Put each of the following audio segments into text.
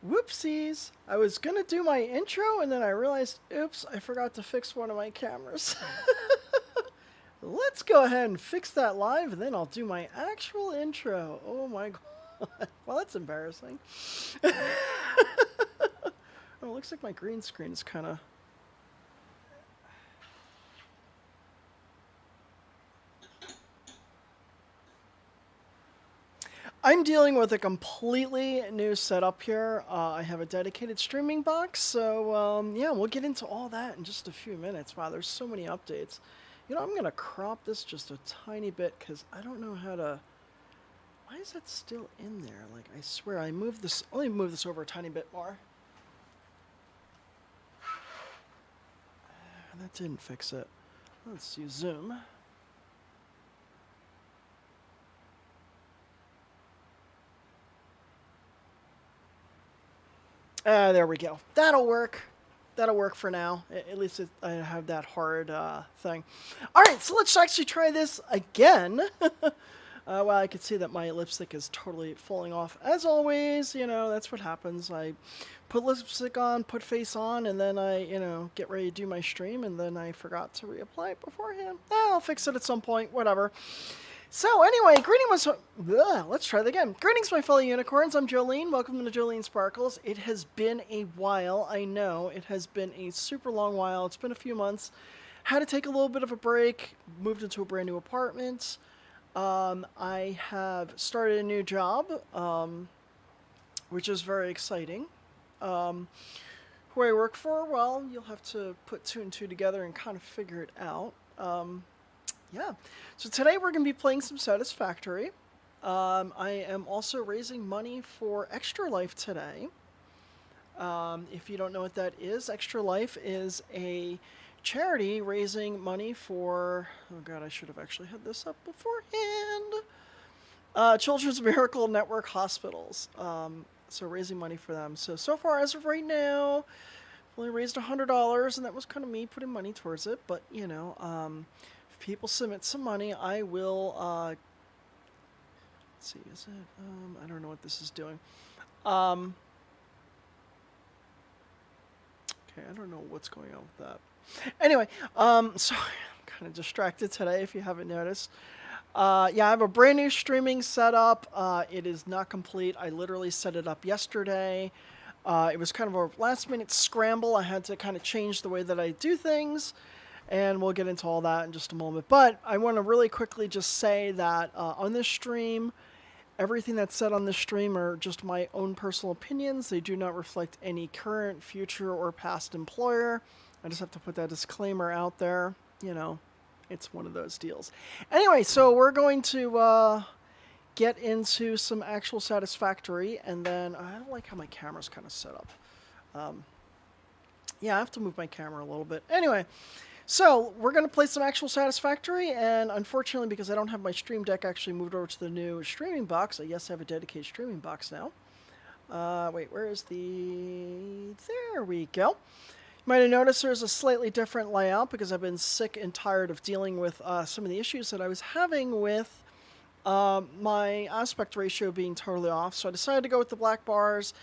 Whoopsies! I was gonna do my intro and then I realized, oops, I forgot to fix one of my cameras. Let's go ahead and fix that live and then I'll do my actual intro. Oh my god. Well, that's embarrassing. Oh, it looks like my green screen is kind of... I'm dealing with a completely new setup here. I have a dedicated streaming box, so yeah, we'll get into all that in just a few minutes. Wow, there's so many updates. You know, I'm gonna crop this just a tiny bit because I don't know how to. Why is that still in there? Like, I swear I moved this. Let me move this over a tiny bit more. That didn't fix it. Let's use Zoom. There we go. That'll work. That'll work for now. At least I have that hard thing. All right, so let's actually try this again. Well, I can see that my lipstick is totally falling off. As always, you know, that's what happens. I put lipstick on, put face on, and then I, you know, get ready to do my stream, and then I forgot to reapply it beforehand. I'll fix it at some point, whatever. So anyway, let's try that again. Greetings, my fellow unicorns. I'm Jolene. Welcome to Jolene Sparkles. It has been a while. I know it has been a super long while. It's been a few months. Had to take a little bit of a break. Moved into a brand new apartment. I have started a new job, which is very exciting. Who I work for, well, you'll have to put two and two together and kind of figure it out. Yeah, so today we're going to be playing some Satisfactory. I am also raising money for Extralife today. If you don't know what that is, Extralife is a charity raising money for, oh god, I should have actually had this up beforehand. Children's Miracle Network hospitals. So raising money for them. So far, as of right now, I've only raised $100, and that was kind of me putting money towards it. But, you know, if people submit some money, I will, let's see, is it, I don't know what this is doing. Okay, I don't know what's going on with that. Anyway, so I'm kind of distracted today, if you haven't noticed. Yeah, I have a brand new streaming setup. It is not complete. I literally set it up yesterday. It was kind of a last-minute scramble. I had to kind of change the way that I do things, and we'll get into all that in just a moment. But I want to really quickly just say that on this stream, everything that's said on this stream are just my own personal opinions. They do not reflect any current, future, or past employer. I just have to put that disclaimer out there. You know, it's one of those deals. Anyway, so we're going to get into some actual Satisfactory, and then I don't like how my camera's kind of set up. Yeah, I have to move my camera a little bit. Anyway, so we're going to play some actual Satisfactory, and unfortunately, because I don't have my Stream Deck actually moved over to the new streaming box, yes, I have a dedicated streaming box now. Wait, where is the... There we go. You might have noticed there's a slightly different layout because I've been sick and tired of dealing with some of the issues that I was having with my aspect ratio being totally off. So I decided to go with the black bars.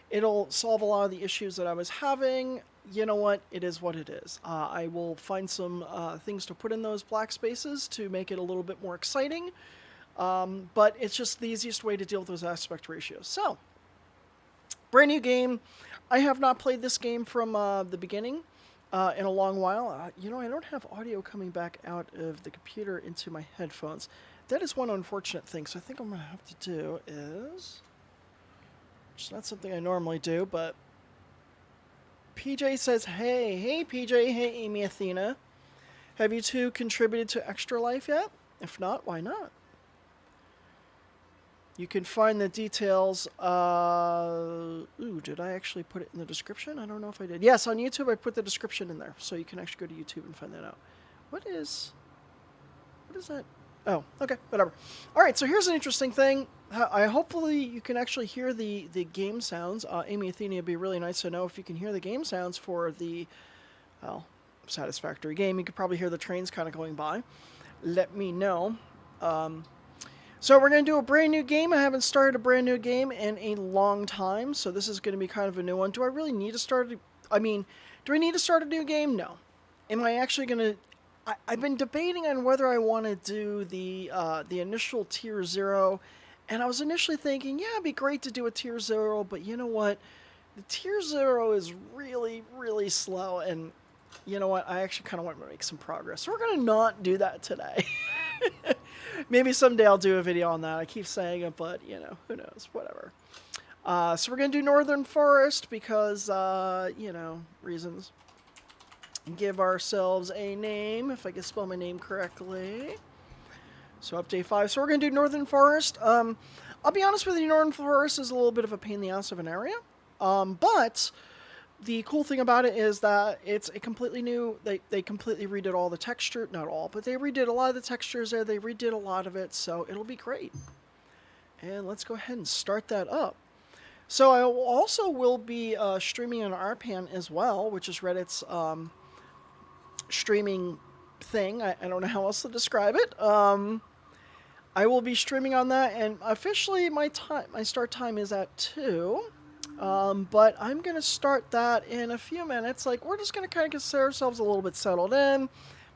It'll solve a lot of the issues that I was having. You know what? It is what it is. I will find some things to put in those black spaces to make it a little bit more exciting. But it's just the easiest way to deal with those aspect ratios. So, brand new game. I have not played this game from the beginning in a long while. You know, I don't have audio coming back out of the computer into my headphones. That is one unfortunate thing. So I think I'm going to have to do is... It's not something I normally do, but... PJ says, hey PJ, hey Amy Athena. Have you two contributed to Extralife yet? If not, why not? You can find the details. Ooh, did I actually put it in the description? I don't know if I did. Yes, on YouTube I put the description in there, so you can actually go to YouTube and find that out. What is that? Oh, okay, whatever. All right, so here's an interesting thing. Hopefully you can actually hear the game sounds. Amy Athena, it'd be really nice to know if you can hear the game sounds for the, well, Satisfactory game. You could probably hear the trains kind of going by. Let me know. So we're going to do a brand new game. I haven't started a brand new game in a long time, so this is going to be kind of a new one. Do I really need to start? I mean, do I need to start a new game? No. Am I actually going to? I've been debating on whether I want to do the initial tier 0, and I was initially thinking, yeah, it'd be great to do a tier 0, but you know what? The tier 0 is really, really slow, and you know what? I actually kind of want to make some progress. So we're going to not do that today. Maybe someday I'll do a video on that. I keep saying it, but, you know, who knows? Whatever. So we're going to do Northern Forest because, you know, reasons. Give ourselves a name, if I can spell my name correctly. So update 5. So we're going to do Northern Forest. I'll be honest with you, Northern Forest is a little bit of a pain in the ass of an area. But the cool thing about it is that it's a completely new, they completely redid all the texture, not all, but they redid a lot of the textures there, they redid a lot of it, so it'll be great. And let's go ahead and start that up. So I also will be streaming on RPan as well, which is Reddit's streaming thing. I don't know how else to describe it. I will be streaming on that, and officially my start time is at 2. But I'm going to start that in a few minutes. Like, we're just going to kind of consider ourselves a little bit settled in,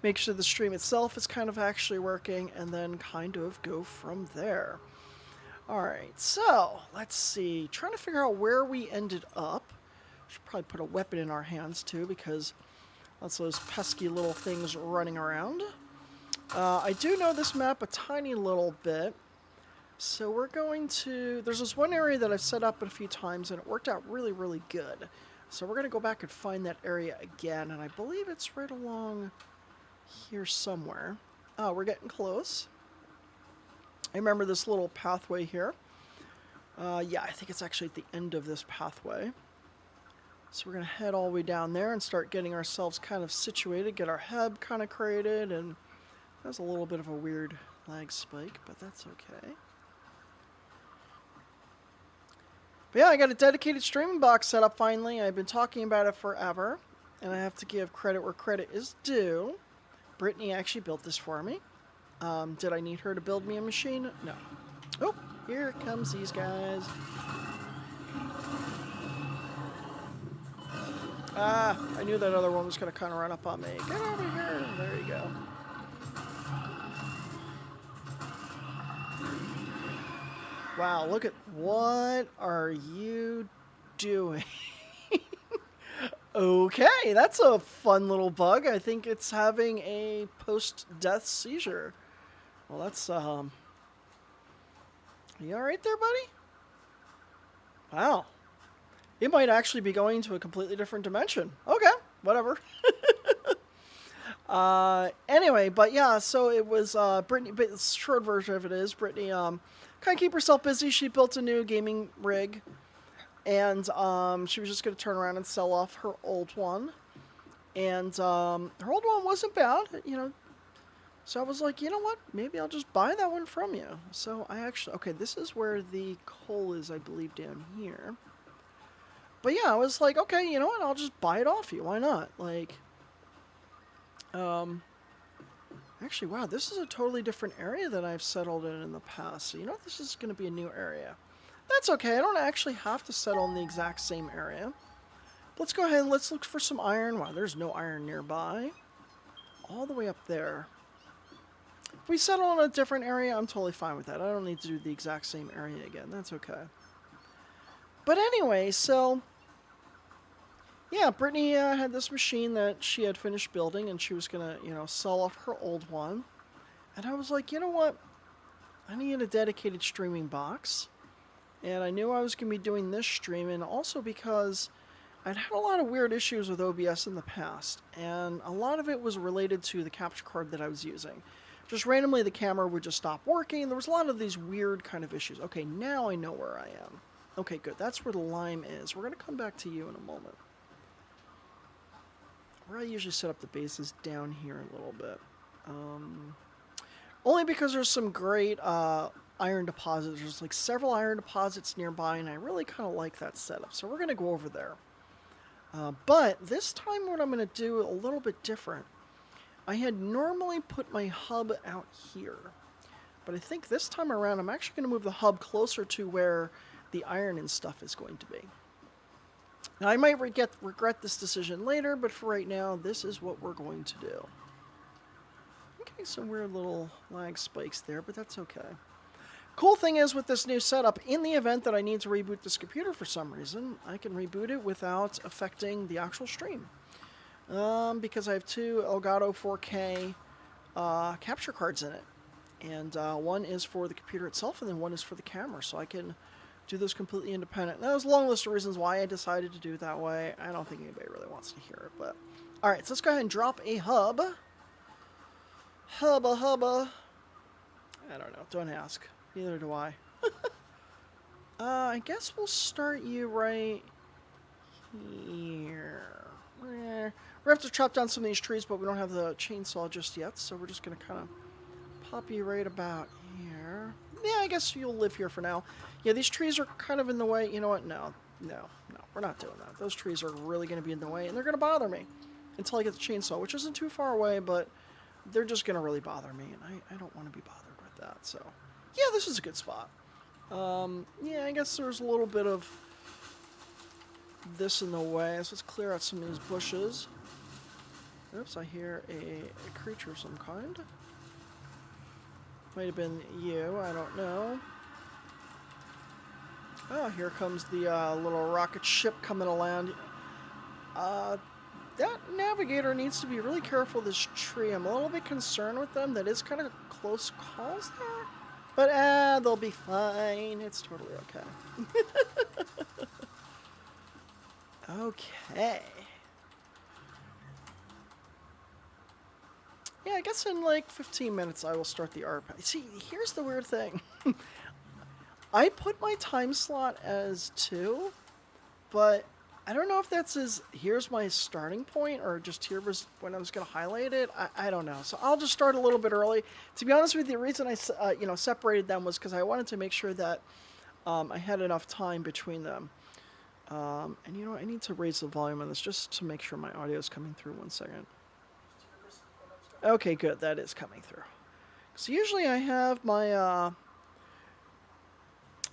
make sure the stream itself is kind of actually working, and then kind of go from there. Alright, so, let's see. Trying to figure out where we ended up. Should probably put a weapon in our hands, too, because that's those pesky little things running around. I do know this map a tiny little bit. So we're going to, there's this one area that I've set up a few times and it worked out really, really good. So we're going to go back and find that area again, and I believe it's right along here somewhere. Oh, we're getting close. I remember this little pathway here. Yeah, I think it's actually at the end of this pathway. So we're going to head all the way down there and start getting ourselves kind of situated, get our hub kind of created, and that's a little bit of a weird lag spike, but that's okay. But yeah, I got a dedicated streaming box set up finally. I've been talking about it forever, and I have to give credit where credit is due. Brittany actually built this for me. Did I need her to build me a machine? No. Oh, here comes these guys. Ah, I knew that other one was going to kind of run up on me. Get over here. There you go. Wow, look at, what are you doing? Okay, that's a fun little bug. I think it's having a post-death seizure. Well, that's, you alright there, buddy? Wow. It might actually be going to a completely different dimension. Okay, whatever. Anyway, but yeah, so it was, Brittany, but the short version of it is, Brittany, kind of keep herself busy. She built a new gaming rig, and she was just going to turn around and sell off her old one. And her old one wasn't bad, you know. So I was like, you know what? Maybe I'll just buy that one from you. So I actually, okay, this is where the coal is, I believe, down here. But yeah, I was like, okay, you know what? I'll just buy it off you. Why not? Like, actually, wow, this is a totally different area than I've settled in the past. So, you know what? This is going to be a new area. That's okay. I don't actually have to settle in the exact same area. Let's go ahead and let's look for some iron. Wow, there's no iron nearby. All the way up there. If we settle in a different area, I'm totally fine with that. I don't need to do the exact same area again. That's okay. But anyway, so yeah, Brittany had this machine that she had finished building, and she was going to, you know, sell off her old one. And I was like, you know what? I need a dedicated streaming box. And I knew I was going to be doing this stream, and also because I'd had a lot of weird issues with OBS in the past. And a lot of it was related to the capture card that I was using. Just randomly, the camera would just stop working. There was a lot of these weird kind of issues. Okay, now I know where I am. Okay, good. That's where the lime is. We're going to come back to you in a moment. Where I usually set up the base is down here a little bit. Only because there's some great iron deposits. There's like several iron deposits nearby, and I really kind of like that setup. So we're going to go over there. But this time what I'm going to do a little bit different. I had normally put my hub out here. But I think this time around, I'm actually going to move the hub closer to where the iron and stuff is going to be. Now, I might regret this decision later, but for right now, this is what we're going to do. Okay, some weird little lag spikes there, but that's okay. Cool thing is with this new setup, in the event that I need to reboot this computer for some reason, I can reboot it without affecting the actual stream. Because I have two Elgato 4K capture cards in it. And one is for the computer itself, and then one is for the camera, so I can do those completely independent. Now, there's a long list of reasons why I decided to do it that way. I don't think anybody really wants to hear it, but... Alright, so let's go ahead and drop a hub. Hubba. I don't know, don't ask. Neither do I. I guess we'll start you right here. We have to chop down some of these trees, but we don't have the chainsaw just yet, so we're just going to kind of pop you right about here. Yeah, I guess you'll live here for now. Yeah, these trees are kind of in the way. You know what? No, we're not doing that. Those trees are really going to be in the way, and they're going to bother me until I get the chainsaw, which isn't too far away, but they're just going to really bother me, and I don't want to be bothered with that, so... Yeah, this is a good spot. Yeah, I guess there's a little bit of this in the way, so let's clear out some of these bushes. Oops, I hear a creature of some kind. Might have been you, I don't know. Oh, here comes the little rocket ship coming to land. That navigator needs to be really careful of this tree. I'm a little bit concerned with them. That is kind of close calls there. But, they'll be fine. It's totally okay. Okay. Yeah, I guess in like 15 minutes I will start the art. See, here's the weird thing. I put my time slot as 2, but I don't know if that's as, here's my starting point, or just here was when I was going to highlight it. I don't know. So I'll just start a little bit early. To be honest with you, the reason I separated them was because I wanted to make sure that I had enough time between them. And I need to raise the volume on this just to make sure my audio is coming through. 1 second. Okay, good. That is coming through. So usually I have my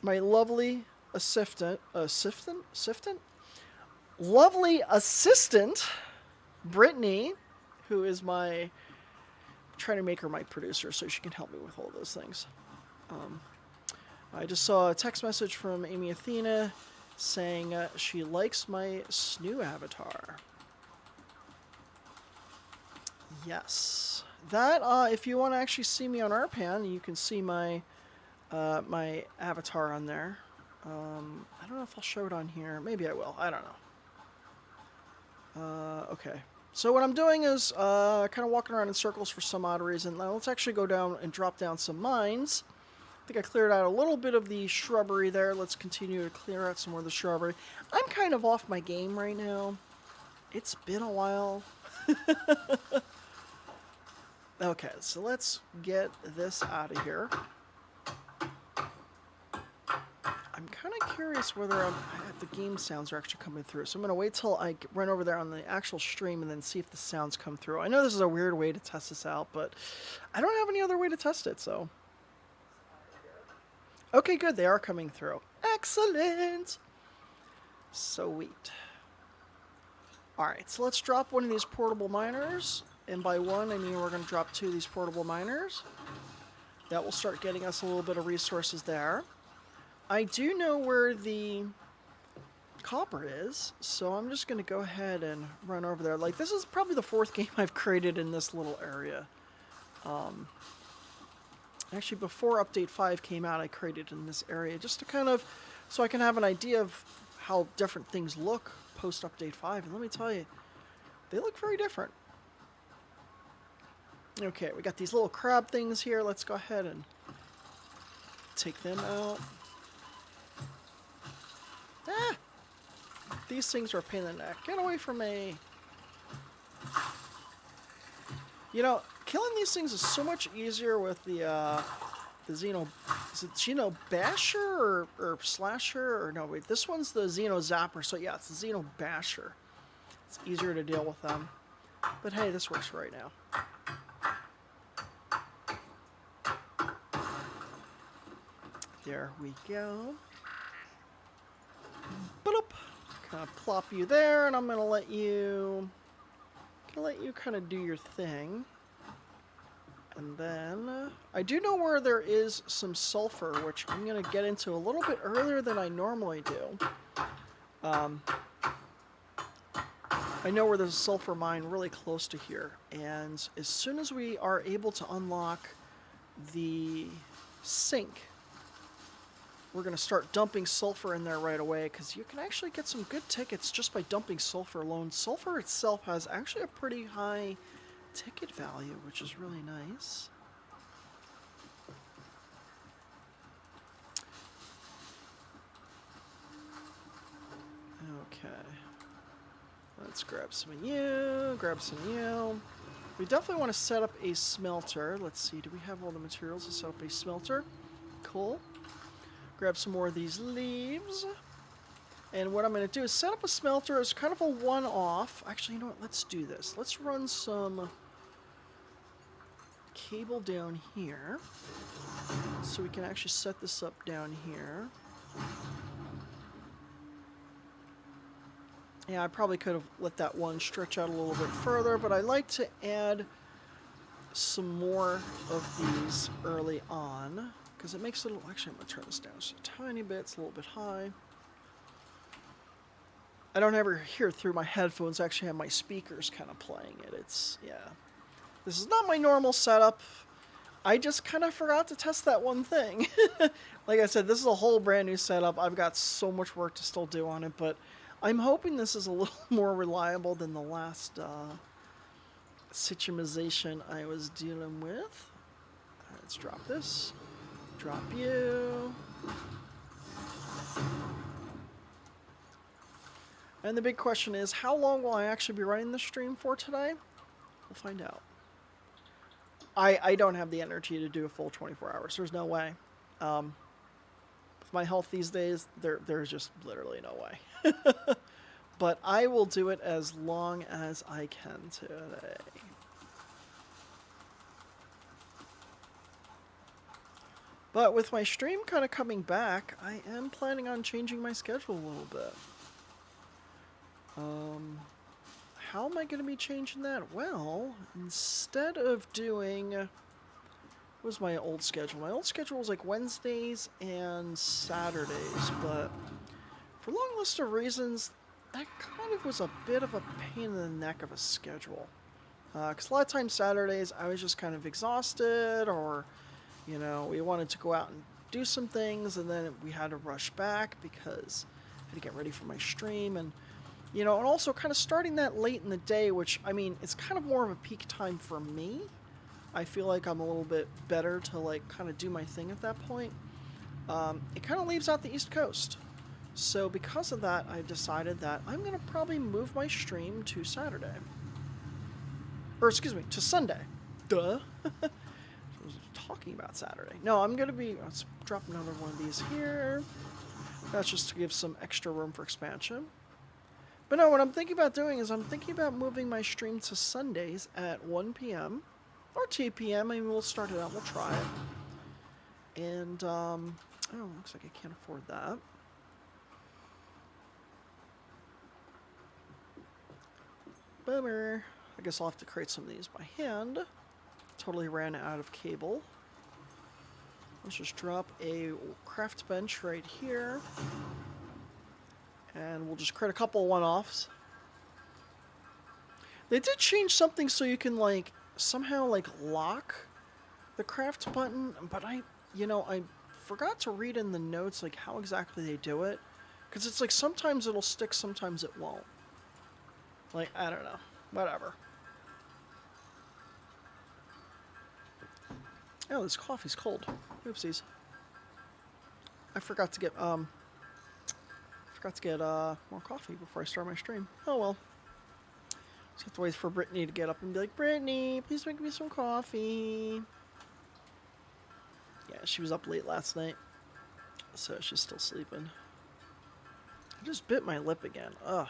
my lovely lovely assistant, Brittany, who is I'm trying to make her my producer so she can help me with all those things. I just saw a text message from Amy Athena saying she likes my snoo avatar. Yes. That, if you want to actually see me on RPAN, you can see my my avatar on there. I don't know if I'll show it on here. Maybe I will. I don't know. Okay. So what I'm doing is kind of walking around in circles for some odd reason. Now let's actually go down and drop down some mines. I think I cleared out a little bit of the shrubbery there. Let's continue to clear out some more of the shrubbery. I'm kind of off my game right now. It's been a while. Okay, so let's get this out of here. I'm kind of curious whether the game sounds are actually coming through. So I'm going to wait till I run over there on the actual stream and then see if the sounds come through. I know this is a weird way to test this out, but I don't have any other way to test it, so... Okay, good. They are coming through. Excellent! Sweet. Alright, so let's drop one of these portable miners. And by one, I mean we're going to drop 2 of these portable miners. That will start getting us a little bit of resources there. I do know where the copper is, so I'm just going to go ahead and run over there. Like, this is probably the 4th game I've created in this little area. Actually, before Update 5 came out, I created in this area just to kind of, so I can have an idea of how different things look post Update 5. And let me tell you, they look very different. Okay, we got these little crab things here. Let's go ahead and take them out. Ah! These things are a pain in the neck. Get away from me. You know, killing these things is so much easier with the Xeno... Is it Xeno Basher or Slasher? Or no, wait, this one's the Xeno Zapper. So yeah, it's the Xeno Basher. It's easier to deal with them. But hey, this works right now. There we go. Boop. Kind of plop you there, and I'm gonna let you kind of do your thing. And then I do know where there is some sulfur, which I'm gonna get into a little bit earlier than I normally do. I know where there's a sulfur mine really close to here, and as soon as we are able to unlock the sink, we're going to start dumping sulfur in there right away, because you can actually get some good tickets just by dumping sulfur alone. Sulfur itself has actually a pretty high ticket value, which is really nice. Okay. Let's grab some of you, grab some of you. We definitely want to set up a smelter. Let's see, do we have all the materials to set up a smelter? Cool. Grab some more of these leaves. And what I'm going to do is set up a smelter as kind of a one-off. Actually, you know what? Let's do this. Let's run some cable down here, so we can actually set this up down here. Yeah, I probably could have let that one stretch out a little bit further, but I like to add some more of these early on, because it makes it a little... Actually, I'm going to turn this down just a tiny bit. It's a little bit high. I don't ever hear through my headphones. I actually have my speakers kind of playing it. It's... yeah. This is not my normal setup. I just kind of forgot to test that one thing. Like I said, this is a whole brand new setup. I've got so much work to still do on it, but I'm hoping this is a little more reliable than the last situation I was dealing with. Right, let's drop this. Drop you. And the big question is, how long will I actually be running the stream for today? We'll find out. I don't have the energy to do a full 24 hours. There's no way. With my health these days, there's just literally no way. But I will do it as long as I can today. But with my stream kind of coming back, I am planning on changing my schedule a little bit. How am I going to be changing that? Well, instead of doing... what was my old schedule? My old schedule was like Wednesdays and Saturdays, but for a long list of reasons, that kind of was a bit of a pain in the neck of a schedule. Because a lot of times Saturdays, I was just kind of exhausted, or, you know, we wanted to go out and do some things, and then we had to rush back because I had to get ready for my stream, and, you know, and also kind of starting that late in the day, which, I mean, it's kind of more of a peak time for me. I feel like I'm a little bit better to, like, kind of do my thing at that point. It kind of leaves out the East Coast. So because of that, I decided that I'm going to probably move my stream to Saturday. Or, excuse me, to Sunday. Duh. I was talking about Saturday. No, I'm going to be... Let's drop another one of these here. That's just to give some extra room for expansion. But no, what I'm thinking about doing is I'm thinking about moving my stream to Sundays at 1 p.m. or 2 p.m. I mean, we'll start it out. We'll try it. And, oh, looks like I can't afford that. Bummer. I guess I'll have to create some of these by hand. Totally ran out of cable. Let's just drop a craft bench right here. And we'll just create a couple one-offs. They did change something so you can, like, somehow, like, lock the craft button. But I forgot to read in the notes, like, how exactly they do it. Because it's like sometimes it'll stick, sometimes it won't. Like, I don't know. Whatever. Oh, this coffee's cold. Oopsies. I forgot to get more coffee before I start my stream. Oh well. Just have to wait for Brittany to get up and be like, Brittany, please make me some coffee. Yeah, she was up late last night, so she's still sleeping. I just bit my lip again. Ugh.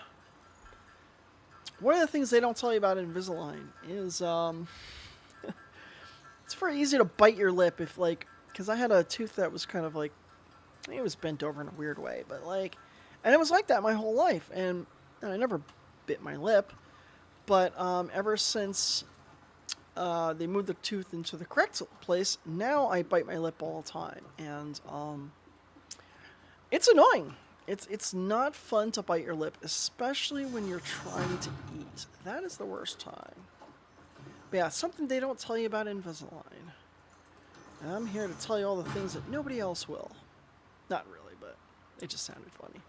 One of the things they don't tell you about Invisalign is, it's very easy to bite your lip if, like, because I had a tooth that was kind of, like, It was bent over in a weird way, but like, and it was like that my whole life. And I never bit my lip, but ever since they moved the tooth into the correct place, now I bite my lip all the time, and it's annoying. It's not fun to bite your lip, especially when you're trying to eat. That is the worst time. But yeah, something they don't tell you about Invisalign. And I'm here to tell you all the things that nobody else will. Not really, but it just sounded funny.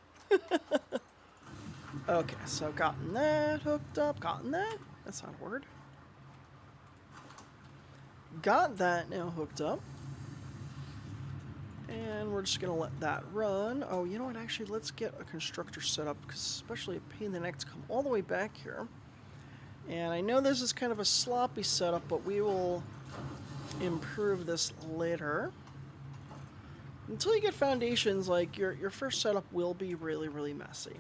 Okay, so gotten that hooked up. Gotten that? That's not a word. Got that now hooked up. And we're just going to let that run. Oh, you know what? Actually, let's get a constructor set up, because especially a pain in the neck to come all the way back here. And I know this is kind of a sloppy setup, but we will improve this later. Until you get foundations, like your first setup will be really, really messy.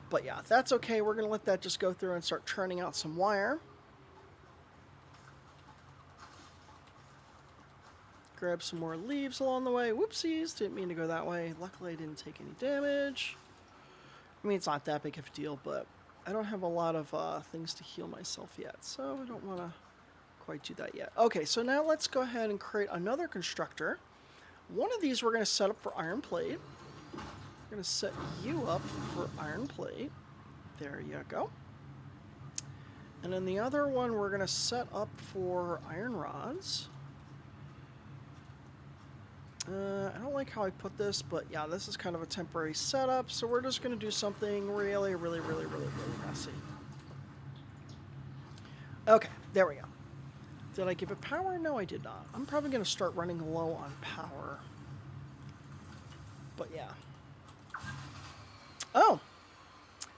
But yeah, that's okay. We're going to let that just go through and start churning out some wire. Grab some more leaves along the way. Whoopsies, didn't mean to go that way. Luckily, I didn't take any damage. I mean, it's not that big of a deal, but I don't have a lot of things to heal myself yet, so I don't want to quite do that yet. Okay, so now let's go ahead and create another constructor. One of these we're going to set up for iron plate. We're going to set you up for iron plate. There you go. And then the other one we're going to set up for iron rods. I don't like how I put this, but yeah, this is kind of a temporary setup, so we're just going to do something really, really, really, really, really messy. Okay, there we go. Did I give it power? No, I did not. I'm probably going to start running low on power. But yeah. Oh!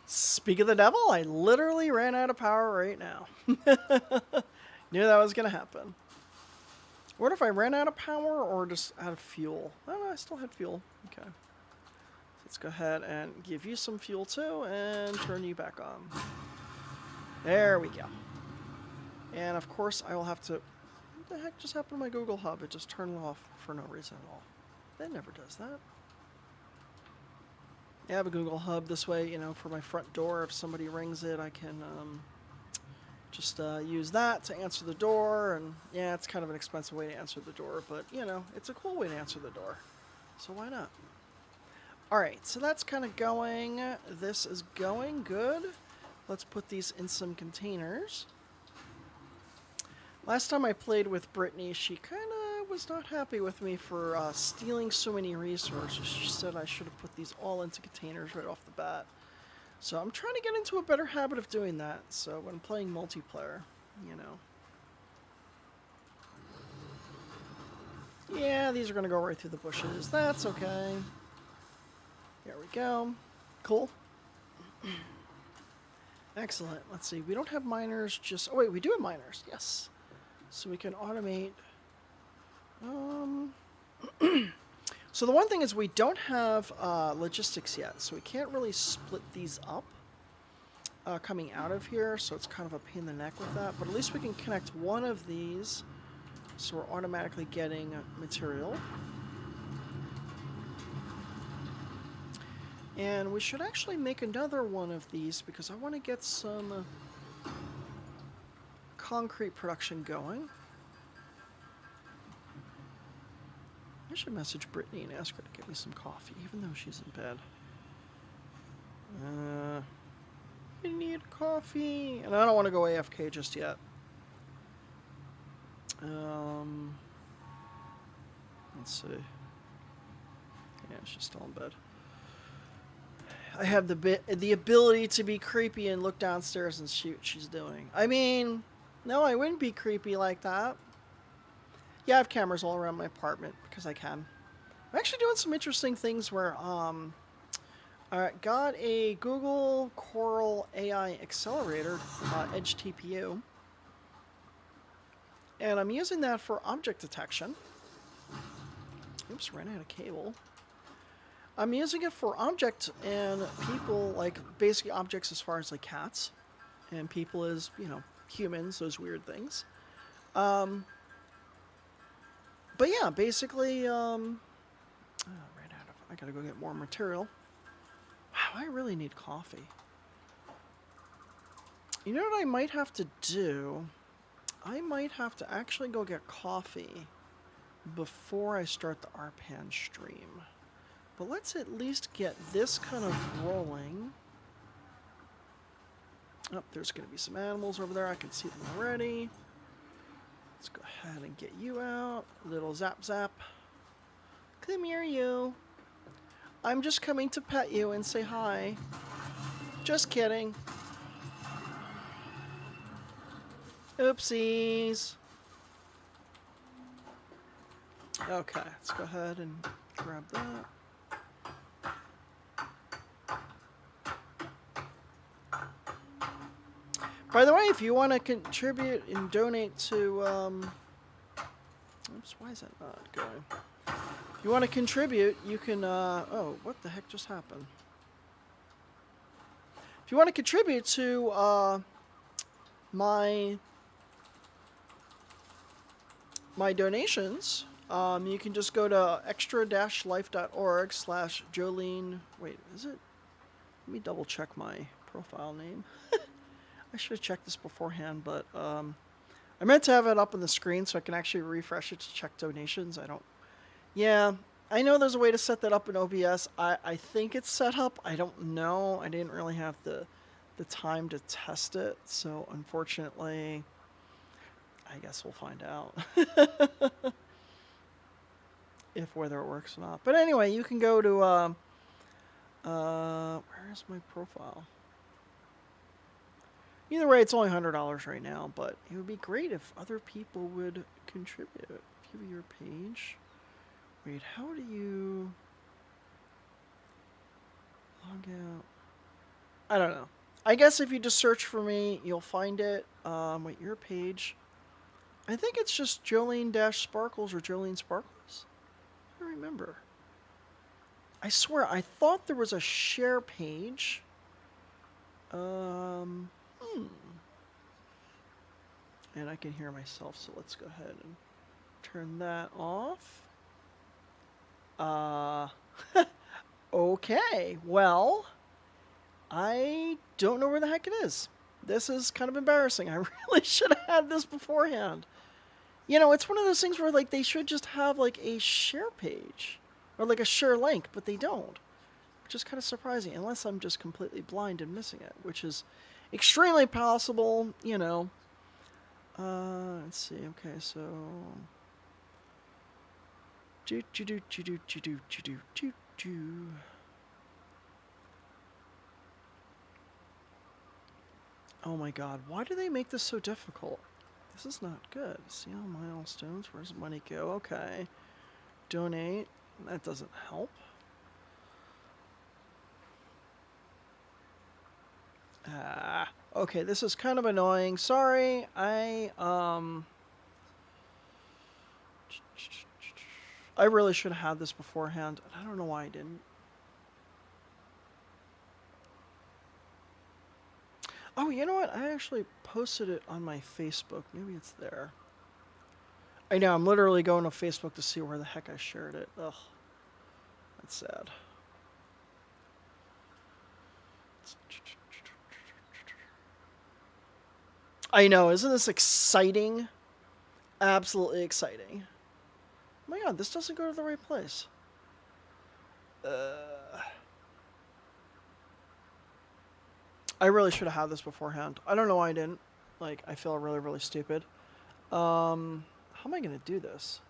Speak of the devil, I literally ran out of power right now. Knew that was going to happen. What if I ran out of power or just out of fuel? Oh, no, I still had fuel. Okay. Let's go ahead and give you some fuel too and turn you back on. There we go. And of course I will have to... What the heck just happened to my Google Hub? It just turned off for no reason at all. That never does that. I have a Google Hub this way, you know, for my front door. If somebody rings it, I can... just use that to answer the door, and yeah, it's kind of an expensive way to answer the door, but you know, it's a cool way to answer the door, so why not? Alright, so that's kind of going. This is going good. Let's put these in some containers. Last time I played with Brittany, she kind of was not happy with me for stealing so many resources. She said I should have put these all into containers right off the bat. So I'm trying to get into a better habit of doing that, so when playing multiplayer, you know. Yeah, these are going to go right through the bushes. That's okay. There we go. Cool. Excellent. Let's see. We don't have miners just... Oh, wait, we do have miners. Yes. So we can automate... So the one thing is we don't have logistics yet, so we can't really split these up coming out of here, so it's kind of a pain in the neck with that, but at least we can connect one of these, so we're automatically getting material. And we should actually make another one of these, because I want to get some concrete production going. I should message Brittany and ask her to get me some coffee, even though she's in bed. I need coffee, and I don't want to go AFK just yet. Let's see. Yeah, she's still in bed. I have the ability to be creepy and look downstairs and see what she's doing. I mean, no, I wouldn't be creepy like that. Yeah, I have cameras all around my apartment because I can. I'm actually doing some interesting things where I got a Google Coral AI accelerator, Edge TPU, and I'm using that for object detection. Oops, ran out of cable. I'm using it for object and people, like basically objects as far as like cats, and people as, you know, humans, those weird things. But yeah, basically, oh, ran out of I gotta go get more material. Wow, I really need coffee. You know what I might have to do? I might have to actually go get coffee before I start the RPAN stream. But let's at least get this kind of rolling. Oh, there's going to be some animals over there. I can see them already. Let's go ahead and get you out. Little zap zap. Come here, you. I'm just coming to pet you and say hi. Just kidding. Oopsies. Okay, let's go ahead and grab that. By the way, if you want to contribute and donate to, oops, why is that not going? If you want to contribute, you can, oh, what the heck just happened? If you want to contribute to, my donations, you can just go to extra-life.org/Jolene. Wait, is it? Let me double check my profile name. I should have checked this beforehand, but I meant to have it up on the screen so I can actually refresh it to check donations. Yeah, I know there's a way to set that up in OBS. I think it's set up. I don't know. I didn't really have the time to test it, so unfortunately, I guess we'll find out if whether it works or not. But anyway, you can go to where's my profile? Either way, it's only $100 right now, but it would be great if other people would contribute. View your page. Wait, how do you log out? I don't know. I guess if you just search for me, you'll find it. Wait, your page. I think it's just Jolene-Sparkles or Jolene Sparkles. I don't remember. I swear, I thought there was a share page. And I can hear myself, so let's go ahead and turn that off. Okay, well, I don't know where the heck it is. This is kind of embarrassing. I really should have had this beforehand. You know, it's one of those things where, like, they should just have, like, a share page. Or, like, a share link, but they don't. Which is kind of surprising, unless I'm just completely blind and missing it. Which is extremely possible, you know. Let's see, okay, so... Oh my god, why do they make this so difficult? This is not good. See all milestones, where's the money go? Okay. Donate, that doesn't help. Okay, this is kind of annoying. Sorry, I really should have had this beforehand. I don't know why I didn't. Oh, you know what? I actually posted it on my Facebook. Maybe it's there. I know, I'm literally going to Facebook to see where the heck I shared it. Ugh. That's sad. I know, isn't this exciting? Absolutely exciting. Oh my god, this doesn't go to the right place. I really should have had this beforehand. I don't know why I didn't. Like, I feel really, really stupid. How am I going to do this?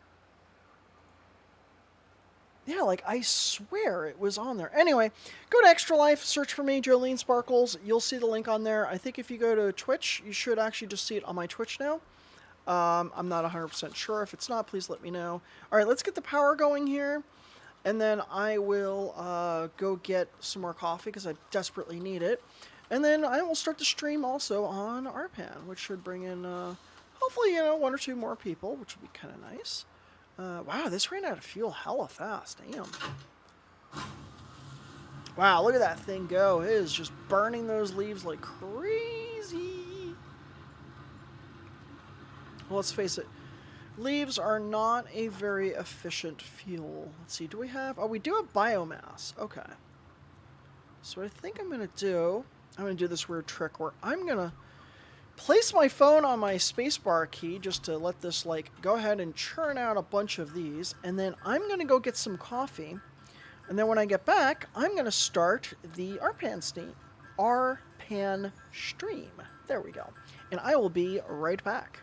Yeah, like, I swear it was on there. Anyway, go to Extra Life, search for me, Jolene Sparkles. You'll see the link on there. I think if you go to Twitch, you should actually just see it on my Twitch now. I'm not 100% sure. If it's not, please let me know. All right, let's get the power going here. And then I will go get some more coffee because I desperately need it. And then I will start the stream also on RPAN, which should bring in, hopefully, you know, 1 or 2 more people, which would be kind of nice. Wow, this ran out of fuel hella fast. Damn. Wow, look at that thing go. It is just burning those leaves like crazy. Well, let's face it. Leaves are not a very efficient fuel. Let's see, do we have... Oh, we do have biomass. Okay. So what I think I'm going to do this weird trick where I'm going to place my phone on my spacebar key just to let this, like, go ahead and churn out a bunch of these. And then I'm going to go get some coffee. And then when I get back, I'm going to start the RPAN stream. There we go. And I will be right back.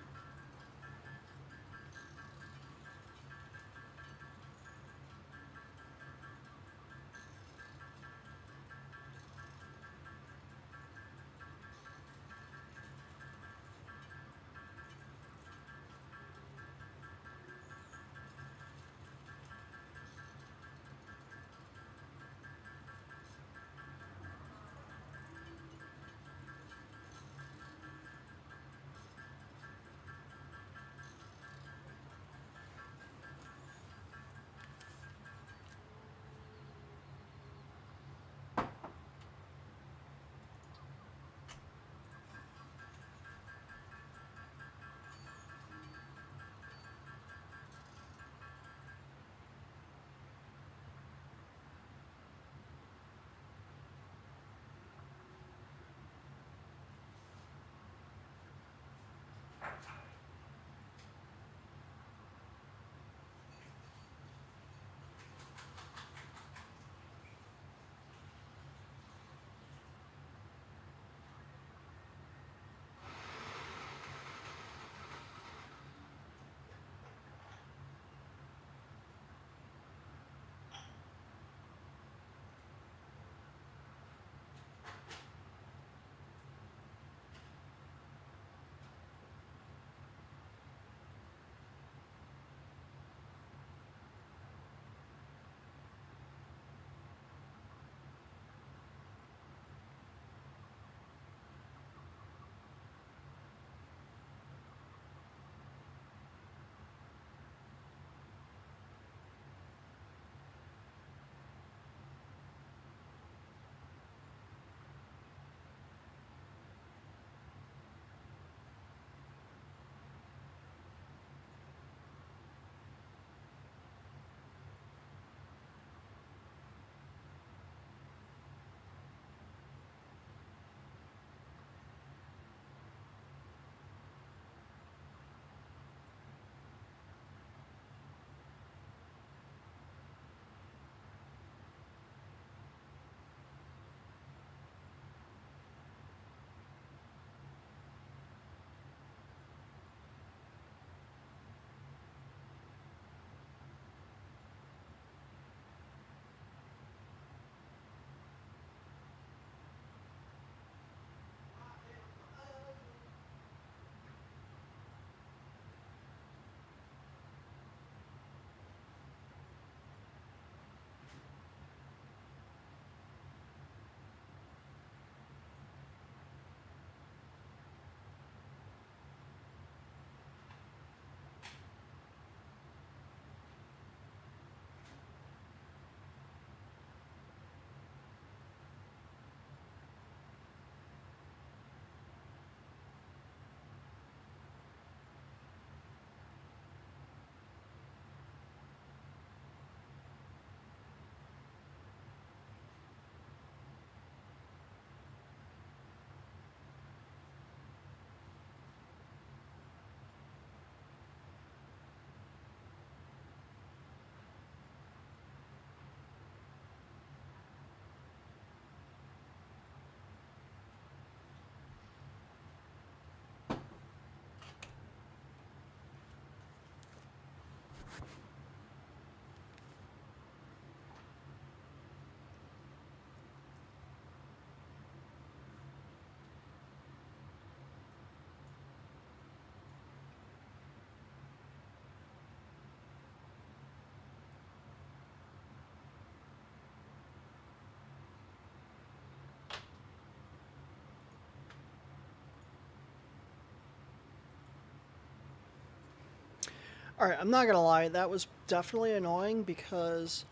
All right, I'm not going to lie. That was definitely annoying because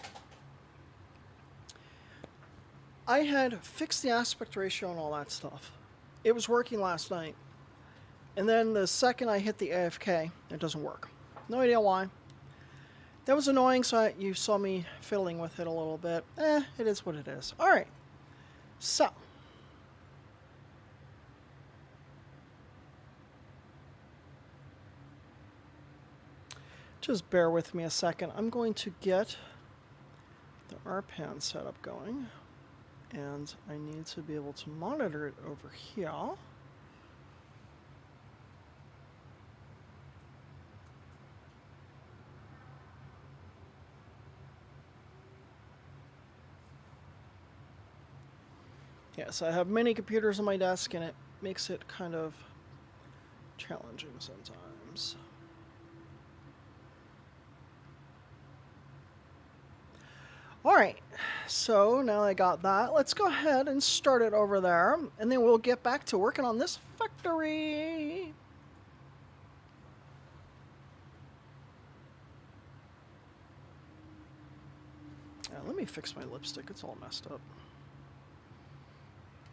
I had fixed the aspect ratio and all that stuff. It was working last night. And then the second I hit the AFK, it doesn't work. No idea why. That was annoying, so you saw me fiddling with it a little bit. It is what it is. Alright. So. Just bear with me a second. I'm going to get the RPAN setup going. And I need to be able to monitor it over here. Yes, I have many computers on my desk, and it makes it kind of challenging sometimes. Alright, so now I got that. Let's go ahead and start it over there, and then we'll get back to working on this factory. Let me fix my lipstick. It's all messed up.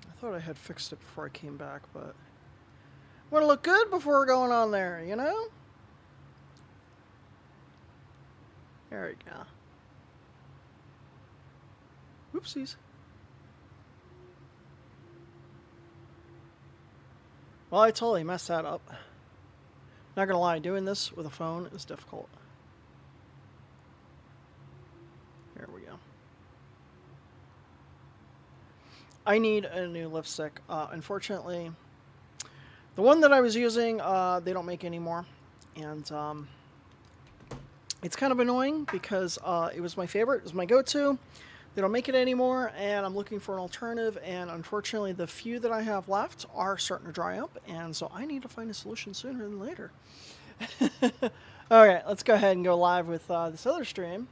I thought I had fixed it before I came back, but want to look good before we're going on there, you know? There we go. Oopsies. Well, I totally messed that up. Not gonna lie, doing this with a phone is difficult. There we go. I need a new lipstick. Unfortunately, the one that I was using, they don't make anymore. And it's kind of annoying because it was my favorite. It was my go-to. They don't make it anymore, and I'm looking for an alternative. And unfortunately, the few that I have left are starting to dry up. And so I need to find a solution sooner than later. All right, let's go ahead and go live with this other stream.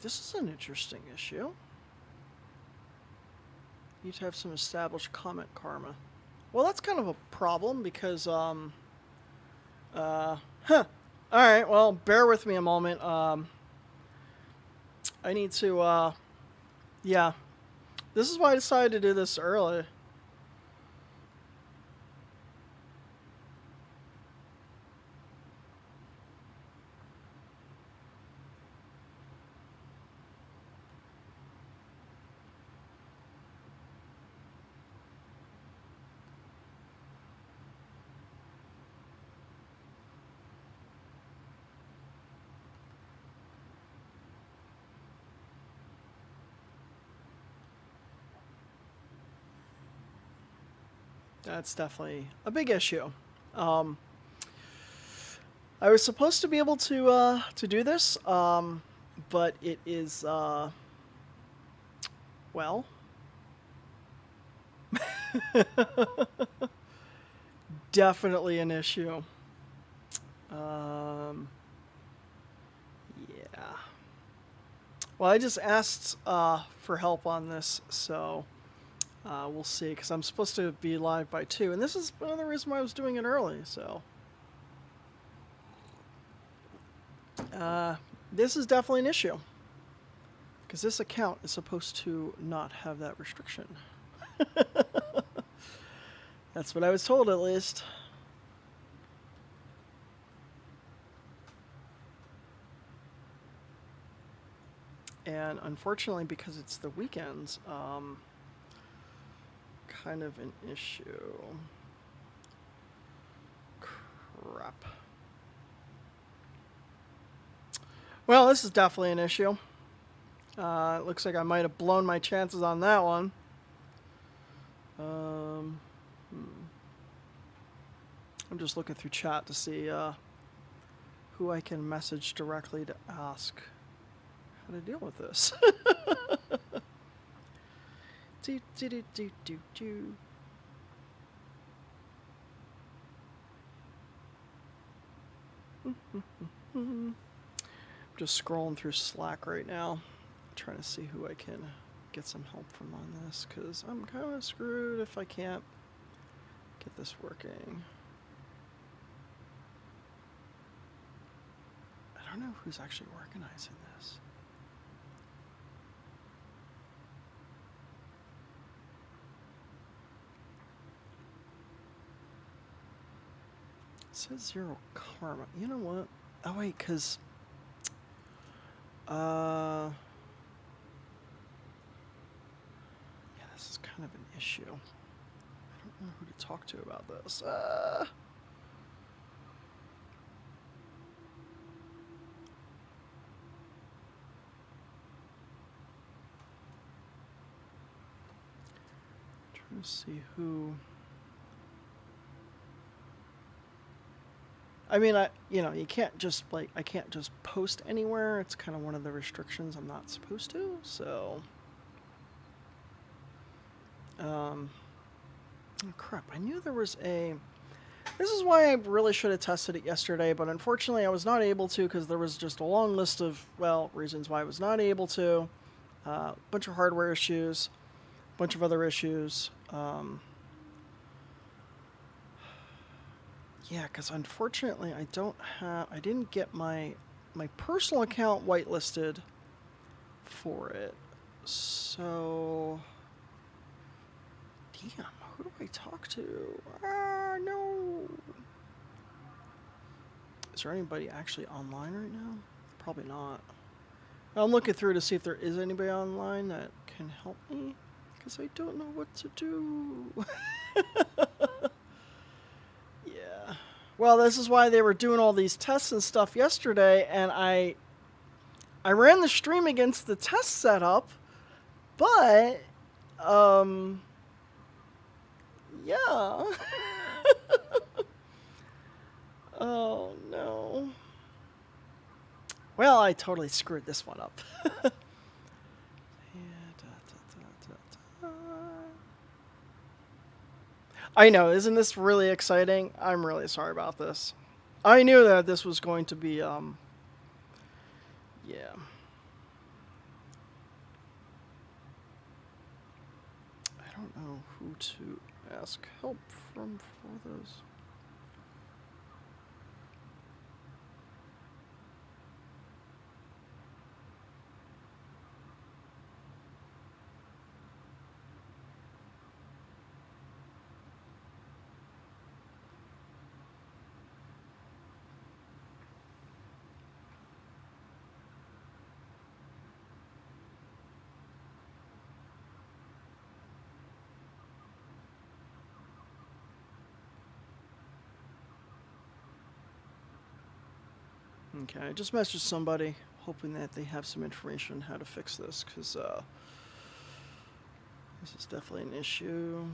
This is an interesting issue. Need to have some established comment karma. Well, that's kind of a problem because, Alright, well, bear with me a moment. I need to, yeah. This is why I decided to do this early. That's definitely a big issue. I was supposed to be able to do this, but it is well, definitely an issue. Yeah. Well, I just asked for help on this, so. We'll see, because I'm supposed to be live by 2, and this is another reason why I was doing it early, so. This is definitely an issue, because this account is supposed to not have that restriction. That's what I was told, at least. And unfortunately, because it's the weekends, kind of an issue. Crap. Well, this is definitely an issue. It looks like I might have blown my chances on that one. I'm just looking through chat to see who I can message directly to ask how to deal with this. Do, do, do, do, do, do. Just scrolling through Slack right now, trying to see who I can get some help from on this, because I'm kind of screwed if I can't get this working. I don't know who's actually organizing this. It says 0 karma. You know what? Oh wait, because yeah, this is kind of an issue. I don't know who to talk to about this. Trying to see who. I mean, you can't just, like, I can't just post anywhere. It's kind of one of the restrictions I'm not supposed to, so. Oh, crap. I knew there was a. This is why I really should have tested it yesterday, but unfortunately I was not able to because there was just a long list of, well, reasons why I was not able to. A bunch of hardware issues, a bunch of other issues. Yeah, because unfortunately I didn't get my personal account whitelisted for it. So, damn, who do I talk to? No. Is there anybody actually online right now? Probably not. I'm looking through to see if there is anybody online that can help me, because I don't know what to do. Yeah. Well, this is why they were doing all these tests and stuff yesterday, and I ran the stream against the test setup, but yeah. Oh no. Well, I totally screwed this one up. I know, isn't this really exciting? I'm really sorry about this. I knew that this was going to be, yeah. I don't know who to ask help from for this. Okay, I just messaged somebody, hoping that they have some information on how to fix this, because this is definitely an issue.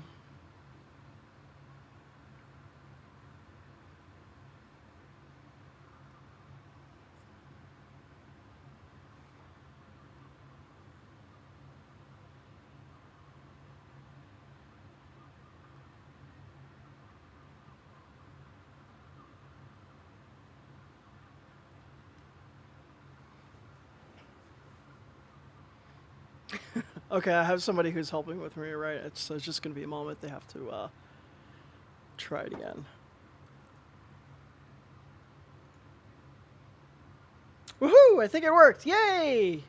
Okay, I have somebody who's helping with me, right? It's just going to be a moment. They have to try it again. Woohoo! I think it worked. Yay!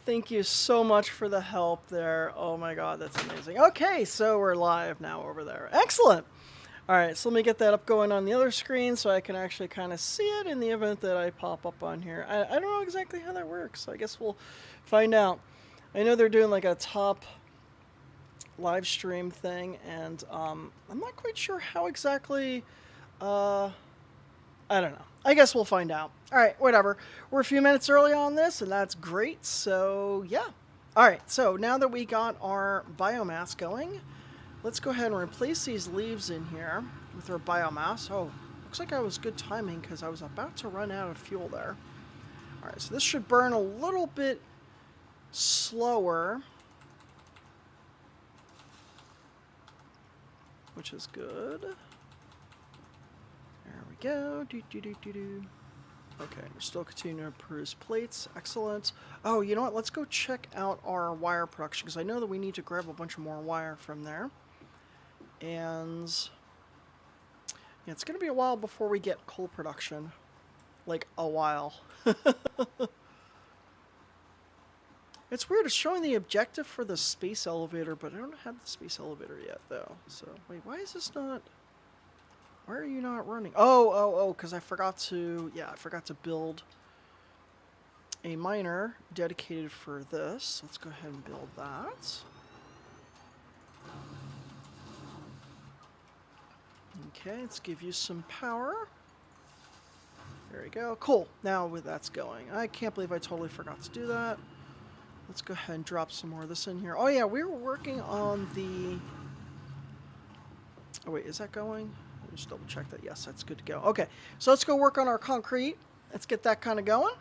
Thank you so much for the help there. Oh my god, that's amazing. Okay, so we're live now over there. Excellent! Alright, so let me get that up going on the other screen so I can actually kind of see it in the event that I pop up on here. I don't know exactly how that works, so I guess we'll find out. I know they're doing like a top live stream thing, and I'm not quite sure how exactly, I don't know. I guess we'll find out. Alright, whatever. We're a few minutes early on this, and that's great, so yeah. Alright, so now that we got our biomass going, let's go ahead and replace these leaves in here with our biomass. Oh, looks like I was good timing because I was about to run out of fuel there. Alright, so this should burn a little bit slower, which is good. There we go. Okay, we're still continuing to produce plates. Excellent. Oh, you know what? Let's go check out our wire production, because I know that we need to grab a bunch of more wire from there. And yeah, it's going to be a while before we get coal production. Like, a while. It's weird, it's showing the objective for the space elevator, but I don't have the space elevator yet, though. So, wait, why is this not... Why are you not running? Oh, because I forgot to... Yeah, I forgot to build a miner dedicated for this. Let's go ahead and build that. Okay, let's give you some power. There we go. Cool. Now that's going. I can't believe I totally forgot to do that. Let's go ahead and drop some more of this in here. Oh yeah, we were working on the... Oh wait, is that going? Let me just double check that. Yes, that's good to go. Okay, so let's go work on our concrete. Let's get that kind of going.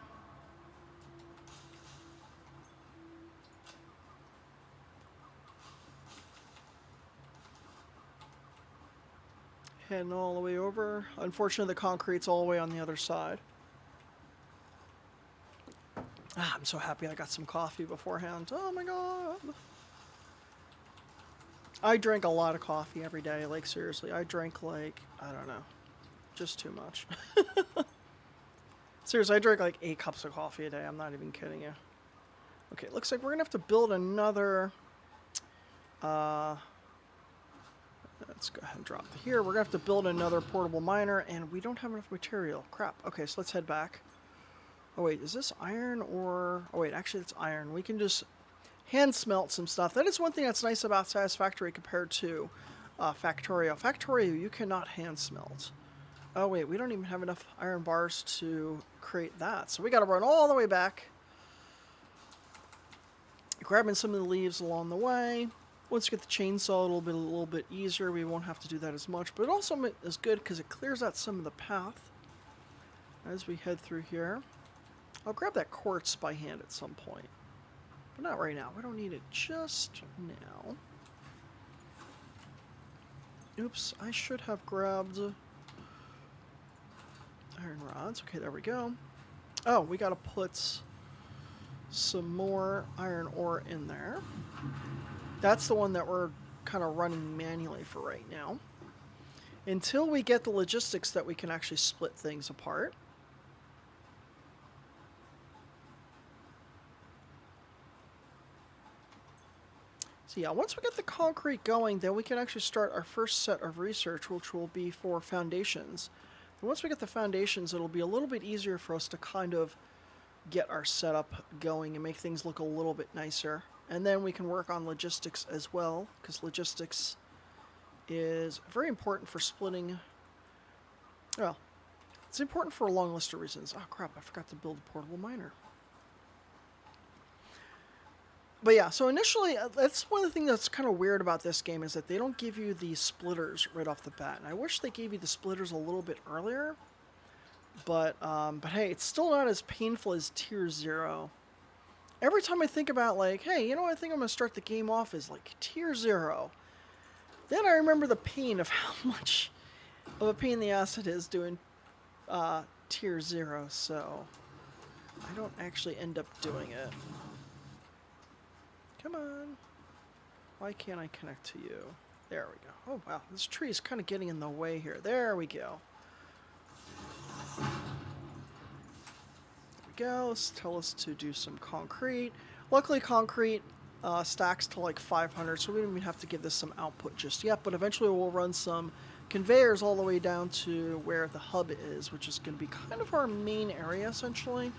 Heading all the way over. Unfortunately, the concrete's all the way on the other side. Ah, I'm so happy I got some coffee beforehand. Oh my god. I drink a lot of coffee every day. Like, seriously, I drink, like, I don't know, just too much. Seriously, I drink like 8 cups of coffee a day. I'm not even kidding you. Okay, looks like we're going to have to build another... let's go ahead and drop here. We're going to have to build another portable miner, and we don't have enough material. Crap. Okay, so let's head back. Oh, wait, is this iron or... Oh, wait, actually, it's iron. We can just hand smelt some stuff. That is one thing that's nice about Satisfactory compared to Factorio. Factorio, you cannot hand smelt. Oh, wait, we don't even have enough iron bars to create that. So we got to run all the way back. Grabbing some of the leaves along the way. Once we get the chainsaw, it'll be a little bit easier. We won't have to do that as much. But it also is good because it clears out some of the path as we head through here. I'll grab that quartz by hand at some point. But not right now. We don't need it just now. Oops, I should have grabbed iron rods. Okay, there we go. Oh, we got to put some more iron ore in there. That's the one that we're kind of running manually for right now. Until we get the logistics that we can actually split things apart. So yeah, once we get the concrete going, then we can actually start our first set of research, which will be for foundations. And once we get the foundations, it'll be a little bit easier for us to kind of get our setup going and make things look a little bit nicer. And then we can work on logistics as well, because logistics is very important for splitting. Well, it's important for a long list of reasons. Oh crap, I forgot to build a portable miner. But yeah, so initially, that's one of the things that's kind of weird about this game is that they don't give you the splitters right off the bat. And I wish they gave you the splitters a little bit earlier. But hey, it's still not as painful as Tier 0. Every time I think about, like, hey, you know what I think I'm going to start the game off is, like, Tier 0. Then I remember the pain of how much of a pain in the ass it is doing Tier 0. So I don't actually end up doing it. Come on. Why can't I connect to you? There we go. Oh, wow. This tree is kind of getting in the way here. There we go. There we go. Let's tell us to do some concrete. Luckily, concrete stacks to like 500, so we don't even have to give this some output just yet. But eventually we'll run some conveyors all the way down to where the hub is, which is going to be kind of our main area, essentially.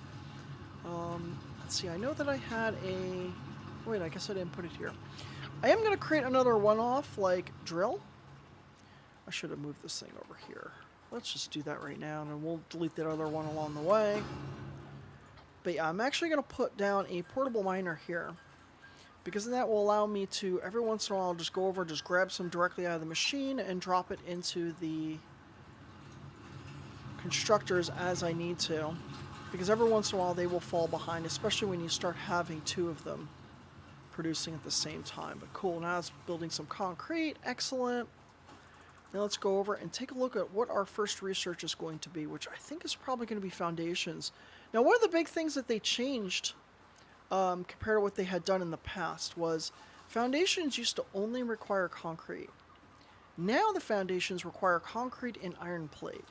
Let's see. I know that I had a... Wait, I guess I didn't put it here. I am going to create another one-off, like, drill. I should have moved this thing over here. Let's just do that right now, and then we'll delete that other one along the way. But yeah, I'm actually going to put down a portable miner here, because that will allow me to, every once in a while, just go over and just grab some directly out of the machine and drop it into the constructors as I need to. Because every once in a while, they will fall behind, especially when you start having 2 of them producing at the same time. But cool, now it's building some concrete. Excellent. Now let's go over and take a look at what our first research is going to be, which I think is probably going to be foundations. Now, one of the big things that they changed compared to what they had done in the past was foundations used to only require concrete. Now the foundations require concrete and iron plate.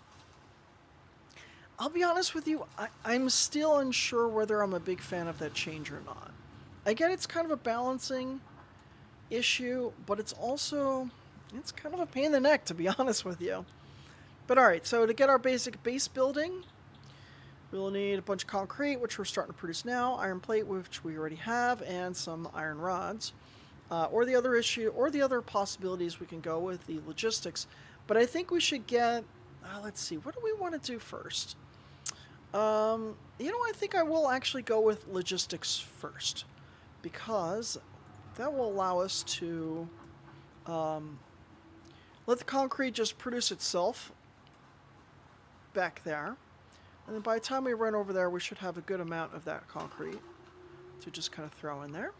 I'll be honest with you, I'm still unsure whether I'm a big fan of that change or not. I get it's kind of a balancing issue, but it's kind of a pain in the neck, to be honest with you. But alright, so to get our basic base building, we'll need a bunch of concrete, which we're starting to produce now, iron plate, which we already have, and some iron rods. Or the other possibilities we can go with, the logistics. But I think we should get, let's see, what do we want to do first? I think I will actually go with logistics first, because that will allow us to let the concrete just produce itself back there. And then by the time we run over there, we should have a good amount of that concrete to just kind of throw in there.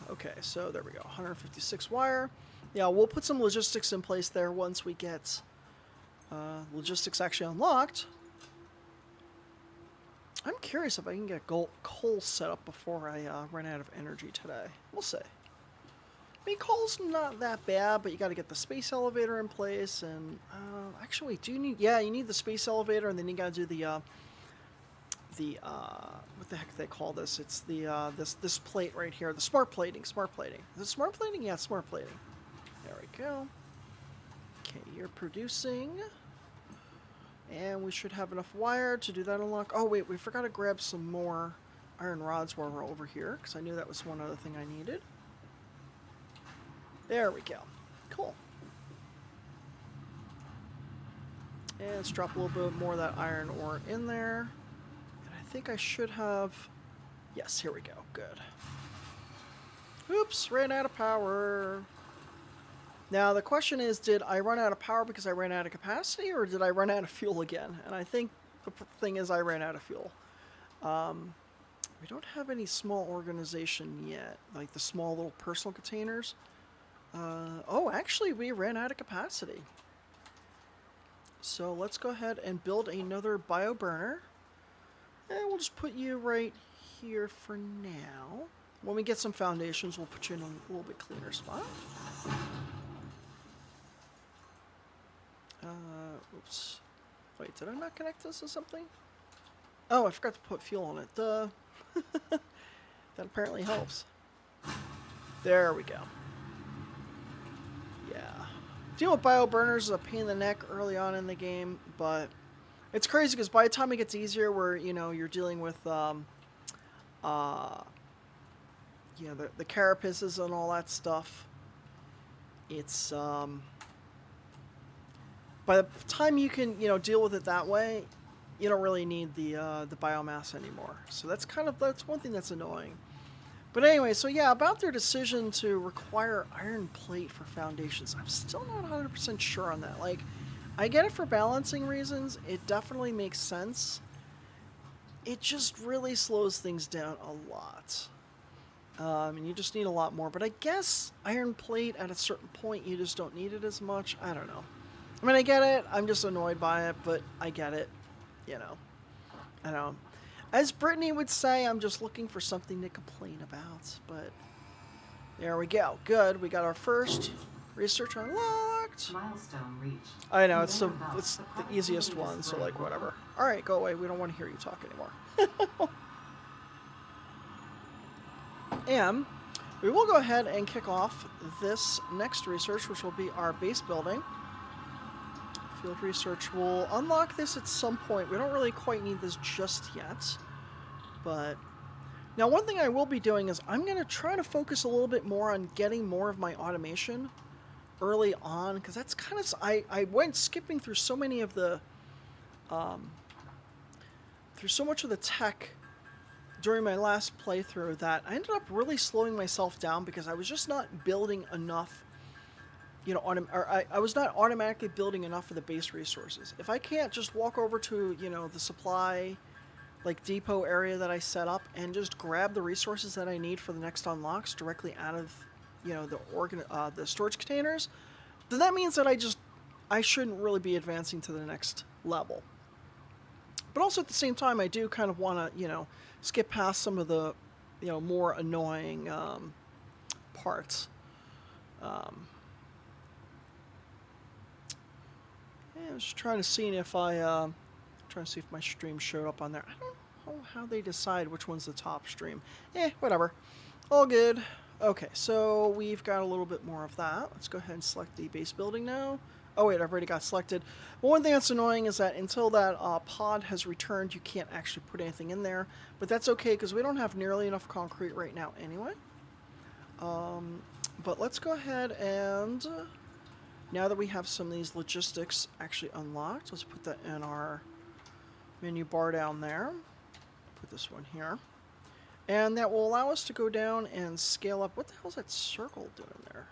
Okay, so there we go. 156 wire. Yeah, we'll put some logistics in place there once we get logistics actually unlocked. I'm curious if I can get coal set up before I run out of energy today. We'll see. I mean, coal's not that bad, but you got to get the space elevator in place. And actually, wait, you need the space elevator, and then you got to do the what the heck do they call this? It's the this plate right here, the smart plating. Is it smart plating? Yeah, smart plating. There we go. Okay, you're producing, and we should have enough wire to do that unlock. Oh wait, we forgot to grab some more iron rods while we're over here, because I knew that was one other thing I needed. There we go. Cool. And let's drop a little bit more of that iron ore in there. I think I should have... Yes, here we go. Good. Oops, ran out of power. Now, the question is, did I run out of power because I ran out of capacity, or did I run out of fuel again? And I think the thing is I ran out of fuel. We don't have any small organization yet, like the small little personal containers. Oh, actually, we ran out of capacity. So let's go ahead and build another bioburner. And we'll just put you right here for now. When we get some foundations, we'll put you in a little bit cleaner spot. Oops. Wait, did I not connect this to something? Oh, I forgot to put fuel on it. Duh. That apparently helps. There we go. Yeah. Dealing with bioburners is a pain in the neck early on in the game, but... It's crazy because by the time it gets easier, where you're dealing with the carapaces and all that stuff. It's by the time you can deal with it that way, you don't really need the biomass anymore. So that's one thing that's annoying. But anyway, so yeah, about their decision to require iron plate for foundations, I'm still not 100% sure on that. Like, I get it for balancing reasons. It definitely makes sense. It just really slows things down a lot. And you just need a lot more. But I guess iron plate at a certain point, you just don't need it as much. I don't know. I mean, I get it. I'm just annoyed by it, but I get it. I don't. As Brittany would say, I'm just looking for something to complain about. But there we go. Good. We got our first research unlocked. Milestone reached. I know, it's the easiest one, so like whatever. Alright, go away. We don't want to hear you talk anymore. And we will go ahead and kick off this next research, which will be our base building. Field research will unlock this at some point. We don't really quite need this just yet. But now one thing I will be doing is I'm going to try to focus a little bit more on getting more of my automation early on, because that's kind of... I went skipping through so many of the... through so much of the tech during my last playthrough that I ended up really slowing myself down because I was just not building enough, I was not automatically building enough for the base resources. If I can't just walk over to, the supply like depot area that I set up and just grab the resources that I need for the next unlocks directly out of, the storage containers, then that means that I shouldn't really be advancing to the next level. But also at the same time, I do kind of want to, skip past some of the, more annoying parts. Yeah, I was just trying to see if my stream showed up on there. I don't know how they decide which one's the top stream. Whatever. All good. Okay, so we've got a little bit more of that. Let's go ahead and select the base building now. Oh wait, I've already got selected. But one thing that's annoying is that until that pod has returned, you can't actually put anything in there. But that's okay, because we don't have nearly enough concrete right now anyway. But let's go ahead and, now that we have some of these logistics actually unlocked, let's put that in our menu bar down there. Put this one here. And that will allow us to go down and scale up. What the hell is that circle doing there?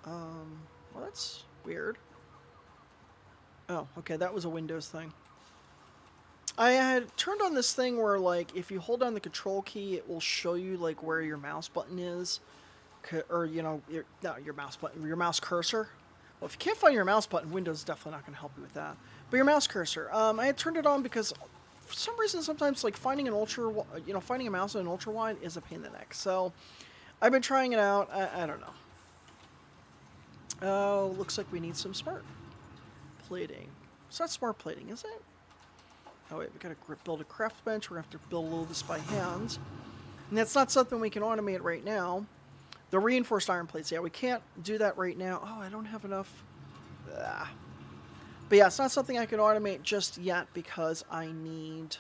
Well, that's weird. Oh, okay, that was a Windows thing. I had turned on this thing where, like, if you hold down the control key, it will show you, like, where your mouse button is. Or, your mouse button, your mouse cursor. Well, if you can't find your mouse button, Windows is definitely not going to help you with that. But your mouse cursor. I had turned it on because for some reason, sometimes, like, finding a mouse in an ultra wide is a pain in the neck. So, I've been trying it out. I don't know. Oh, looks like we need some smart plating. It's not smart plating, is it? Oh wait, we gotta build a craft bench. We're gonna have to build a little of this by hand. And that's not something we can automate right now. The reinforced iron plates, yeah, we can't do that right now. Oh, I don't have enough. But yeah, it's not something I can automate just yet because I need,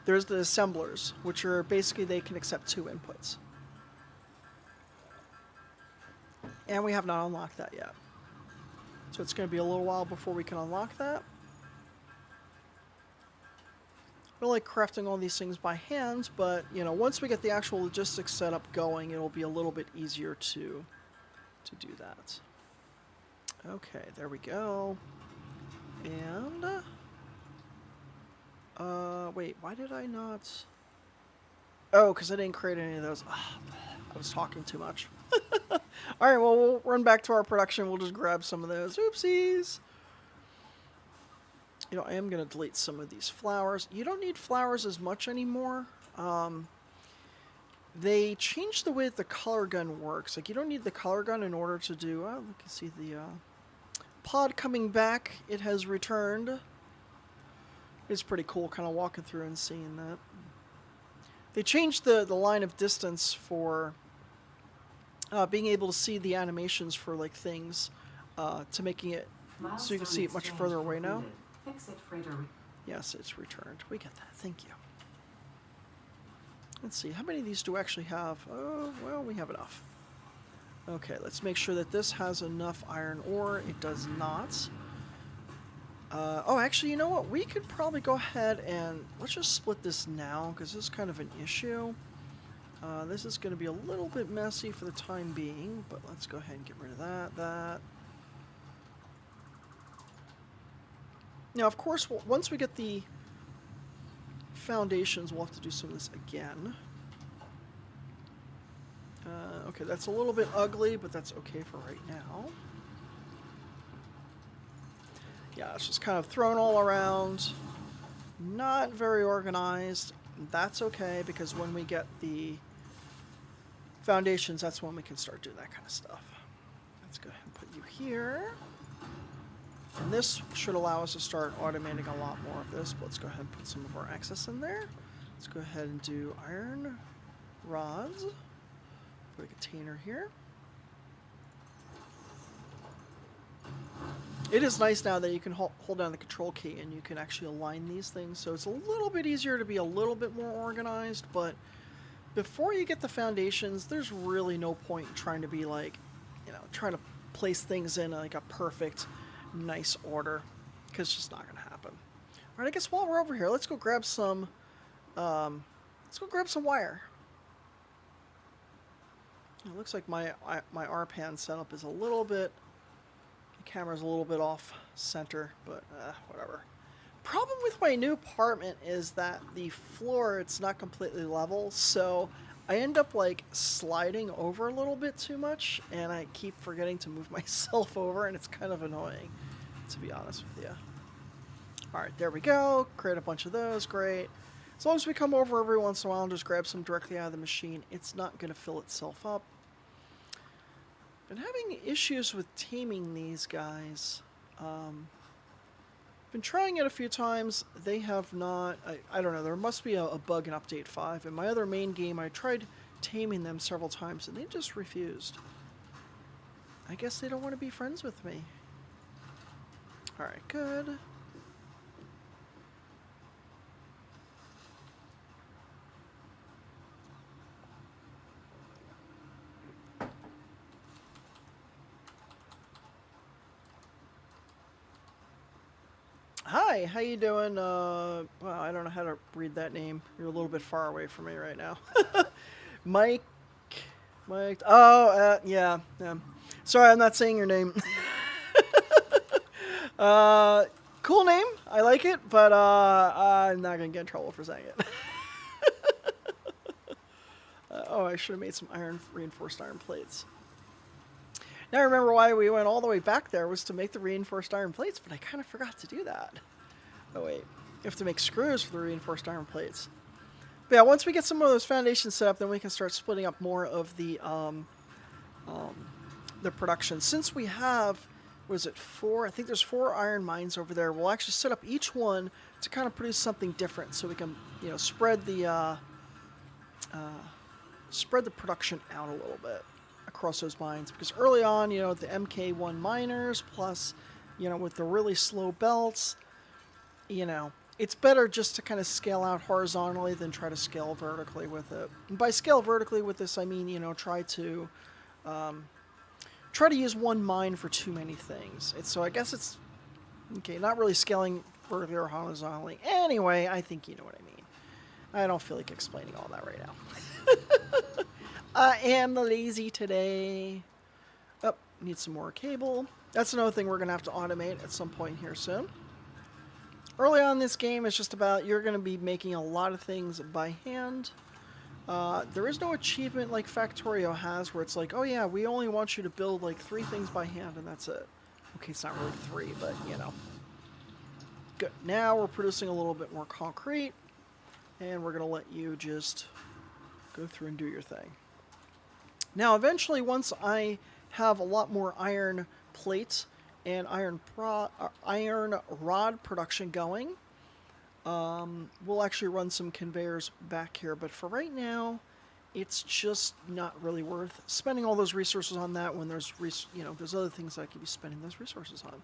there's the assemblers, which are basically, they can accept 2 inputs. And we have not unlocked that yet. So it's going to be a little while before we can unlock that. I like crafting all these things by hand, but, once we get the actual logistics setup going, it'll be a little bit easier to do that. Okay, there we go. And, wait, why did I not... Oh, because I didn't create any of those. I was talking too much. Alright, well, we'll run back to our production. We'll just grab some of those. Oopsies! I am going to delete some of these flowers. You don't need flowers as much anymore. They changed the way that the color gun works. Like, you don't need the color gun in order to do... Oh, you can see the pod coming back. It has returned. It's pretty cool kind of walking through and seeing that. They changed the line of distance for being able to see the animations for, like, things to making it so you can see it much further away now. Yes, it's returned. We get that. Thank you. Let's see. How many of these do we actually have? Oh, well, we have enough. Okay, let's make sure that this has enough iron ore. It does not. Oh, actually, you know what? We could probably go ahead and... Let's just split this now, because this is kind of an issue. This is going to be a little bit messy for the time being, but let's go ahead and get rid of that. Now, of course, once we get the foundations, we'll have to do some of this again. Okay, that's a little bit ugly, but that's okay for right now. Yeah, it's just kind of thrown all around. Not very organized. That's okay, because when we get the foundations, that's when we can start doing that kind of stuff. Let's go ahead and put you here. And this should allow us to start automating a lot more of this, but let's go ahead and put some of our excess in there. Let's go ahead and do iron rods. Put a container here. It is nice now that you can hold down the control key and you can actually align these things, so it's a little bit easier to be a little bit more organized, but before you get the foundations, there's really no point in trying to be like, trying to place things in like a perfect, nice order, because it's just not going to happen. All right, I guess while we're over here, let's go grab some, wire. It looks like my RPAN setup is a little bit... camera's a little bit off center, but whatever. problem with my new apartment is that the floor, it's not completely level, so I end up like sliding over a little bit too much, and I keep forgetting to move myself over, and it's kind of annoying, to be honest with you. All right, there we go. Create a bunch of those. Great. As long as we come over every once in a while and just grab some directly out of the machine, it's not going to fill itself up. Been having issues with taming these guys. Been trying it a few times. They have not. I don't know. There must be a bug in Update 5. In my other main game, I tried taming them several times, and they just refused. I guess they don't want to be friends with me. All right, good. Hi, how you doing? Well, I don't know how to read that name. You're a little bit far away from me right now. Mike, Mike. Oh, yeah. Sorry, I'm not saying your name. Cool name. I like it, but I'm not gonna get in trouble for saying it. Oh, I should have made some reinforced iron plates. Now I remember why we went all the way back there was to make the reinforced iron plates, but I kind of forgot to do that. Oh wait, you have to make screws for the reinforced iron plates. But yeah, once we get some of those foundations set up, then we can start splitting up more of the production. Since we have, what is it, 4? I think there's 4 iron mines over there. We'll actually set up each one to kind of produce something different, so we can, you know, spread the production out a little bit across those mines, because early on, you know, the MK1 miners plus, you know, with the really slow belts, you know, it's better just to kind of scale out horizontally than try to scale vertically with it. And by scale vertically with this, I mean, you know, try to use one mine for too many things. So I guess it's okay, not really scaling vertically or horizontally. Anyway, I think you know what I mean. I don't feel like explaining all that right now. I am lazy today. Oh, need some more cable. That's another thing we're going to have to automate at some point here soon. Early on in this game, it's just about you're going to be making a lot of things by hand. There is no achievement like Factorio has where it's like, oh yeah, we only want you to build like 3 things by hand and that's it. Okay, it's not really 3, but you know. Good. Now we're producing a little bit more concrete, and we're going to let you just go through and do your thing. Now, eventually, once I have a lot more iron plates and iron rod production going, we'll actually run some conveyors back here. But for right now, it's just not really worth spending all those resources on that when there's there's other things I could be spending those resources on.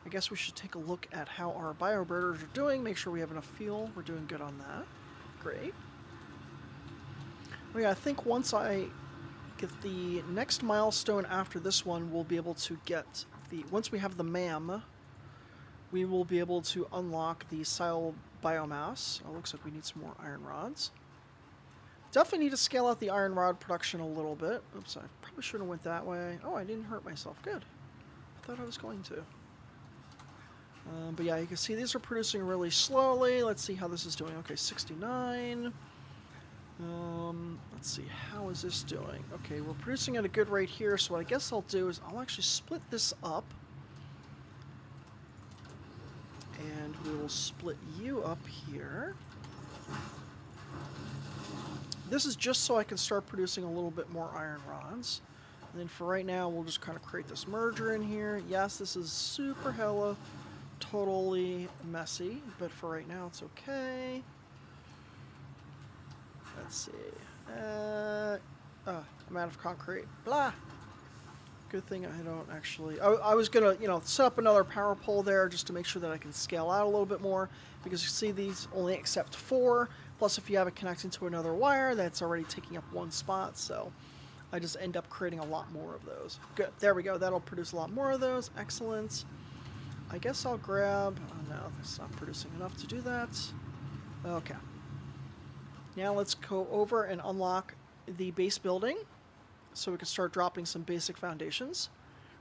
I guess we should take a look at how our biobirders are doing. Make sure we have enough fuel. We're doing good on that. Great. Well, yeah, I think once I get the next milestone after this one, we'll be able to get once we have the MAM, we will be able to unlock the sile biomass. Oh, looks like we need some more iron rods. Definitely need to scale out the iron rod production a little bit. Oops, I probably should have went that way. Oh, I didn't hurt myself. Good. I thought I was going to. But yeah, you can see these are producing really slowly. Let's see how this is doing. Okay, 69. Let's see, how is this doing? Okay, we're producing at a good rate here, so what I guess I'll do is I'll actually split this up. And we will split you up here. This is just so I can start producing a little bit more iron rods. And then for right now, we'll just kind of create this merger in here. Yes, this is super hella totally messy, but for right now, it's okay. Let's see. I'm out of concrete. Blah. Good thing I don't actually... I was going to, set up another power pole there just to make sure that I can scale out a little bit more, because you see these only accept 4, plus if you have it connecting to another wire, that's already taking up 1 spot, so I just end up creating a lot more of those. Good. There we go. That'll produce a lot more of those. Excellent. I guess I'll grab... Oh, no, that's not producing enough to do that. Okay. Now let's go over and unlock the base building so we can start dropping some basic foundations.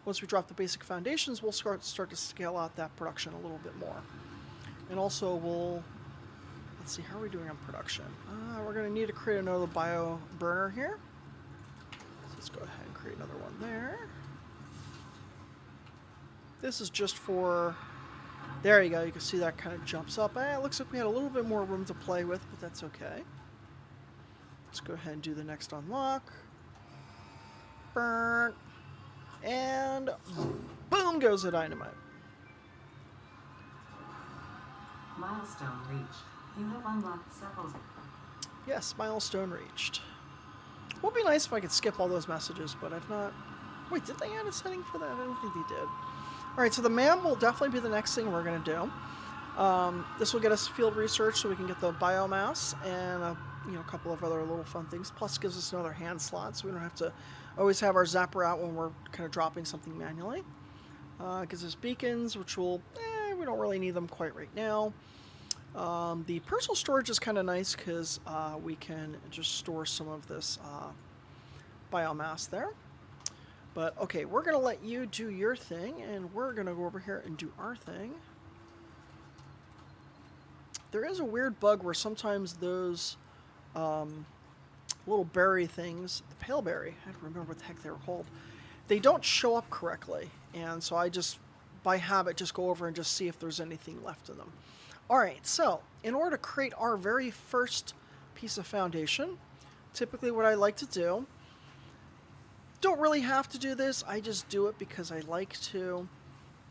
Once we drop the basic foundations, we'll start to scale out that production a little bit more. And also we'll, let's see, how are we doing on production? We're going to need to create another bio burner here. So let's go ahead and create another one there. This is just for, there you go, you can see that kind of jumps up. It looks like we had a little bit more room to play with, but that's okay. Let's go ahead and do the next unlock. Burn. And boom goes the dynamite. Milestone reached. You have unlocked several. Yes, milestone reached. It would be nice if I could skip all those messages, but I've not. Wait, did they add a setting for that? I don't think they did. Alright, so the MAM will definitely be the next thing we're going to do. This will get us field research so we can get the biomass and a couple of other little fun things. Plus gives us another hand slot so we don't have to always have our zapper out when we're kind of dropping something manually. Gives us beacons, which will, we don't really need them quite right now. The personal storage is kind of nice because we can just store some of this biomass there. But okay, we're going to let you do your thing, and we're going to go over here and do our thing. There is a weird bug where sometimes those little berry things, the pale berry, I don't remember what the heck they were called, they don't show up correctly. And so I just, by habit, just go over and just see if there's anything left in them. Alright, so in order to create our very first piece of foundation, typically what I like to do, don't really have to do this, I just do it because I like to.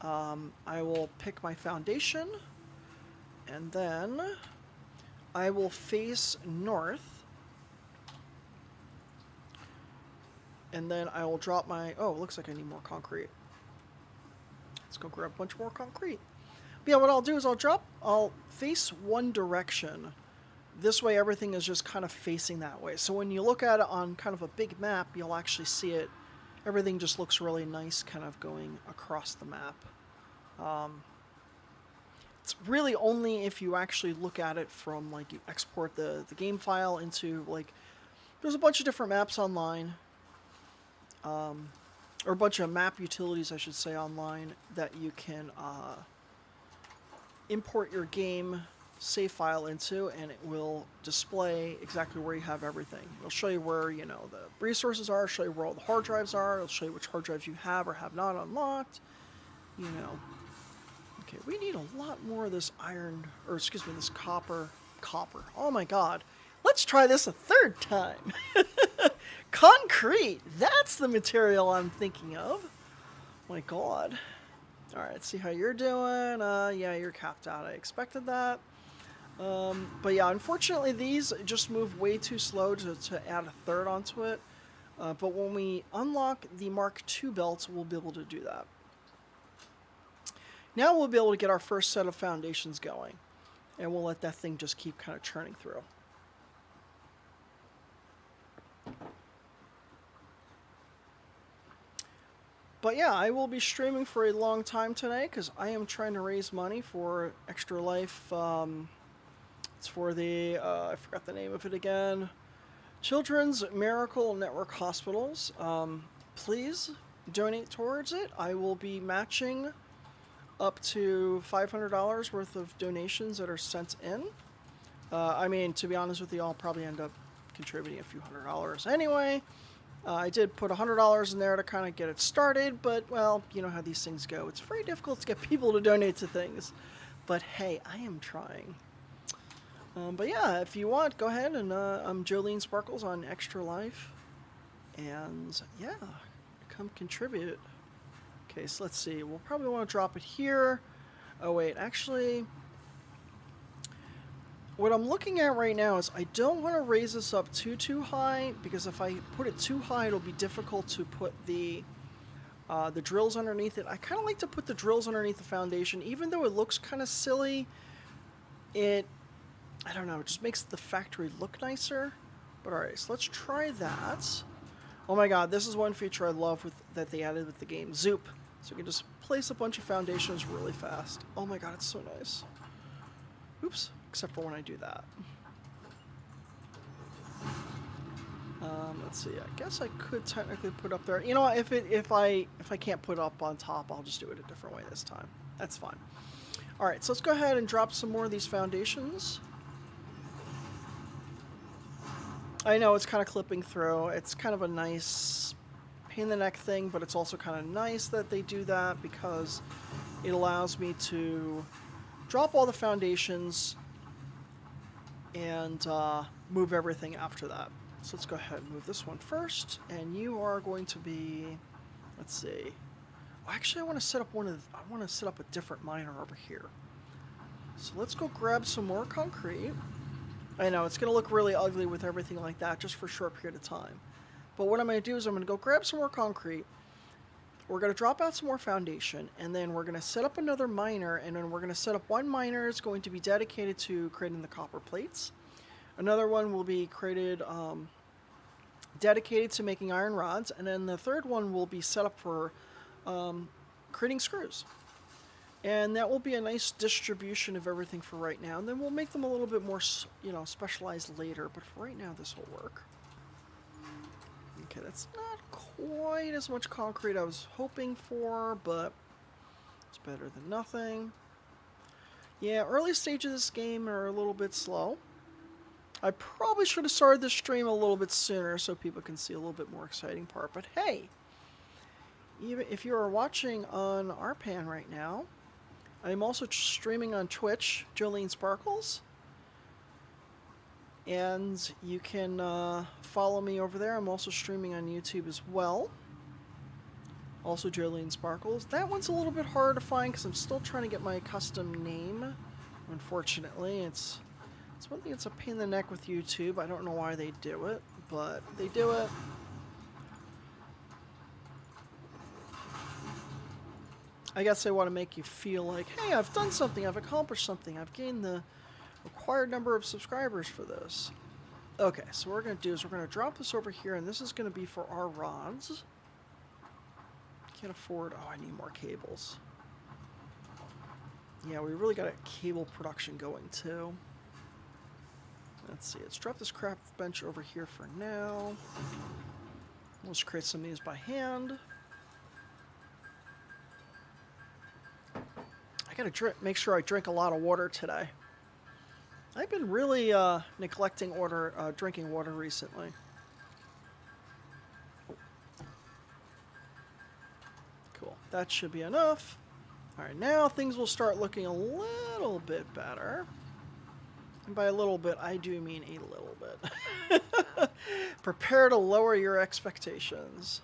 I will pick my foundation, and then I will face north, and then I will drop my, oh, it looks like I need more concrete. Let's go grab a bunch more concrete. But yeah, what I'll do is I'll face one direction. This way everything is just kind of facing that way. So when you look at it on kind of a big map, you'll actually see it. Everything just looks really nice kind of going across the map. It's really only if you actually look at it from, like, you export the game file into, like, there's a bunch of different maps online. Or a bunch of map utilities, I should say, online that you can import your game save file into, and it will display exactly where you have everything. It'll show you where, the resources are, show you where all the hard drives are, it'll show you which hard drives you have or have not unlocked, Okay, we need a lot more of this iron, or excuse me, this copper. Oh my god. Let's try this a third time. Concrete, that's the material I'm thinking of. My god. Alright, let's see how you're doing. Yeah, you're capped out. I expected that. But yeah, unfortunately these just move way too slow to add a third onto it. But when we unlock the Mark II belts, we'll be able to do that. Now we'll be able to get our first set of foundations going. And we'll let that thing just keep kind of churning through. But yeah, I will be streaming for a long time today because I am trying to raise money for extralife. It's for the, I forgot the name of it again, Children's Miracle Network Hospitals. Please donate towards it. I will be matching up to $500 worth of donations that are sent in. I mean, to be honest with you, I'll probably end up contributing a few $100s anyway. I did put $100 in there to kind of get it started, but, well, you know how these things go. It's very difficult to get people to donate to things. But hey, I am trying. But yeah, if you want, go ahead and I'm Jolene Sparkles on Extra Life. And yeah, come contribute. Okay, so let's see. We'll probably want to drop it here. Oh wait, actually, what I'm looking at right now is I don't want to raise this up too high, because if I put it too high, it'll be difficult to put the drills underneath it. I kind of like to put the drills underneath the foundation, even though it looks kind of silly. I don't know, it just makes the factory look nicer. But alright, so let's try that. Oh my god, this is one feature I love that they added with the game, Zoop. So you can just place a bunch of foundations really fast. Oh my god, it's so nice. Oops, except for when I do that. Let's see, I guess I could technically put up there. You know what, if I can't put up on top, I'll just do it a different way this time. That's fine. Alright, so let's go ahead and drop some more of these foundations. I know it's kind of clipping through. It's kind of a nice pain in the neck thing, but it's also kind of nice that they do that because it allows me to drop all the foundations and move everything after that. So let's go ahead and move this one first, and you are going to be, let's see. Well, actually, I want to set up a different miner over here. So let's go grab some more concrete. I know it's going to look really ugly with everything like that just for a short period of time. But what I'm going to do is I'm going to go grab some more concrete. We're going to drop out some more foundation, and then we're going to set up another miner, and then we're going to set up one miner is going to be dedicated to creating the copper plates. Another one will be created, dedicated to making iron rods, and then the third one will be set up for creating screws. And that will be a nice distribution of everything for right now, and then we'll make them a little bit more, specialized later, but for right now this will work. Okay, that's not quite as much concrete I was hoping for, but it's better than nothing. Yeah, early stages of this game are a little bit slow. I probably should have started this stream a little bit sooner so people can see a little bit more exciting part, but hey, even if you are watching on RPAN right now, I'm also streaming on Twitch, Jolene Sparkles, and you can follow me over there. I'm also streaming on YouTube as well. Also Jolene Sparkles. That one's a little bit harder to find because I'm still trying to get my custom name. Unfortunately, it's one thing that's a pain in the neck with YouTube. I don't know why they do it, but they do it. I guess they want to make you feel like, hey, I've done something, I've accomplished something, I've gained the required number of subscribers for this. Okay, so what we're going to do is we're going to drop this over here, and this is going to be for our rods. Can't afford... Oh, I need more cables. Yeah, we really got a cable production going, too. Let's see, let's drop this craft bench over here for now. We'll just create some of these by hand. I gotta make sure I drink a lot of water today. I've been really neglecting drinking water recently. Cool, that should be enough. Alright, now things will start looking a little bit better. And by a little bit, I do mean a little bit. Prepare to lower your expectations.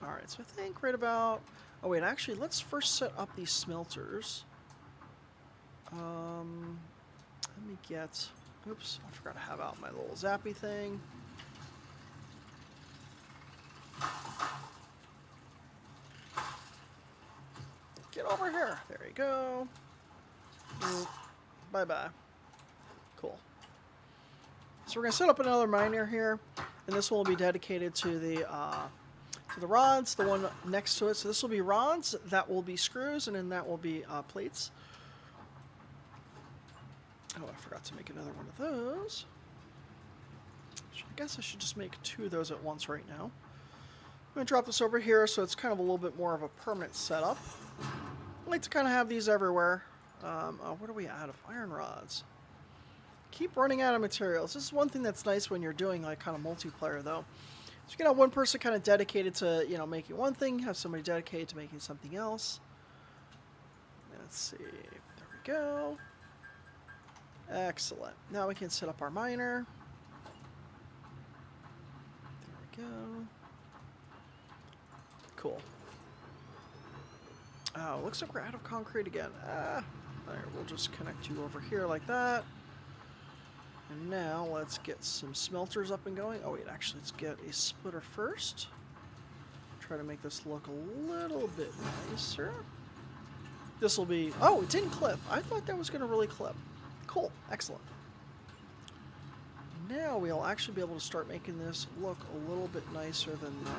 Alright, so I think right about... Oh wait, actually, let's first set up these smelters. Let me get... Oops, I forgot to have out my little zappy thing. Get over here. There you go. Bye-bye. Cool. So we're going to set up another miner here, and this one will be dedicated to the rods, the one next to it. So this will be rods, that will be screws, and then that will be plates. Oh, I forgot to make another one of those. I guess I should just make 2 of those at once right now. I'm going to drop this over here so it's kind of a little bit more of a permanent setup. I like to kind of have these everywhere. What are we out of? Iron rods. Keep running out of materials. This is one thing that's nice when you're doing like kind of multiplayer though. So you can have one person kind of dedicated to, making one thing, have somebody dedicated to making something else. Let's see. There we go. Excellent. Now we can set up our miner. There we go. Cool. Oh, looks like we're out of concrete again. Alright, we'll just connect you over here like that. And now let's get some smelters up and going. Oh wait, actually let's get a splitter first. Try to make this look a little bit nicer. This will be... Oh, it didn't clip. I thought that was going to really clip. Cool. Excellent. Now we'll actually be able to start making this look a little bit nicer than the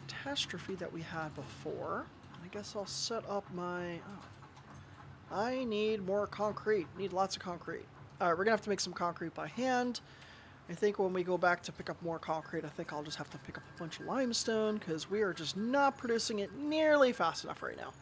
catastrophe that we had before. I guess I'll set up my... Oh. I need more concrete. Need lots of concrete. Alright, we're going to have to make some concrete by hand. I think when we go back to pick up more concrete, I think I'll just have to pick up a bunch of limestone because we are just not producing it nearly fast enough right now.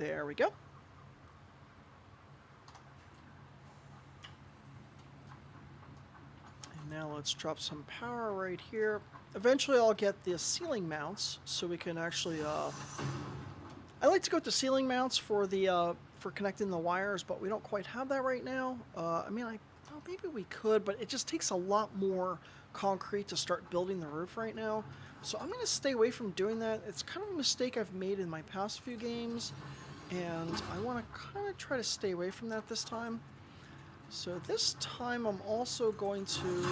There we go. And now let's drop some power right here. Eventually I'll get the ceiling mounts so we can actually, I like to go to ceiling mounts for the, for connecting the wires, but we don't quite have that right now. I mean, well, maybe we could, but it just takes a lot more concrete to start building the roof right now. So I'm going to stay away from doing that. It's kind of a mistake I've made in my past few games, and I want to kind of try to stay away from that this time. So this time I'm also going to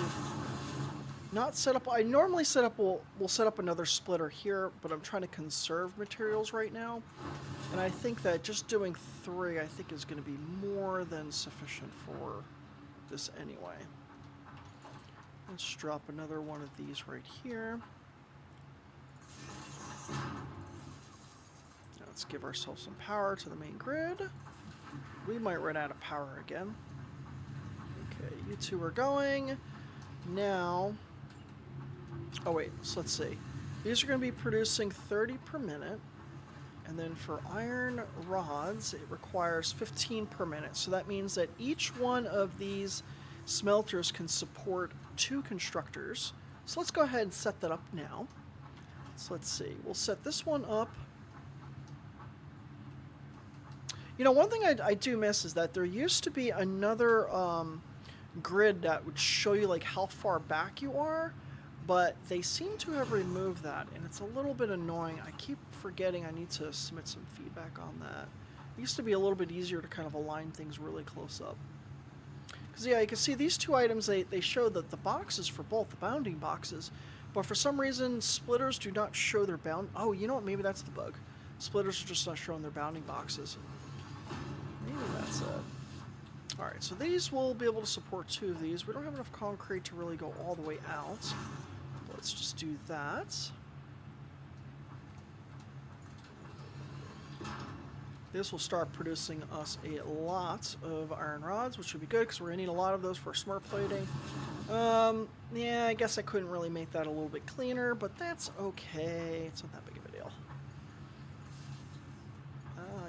not set up, I normally set up, we'll set up another splitter here, but I'm trying to conserve materials right now. And I think that just doing 3, I think, is going to be more than sufficient for this anyway. Let's drop another one of these right here. Now let's give ourselves some power to the main grid. We might run out of power again. Okay, you two are going. Now, oh wait, so let's see. These are going to be producing 30 per minute. And then for iron rods, it requires 15 per minute. So that means that each one of these smelters can support 2 constructors. So let's go ahead and set that up now. So let's see. We'll set this one up. You know, one thing I do miss is that there used to be another grid that would show you like how far back you are, but they seem to have removed that, and it's a little bit annoying. I keep forgetting I need to submit some feedback on that. It used to be a little bit easier to kind of align things really close up. Because yeah, you can see these 2 items, they show that the boxes for both, the bounding boxes, but for some reason splitters do not show their bound. Oh, you know what, maybe that's the bug. Splitters are just not showing their bounding boxes. Maybe that's it. Alright, so these will be able to support 2 of these. We don't have enough concrete to really go all the way out. Let's just do that. This will start producing us a lot of iron rods, which would be good because we're going to need a lot of those for smart plating. Yeah, I guess I couldn't really make that a little bit cleaner, but that's okay. It's not that big of a deal.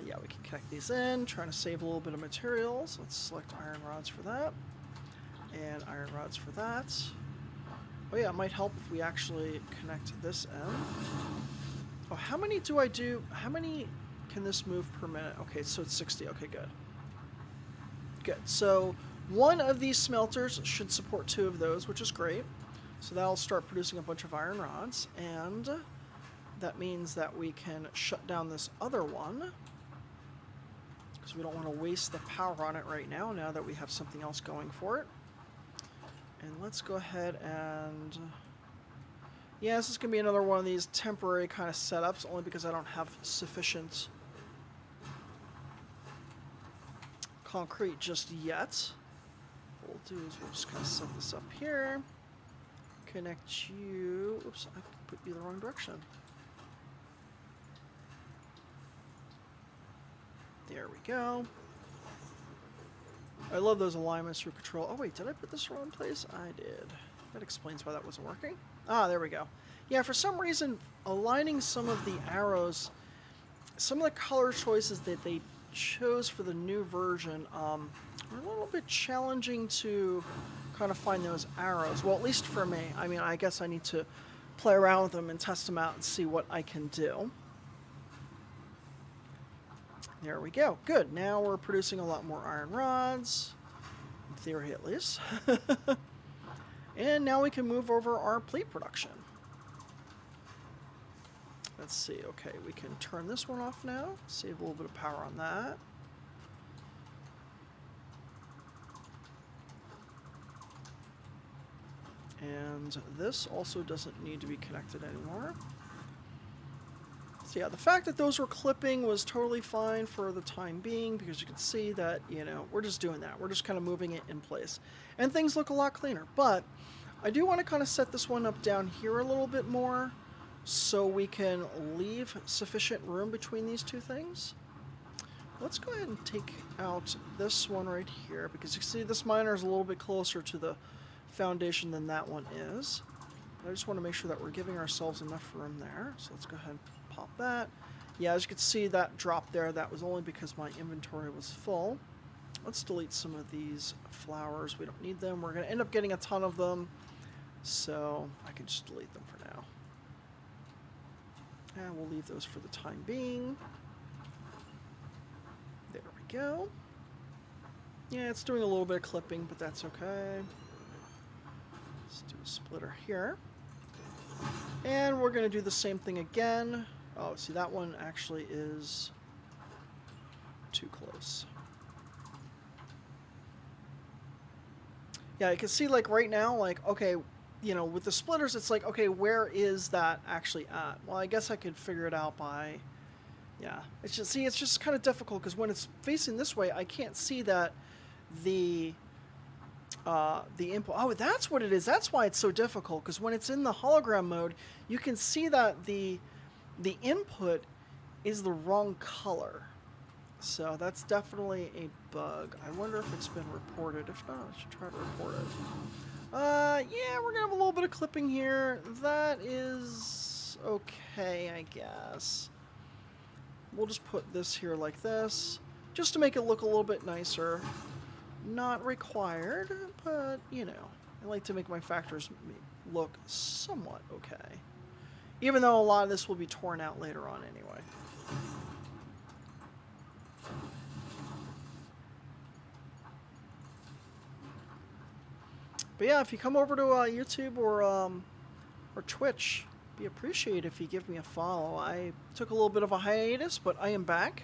Yeah, we can connect these in, trying to save a little bit of materials. Let's select iron rods for that, and iron rods for that. Oh yeah, it might help if we actually connect this end. Oh, how many do I do? How many can this move per minute? Okay, so it's 60. Okay, good. Good. So one of these smelters should support 2 of those, which is great. So that'll start producing a bunch of iron rods, and that means that we can shut down this other one, because we don't want to waste the power on it right now, now that we have something else going for it. And let's go ahead and... yeah, this is going to be another one of these temporary kind of setups, only because I don't have sufficient concrete just yet. What we'll do is we'll just kind of set this up here. Connect you... oops, I put you the wrong direction. There we go. I love those alignments through control. Oh wait, did I put this the wrong place? I did. That explains why that wasn't working. Ah, there we go. Yeah, for some reason, aligning some of the arrows, some of the color choices that they chose for the new version are a little bit challenging to kind of find those arrows. Well, at least for me. I mean, I guess I need to play around with them and test them out and see what I can do. There we go. Good. Now we're producing a lot more iron rods. In theory, at least. And now we can move over our plate production. Let's see. Okay, we can turn this one off now. Save a little bit of power on that. And this also doesn't need to be connected anymore. So yeah, the fact that those were clipping was totally fine for the time being, because you can see that, you know, we're just doing that. We're just kind of moving it in place. And things look a lot cleaner. But I do want to kind of set this one up down here a little bit more so we can leave sufficient room between these 2 things. Let's go ahead and take out this one right here, because you can see this miner is a little bit closer to the foundation than that one is. I just want to make sure that we're giving ourselves enough room there. So let's go ahead and pop that. Yeah, as you can see, that drop there, that was only because my inventory was full. Let's delete some of these flowers. We don't need them. We're going to end up getting a ton of them, so I can just delete them for now. And we'll leave those for the time being. There we go. Yeah, it's doing a little bit of clipping, but that's okay. Let's do a splitter here. And we're going to do the same thing again. Oh, see, that one actually is too close. Yeah, you can see, like, right now, like, okay, you know, with the splitters, it's like, okay, where is that actually at? Well, I guess I could figure it out by, yeah. It's just, see, it's just kind of difficult, because when it's facing this way, I can't see that the input. Oh, that's what it is. That's why it's so difficult, because when it's in the hologram mode, you can see that the input is the wrong color. So that's definitely a bug. I wonder if it's been reported. If not, I should try to report it. Yeah, we're gonna have a little bit of clipping here. That is okay, I guess. We'll just put this here like this, just to make it look a little bit nicer. Not required, but, you know, I like to make my factors look somewhat okay. Even though a lot of this will be torn out later on anyway. But yeah, if you come over to YouTube or Twitch, be appreciated if you give me a follow. I took a little bit of a hiatus, but I am back.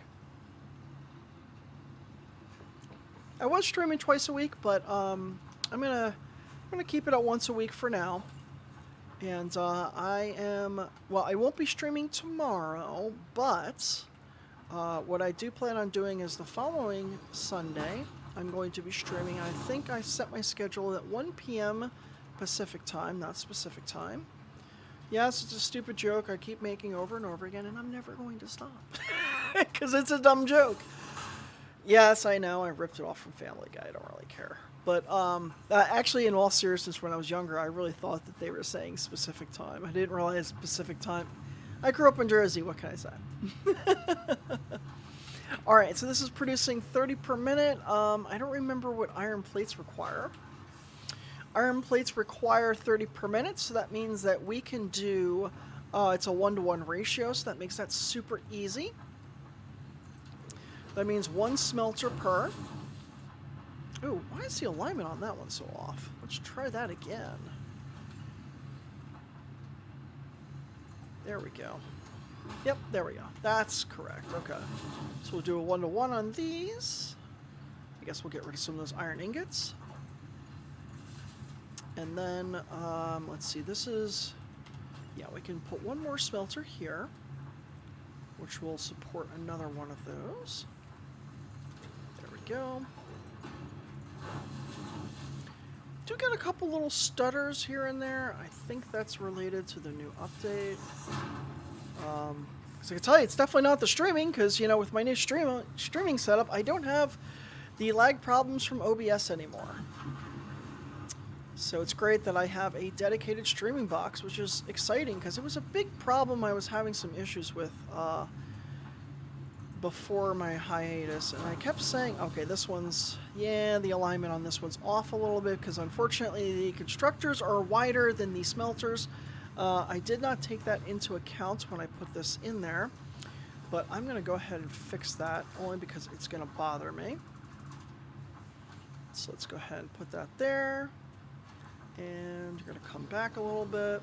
I was streaming twice a week, but I'm gonna keep it at once a week for now. And I won't be streaming tomorrow, but what I do plan on doing is the following Sunday, I'm going to be streaming. I think I set my schedule at 1 p.m. Pacific time, not specific time. Yes, it's a stupid joke I keep making over and over again, and I'm never going to stop. Because it's a dumb joke. Yes, I know, I ripped it off from Family Guy, I don't really care. But actually, in all seriousness, when I was younger, I really thought that they were saying specific time. I didn't realize Pacific time. I grew up in Jersey, what can I say? Alright, so this is producing 30 per minute. I don't remember what iron plates require. Iron plates require 30 per minute, so that means that we can do, it's a 1-to-1 ratio, so that makes that super easy. That means 1 smelter per. Ooh, why is the alignment on that one so off? Let's try that again. There we go. Yep, there we go. That's correct. Okay. So we'll do a 1-to-1 on these. I guess we'll get rid of some of those iron ingots. And then, let's see, this is, yeah, we can put 1 more smelter here, which will support another one of those. There we go. Do get a couple little stutters here and there. I think that's related to the new update. So I can tell you, it's definitely not the streaming, because, you know, with my new streaming setup, I don't have the lag problems from OBS anymore. So it's great that I have a dedicated streaming box, which is exciting, because it was a big problem I was having some issues with before my hiatus, and I kept saying, okay, this one's, yeah, the alignment on this one's off a little bit, because unfortunately the constructors are wider than the smelters. I did not take that into account when I put this in there, but I'm going to go ahead and fix that, only because it's going to bother me. So let's go ahead and put that there, and you're going to come back a little bit.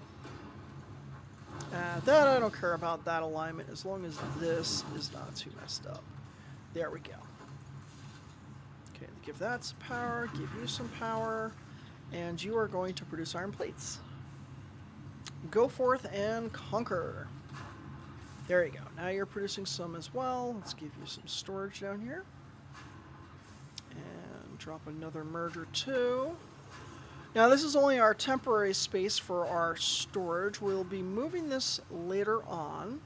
That I don't care about that alignment, as long as this is not too messed up. There we go. Okay, give that some power, give you some power, and you are going to produce iron plates. Go forth and conquer. There you go. Now you're producing some as well. Let's give you some storage down here. And drop another merger too. Now this is only our temporary space for our storage. We'll be moving this later on,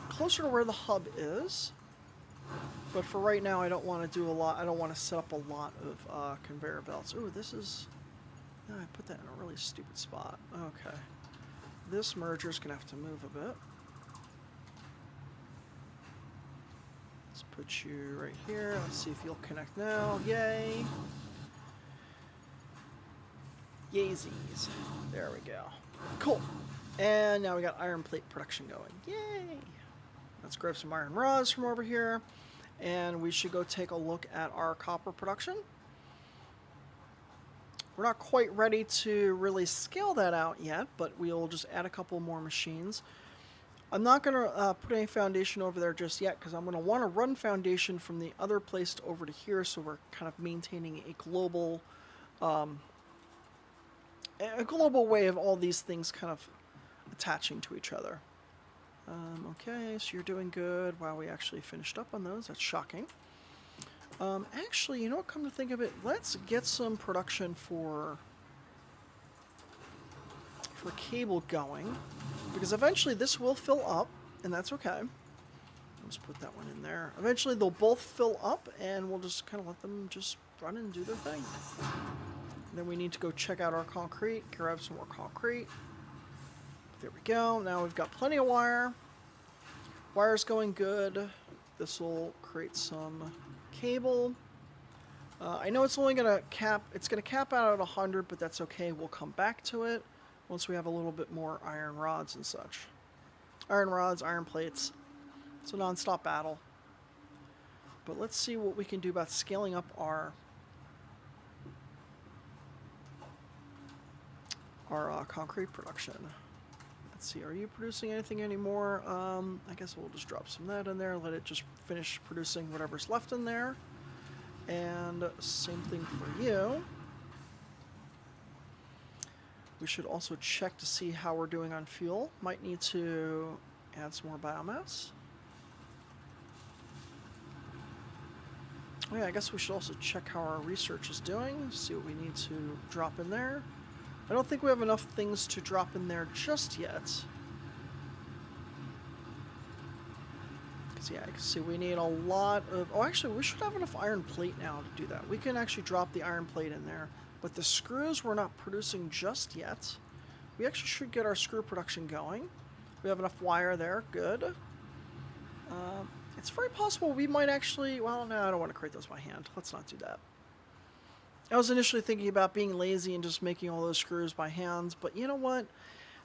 closer to where the hub is. But for right now, I don't want to do a lot. I don't want to set up a lot of conveyor belts. Ooh, this is... No, I put that in a really stupid spot. Okay. This merger's going to have to move a bit. Put you right here. Let's see if you'll connect now. Yay. Yaysies. There we go. Cool. And now we got iron plate production going. Yay. Let's grab some iron rods from over here. And we should go take a look at our copper production. We're not quite ready to really scale that out yet, but we'll just add a couple more machines. I'm not going to put any foundation over there just yet because I'm going to want to run foundation from the other place over to here, so we're kind of maintaining a global way of all these things kind of attaching to each other. Okay, so you're doing good. Wow, we actually finished up on those. That's shocking. Actually, you know what, come to think of it, let's get some production for cable going, because eventually this will fill up, and that's okay. Let's put that one in there. Eventually they'll both fill up, and we'll just kind of let them just run and do their thing. And then we need to go check out our concrete, grab some more concrete. There we go. Now we've got plenty of wire. Wire's going good. This will create some cable. I know it's only going to cap out at 100, but that's okay. We'll come back to it once we have a little bit more iron rods and such. Iron rods, iron plates. It's a non-stop battle. But let's see what we can do about scaling up our concrete production. Let's see, are you producing anything anymore? I guess we'll just drop some of that in there, let it just finish producing whatever's left in there. And same thing for you. We should also check to see how we're doing on fuel. Might need to add some more biomass. Oh yeah, I guess we should also check how our research is doing, see what we need to drop in there. I don't think we have enough things to drop in there just yet. Because yeah, I can see we need a lot of... Oh, actually, we should have enough iron plate now to do that. We can actually drop the iron plate in there. But the screws we're not producing just yet. We actually should get our screw production going. We have enough wire there. Good. It's very possible we might actually... Well, no, I don't want to create those by hand. Let's not do that. I was initially thinking about being lazy and just making all those screws by hand, but you know what?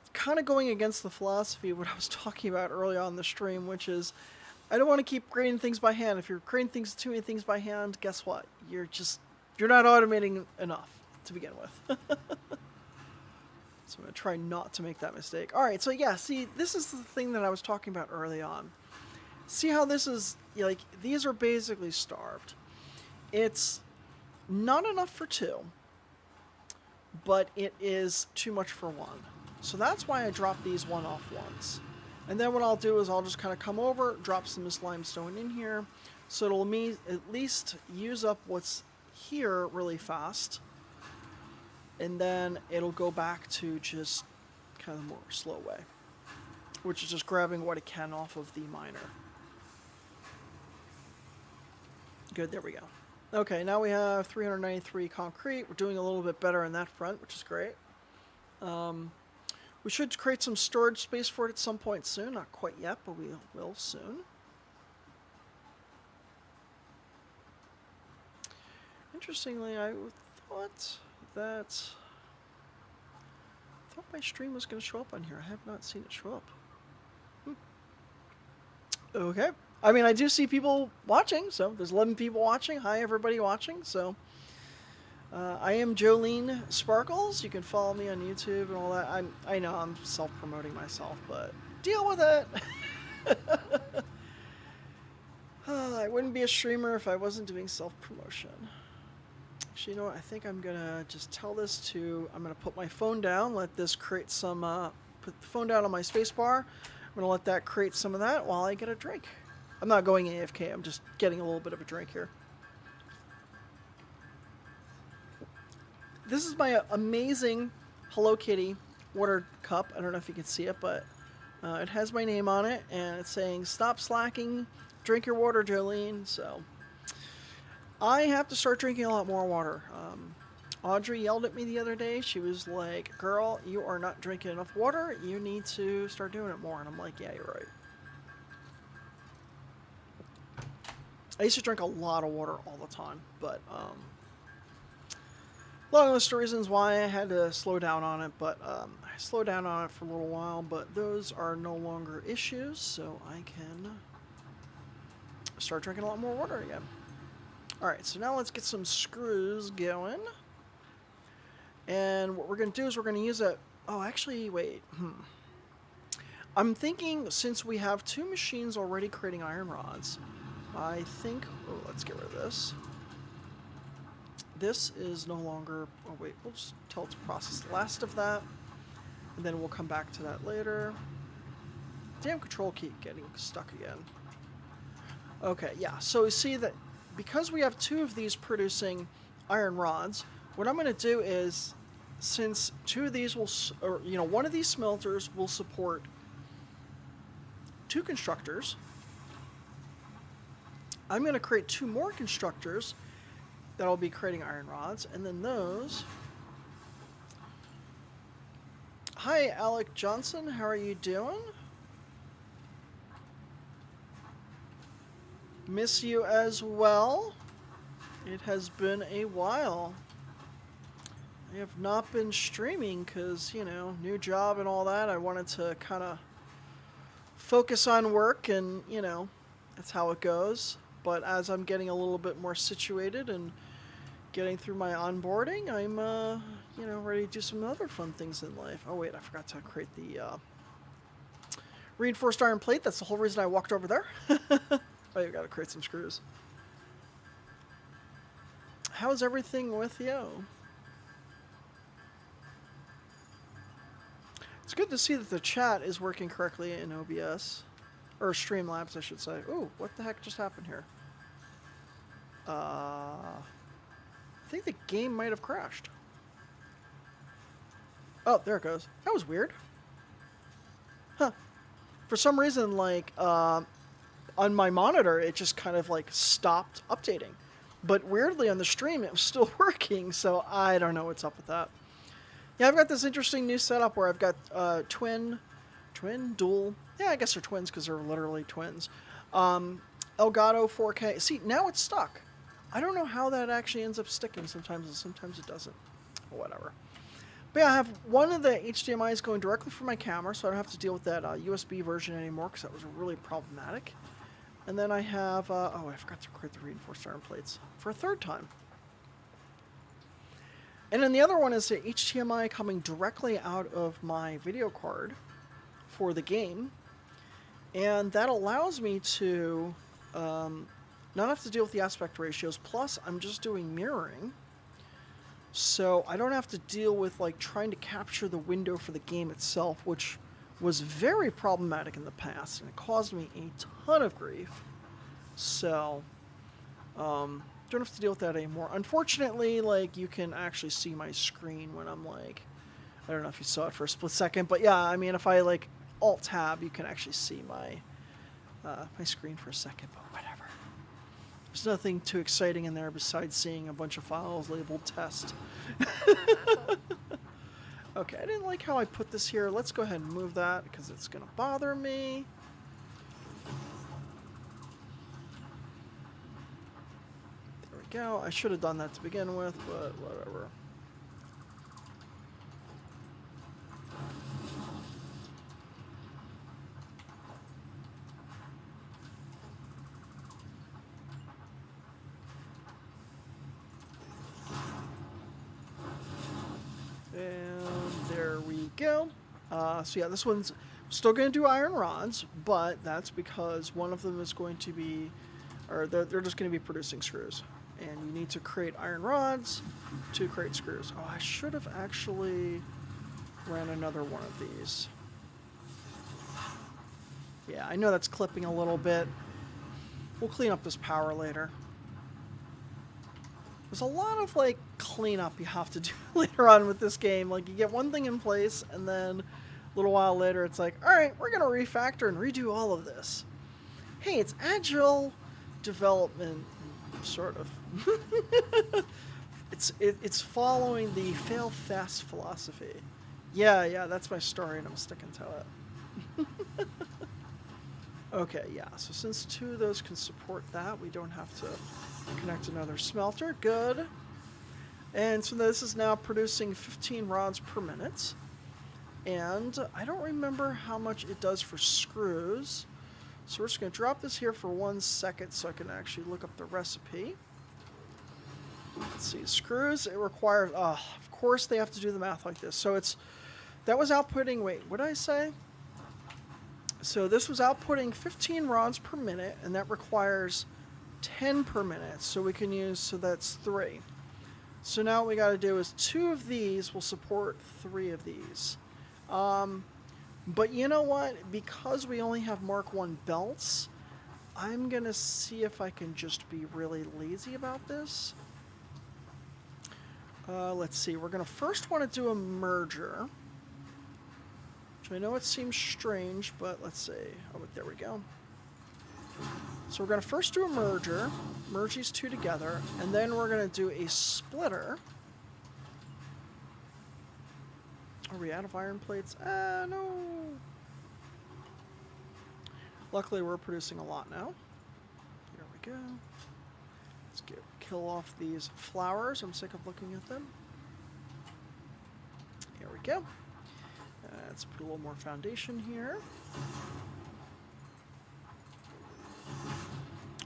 It's kind of going against the philosophy of what I was talking about early on in the stream, which is I don't want to keep creating things by hand. If you're creating too many things by hand, guess what? You're not automating enough to begin with. So I'm going to try not to make that mistake. All right, so yeah, see, this is the thing that I was talking about early on. See how this is, like, these are basically starved. It's not enough for two, but it is too much for one. So that's why I dropped these one-off ones. And then what I'll do is I'll just kind of come over, drop some of this limestone in here, so it'll at least use up what's here really fast. And then it'll go back to just kind of more slow way, which is just grabbing what it can off of the miner. Good, there we go. Okay, now we have 393 concrete. We're doing a little bit better on that front, which is great. We should create some storage space for it at some point soon. Not quite yet, but we will soon. Interestingly, I thought my stream was going to show up on here. I have not seen it show up. Okay. I mean, I do see people watching, so there's 11 people watching. Hi, everybody watching. So, I am Jolene Sparkles. You can follow me on YouTube and all that. I know I'm self-promoting myself, but deal with it. I wouldn't be a streamer if I wasn't doing self-promotion. Actually, you know what? I think I'm gonna just tell this to. I'm gonna put my phone down. Let this create some. Put the phone down on my spacebar. I'm gonna let that create some of that while I get a drink. I'm not going AFK, I'm just getting a little bit of a drink here. This is my amazing Hello Kitty water cup. I don't know if you can see it, but it has my name on it, and it's saying, "Stop slacking, drink your water, Jolene." So, I have to start drinking a lot more water. Audrey yelled at me the other day. She was like, "Girl, you are not drinking enough water. You need to start doing it more." And I'm like, "Yeah, you're right." I used to drink a lot of water all the time, but long list of reasons why I had to slow down on it, but I slowed down on it for a little while, but those are no longer issues, so I can start drinking a lot more water again. Alright, so now let's get some screws going. And what we're going to do is we're going to use a... Oh, actually, wait. I'm thinking since we have two machines already creating iron rods, I think... Oh, let's get rid of this. This is no longer... Oh, wait. We'll just tell it to process the last of that. And then we'll come back to that later. Damn control key getting stuck again. Okay, yeah. So you see that because we have two of these producing iron rods, what I'm going to do is, since two of these will... Or, you know, one of these smelters will support two constructors, I'm going to create two more constructors that'll be creating iron rods, and then those... Hi, Alec Johnson. How are you doing? Miss you as well. It has been a while. I have not been streaming because, you know, new job and all that. I wanted to kind of focus on work, and, you know, that's how it goes. But as I'm getting a little bit more situated and getting through my onboarding, I'm, you know, ready to do some other fun things in life. Oh, wait, I forgot to create the reinforced iron plate. That's the whole reason I walked over there. Oh, you got to create some screws. How's everything with you? It's good to see that the chat is working correctly in OBS. Or Streamlabs, I should say. Ooh, what the heck just happened here? I think the game might have crashed. Oh, there it goes. That was weird. Huh. For some reason, like, on my monitor, it just kind of, like, stopped updating. But weirdly, on the stream, it was still working, so I don't know what's up with that. Yeah, I've got this interesting new setup where I've got twin, dual... Yeah, I guess they're twins because they're literally twins. Elgato 4K. See, now it's stuck. I don't know how that actually ends up sticking sometimes, and sometimes it doesn't. Whatever. But yeah, I have one of the HDMIs going directly from my camera, so I don't have to deal with that USB version anymore, because that was really problematic. And then I have... oh, I forgot to create the reinforced iron plates for a third time. And then the other one is the HDMI coming directly out of my video card for the game. And that allows me to not have to deal with the aspect ratios. Plus, I'm just doing mirroring. So I don't have to deal with like trying to capture the window for the game itself, which was very problematic in the past. And it caused me a ton of grief. So, don't have to deal with that anymore. Unfortunately, like, you can actually see my screen when I'm like... I don't know if you saw it for a split second, but yeah, I mean, if I like... Alt-tab, you can actually see my my screen for a second, but whatever. There's nothing too exciting in there besides seeing a bunch of files labeled test. Okay, I didn't like how I put this here. Let's go ahead and move that because it's going to bother me. There we go. I should have done that to begin with, but whatever. And there we go. So yeah, this one's still going to do iron rods, but that's because one of them is going to be, or they're just going to be producing screws. And you need to create iron rods to create screws. Oh, I should have actually ran another one of these. Yeah, I know that's clipping a little bit. We'll clean up this power later. There's a lot of, like, cleanup you have to do later on with this game. Like, you get one thing in place, and then a little while later, it's like, all right, we're going to refactor and redo all of this. Hey, it's agile development, sort of. It's following the fail fast philosophy. Yeah, that's my story, and I'm sticking to it. Okay, yeah, so since 2 of those can support that, we don't have to connect another smelter. Good. And so this is now producing 15 rods per minute. And I don't remember how much it does for screws. So we're just going to drop this here for 1 second so I can actually look up the recipe. Let's see, screws, it requires, of course they have to do the math like this. So that was outputting, wait, what did I say? So this was outputting 15 rods per minute, and that requires 10 per minute. So we can use, so that's 3. So now what we got to do is 2 of these will support 3 of these. But you know what? Because we only have Mark 1 belts, I'm going to see if I can just be really lazy about this. Let's see. We're going to first want to do a merger. Which I know it seems strange, but let's see. Oh, there we go. So we're going to first do a merger. Merge these 2 together. And then we're going to do a splitter. Are we out of iron plates? No. Luckily, we're producing a lot now. Here we go. Let's kill off these flowers. I'm sick of looking at them. Here we go. Let's put a little more foundation here.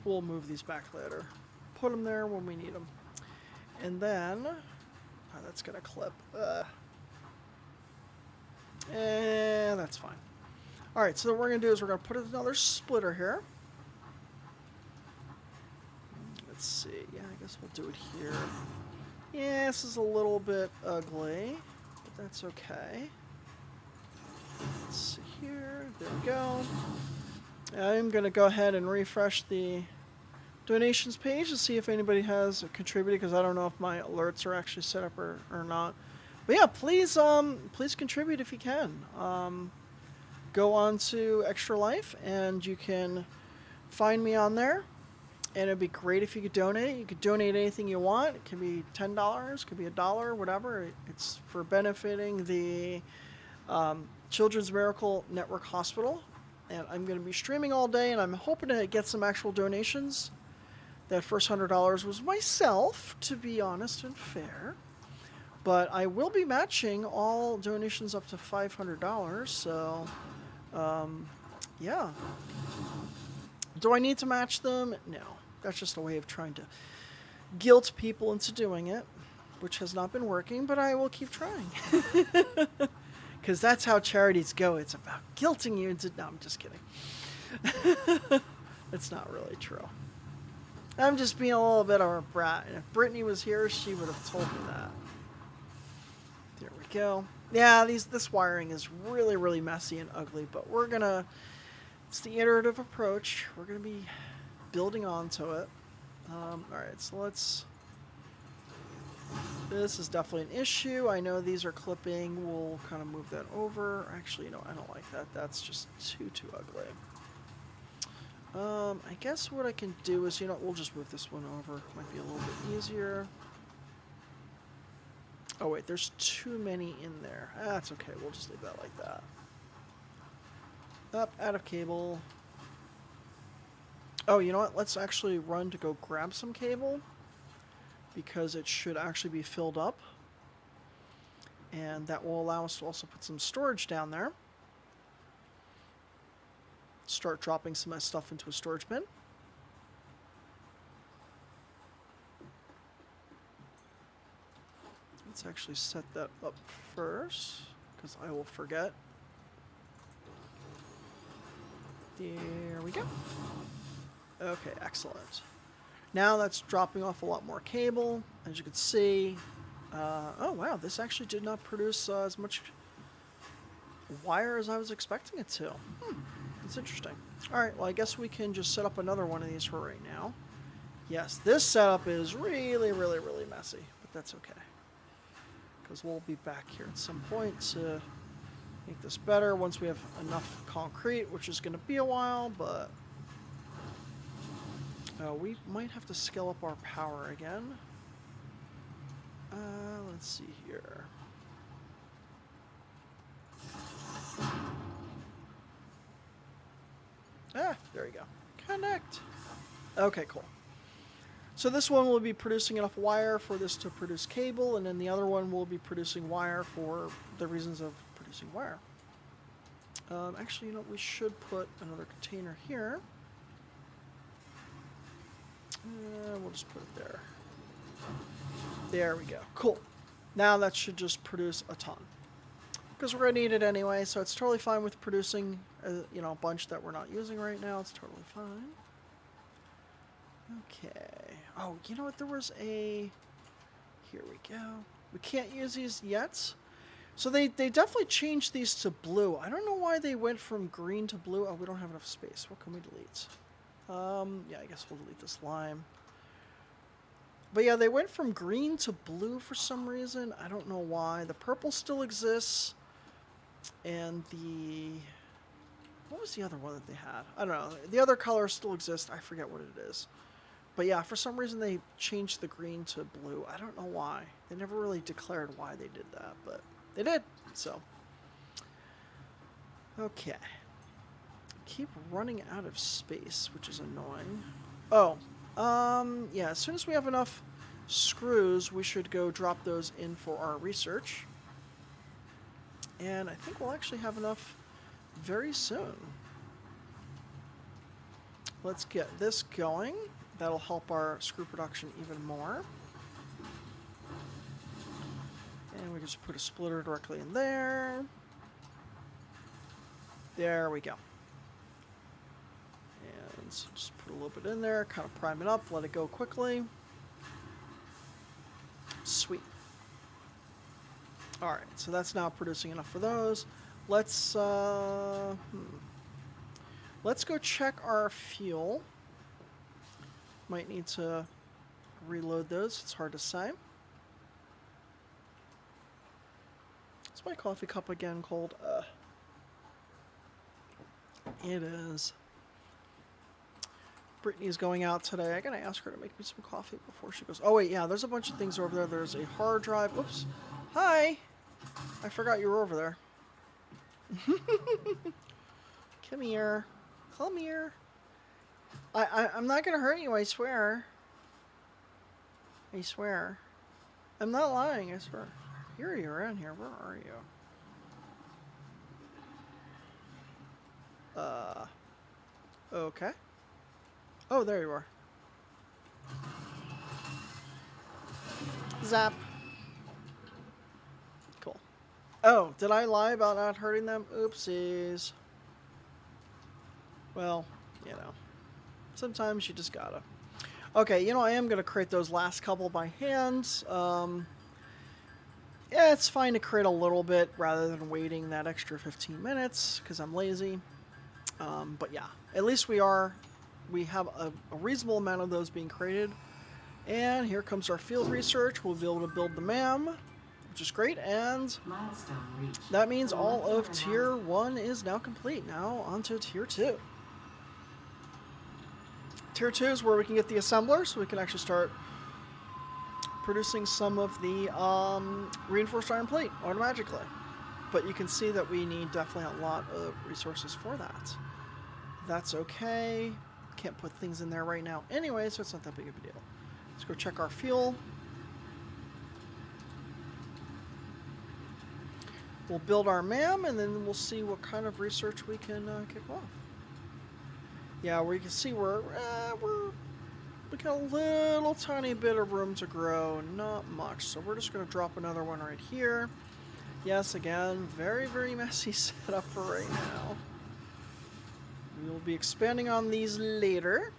We'll move these back later. Put them there when we need them. And then, that's going to clip. And that's fine. All right, so what we're going to do is we're going to put another splitter here. Let's see. Yeah, I guess we'll do it here. Yeah, this is a little bit ugly, but that's okay. Let's see here. There we go. I'm going to go ahead and refresh the donations page to see if anybody has contributed, because I don't know if my alerts are actually set up or not. But yeah, please contribute if you can. Go on to extralife and you can find me on there. And it'd be great if you could donate. You could donate anything you want. It can be $10, it could be $1, whatever. It's for benefiting the Children's Miracle Network Hospital. And I'm going to be streaming all day, and I'm hoping to get some actual donations. That first $100 was myself, to be honest and fair. But I will be matching all donations up to $500, so, yeah. Do I need to match them? No. That's just a way of trying to guilt people into doing it, which has not been working, but I will keep trying. Because that's how charities go. It's about guilting you into... No, I'm just kidding. It's not really true. I'm just being a little bit of a brat. And if Brittany was here, she would have told me that. There we go. Yeah, this wiring is really, really messy and ugly, but we're going to... It's the iterative approach. We're going to be building onto it. All right, so let's... This is definitely an issue. I know these are clipping. We'll kind of move that over. Actually, no, I don't like that. That's just too ugly. I guess what I can do is, we'll just move this one over. Might be a little bit easier. Oh, wait, there's too many in there. That's okay. We'll just leave that like that. Up, out of cable. Oh, you know what? Let's actually run to go grab some cable, because it should actually be filled up. And that will allow us to also put some storage down there. Start dropping some of that stuff into a storage bin. Let's actually set that up first, because I will forget. There we go. Okay, excellent. Now that's dropping off a lot more cable, as you can see. Oh wow, this actually did not produce as much wire as I was expecting it to. That's interesting. Alright, well I guess we can just set up another one of these for right now. Yes, this setup is really, really, really messy, but that's okay. Because we'll be back here at some point to make this better once we have enough concrete, which is going to be a while, but... we might have to scale up our power again. Let's see here. Connect. Okay, cool. So this one will be producing enough wire for this to produce cable, and then the other one will be producing wire for the reasons of producing wire. Actually, you know, we should put another container here. We'll just put it there. There we go. Cool. Now that should just produce a ton. Because we're going to need it anyway, so it's totally fine with producing you know, a bunch that we're not using right now. It's totally fine. Okay. Oh, you know what? There was a... Here we go. We can't use these yet. So they definitely changed these to blue. I don't know why they went from green to blue. Oh, we don't have enough space. What can we delete? Yeah, I guess we'll delete this lime. But yeah, they went from green to blue for some reason. I don't know why. The purple still exists. And the... What was the other one that they had? I don't know. The other colors still exist. I forget what it is. But yeah, for some reason they changed the green to blue. I don't know why. They never really declared why they did that, but they did. So, okay. Keep running out of space, which is annoying. Oh, yeah, as soon as we have enough screws, we should go drop those in for our research. And I think we'll actually have enough very soon. Let's get this going. That'll help our screw production even more. And we can just put a splitter directly in there. There we go. And just put a little bit in there, kind of prime it up, let it go quickly. Sweet. Alright, so that's now producing enough for those. Let's let's go check our fuel. Might need to reload those, it's hard to say. Is my coffee cup again cold? It is. Brittany's going out today. I gotta ask her to make me some coffee before she goes. Oh wait, yeah, there's a bunch of things over there. There's a hard drive. Oops. Hi! I forgot you were over there. Come here. Come here. I'm not gonna hurt you, I swear. I swear. I'm not lying, I swear. Here you're in here. Where are you? Okay. Oh, there you are. Zap. Cool. Oh, did I lie about not hurting them? Oopsies. Well, you know. Sometimes you just gotta. Okay, you know, I am gonna create those last couple by hand. Yeah, it's fine to create a little bit rather than waiting that extra 15 minutes because I'm lazy. But yeah, at least we have a reasonable amount of those being created. And here comes our field research. We'll be able to build the MAM, which is great. And Milestone reached. that means all of Tier 1 is now complete. Now onto Tier 2. Tier 2 is where we can get the assembler, so we can actually start producing some of the reinforced iron plate automatically. But you can see that we need definitely a lot of resources for that. That's okay. Can't put things in there right now anyway, so it's not that big of a deal. Let's go check our fuel. We'll build our MAM, and then we'll see what kind of research we can kick off. Yeah, where you can see we got a little tiny bit of room to grow, not much. So we're just going to drop another one right here. Yes, again, very, very messy setup for right now. We will be expanding on these later.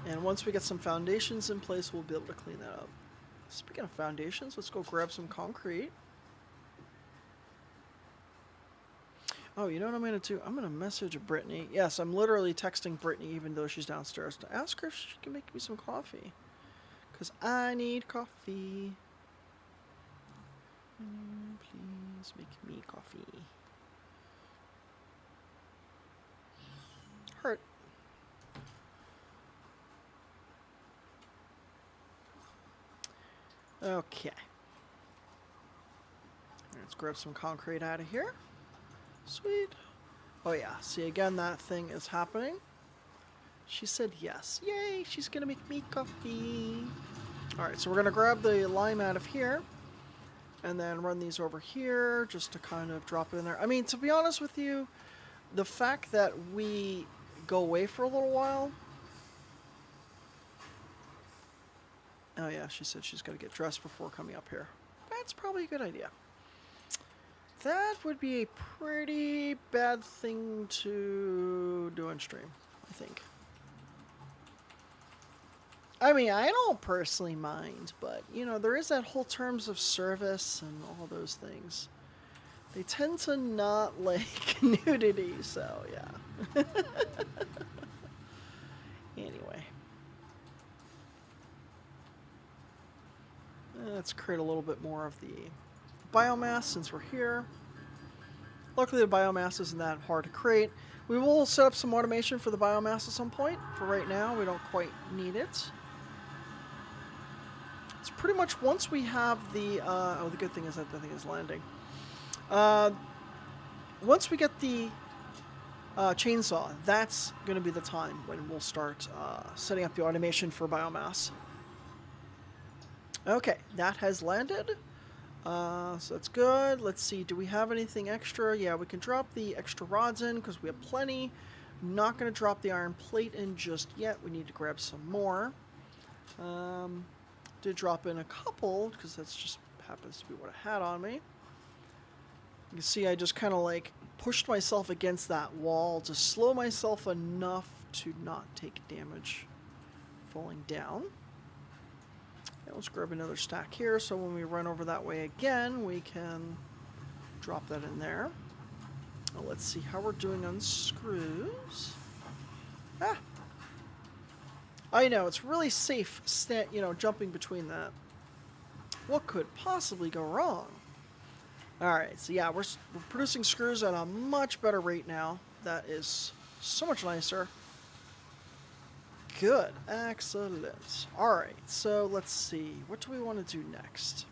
And once we get some foundations in place, we'll be able to clean that up. Speaking of foundations, let's go grab some concrete. Oh, you know what I'm going to do? I'm going to message Brittany. Yes, I'm literally texting Brittany even though she's downstairs to ask her if she can make me some coffee. Because I need coffee. Please make me coffee. Heart. Okay. Let's grab some concrete out of here. Sweet. Oh yeah, see again, that thing is happening. She said yes. Yay, she's gonna make me coffee. Alright, so we're gonna grab the lime out of here and then run these over here just to kind of drop it in there. I mean, to be honest with you, the fact that we go away for a little while. Oh yeah, she said she's gotta get dressed before coming up here. That's probably a good idea. That would be a pretty bad thing to do on stream, I think. I mean, I don't personally mind, but, you know, there is that whole terms of service and all those things. They tend to not like nudity, so yeah. Anyway. Let's create a little bit more of the biomass since we're here. Luckily the biomass isn't that hard to create. We will set up some automation for the biomass at some point. For right now, we don't quite need it. It's pretty much once we have the... oh, the good thing is that the thing is landing. Once we get the chainsaw, that's going to be the time when we'll start setting up the automation for biomass. Okay, that has landed. So that's good. Let's see, do we have anything extra? Yeah, we can drop the extra rods in because we have plenty. Not going to drop the iron plate in just yet. We need to grab some more. Did drop in a couple because that's just happens to be what I had on me. You can see I just kind of like pushed myself against that wall to slow myself enough to not take damage falling down. And let's grab another stack here so when we run over that way again, we can drop that in there. Now let's see how we're doing on screws. Ah! I know, it's really safe, you know, jumping between that. What could possibly go wrong? Alright, so yeah, we're producing screws at a much better rate now. That is so much nicer. Good. Excellent. Alright, so let's see. What do we want to do next?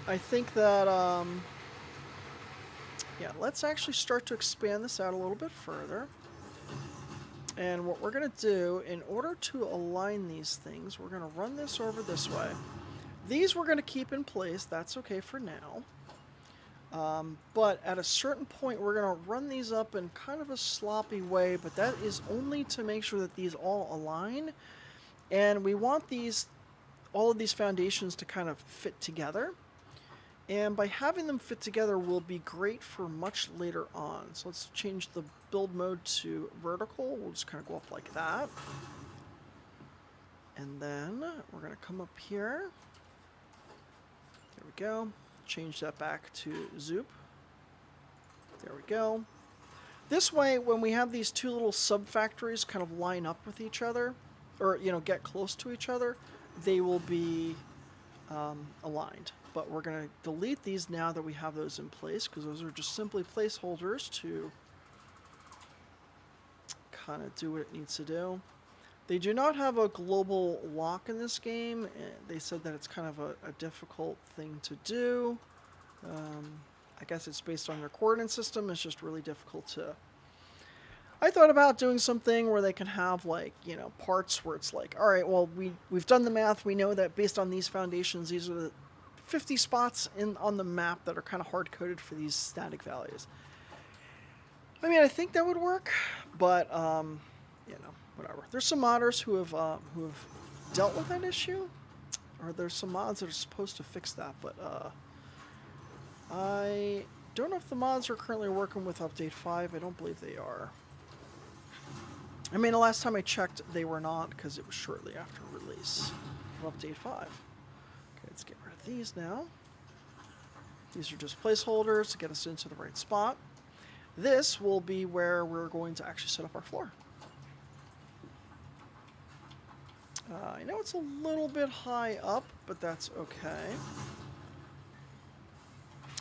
I think that, yeah, let's actually start to expand this out a little bit further. And what we're going to do, in order to align these things, we're going to run this over this way. These we're going to keep in place. That's okay for now. But at a certain point, we're going to run these up in kind of a sloppy way, but that is only to make sure that these all align. And we want all of these foundations to kind of fit together. And by having them fit together will be great for much later on. So let's change the build mode to vertical. We'll just kind of go up like that. And then we're going to come up here. There we go. Change that back to zoop. There we go. This way, when we have these two little sub-factories kind of line up with each other, or, you know, get close to each other, they will be aligned. But we're going to delete these now that we have those in place, because those are just simply placeholders to kind of do what it needs to do. They do not have a global lock in this game. They said that it's kind of a difficult thing to do. I guess it's based on their coordinate system. It's just really difficult to... I thought about doing something where they can have, like, you know, parts where it's like, all right, well, we've done the math. We know that based on these foundations, these are the 50 spots on the map that are kind of hard-coded for these static values. I mean, I think that would work, but, you know, whatever. There's some modders who have dealt with that issue, or there's some mods that are supposed to fix that, but I don't know if the mods are currently working with Update 5. I don't believe they are. I mean, the last time I checked, they were not, because it was shortly after release of Update 5. Okay, let's get rid of these now. These are just placeholders to get us into the right spot. This will be where we're going to actually set up our floor. I know it's a little bit high up, but that's okay.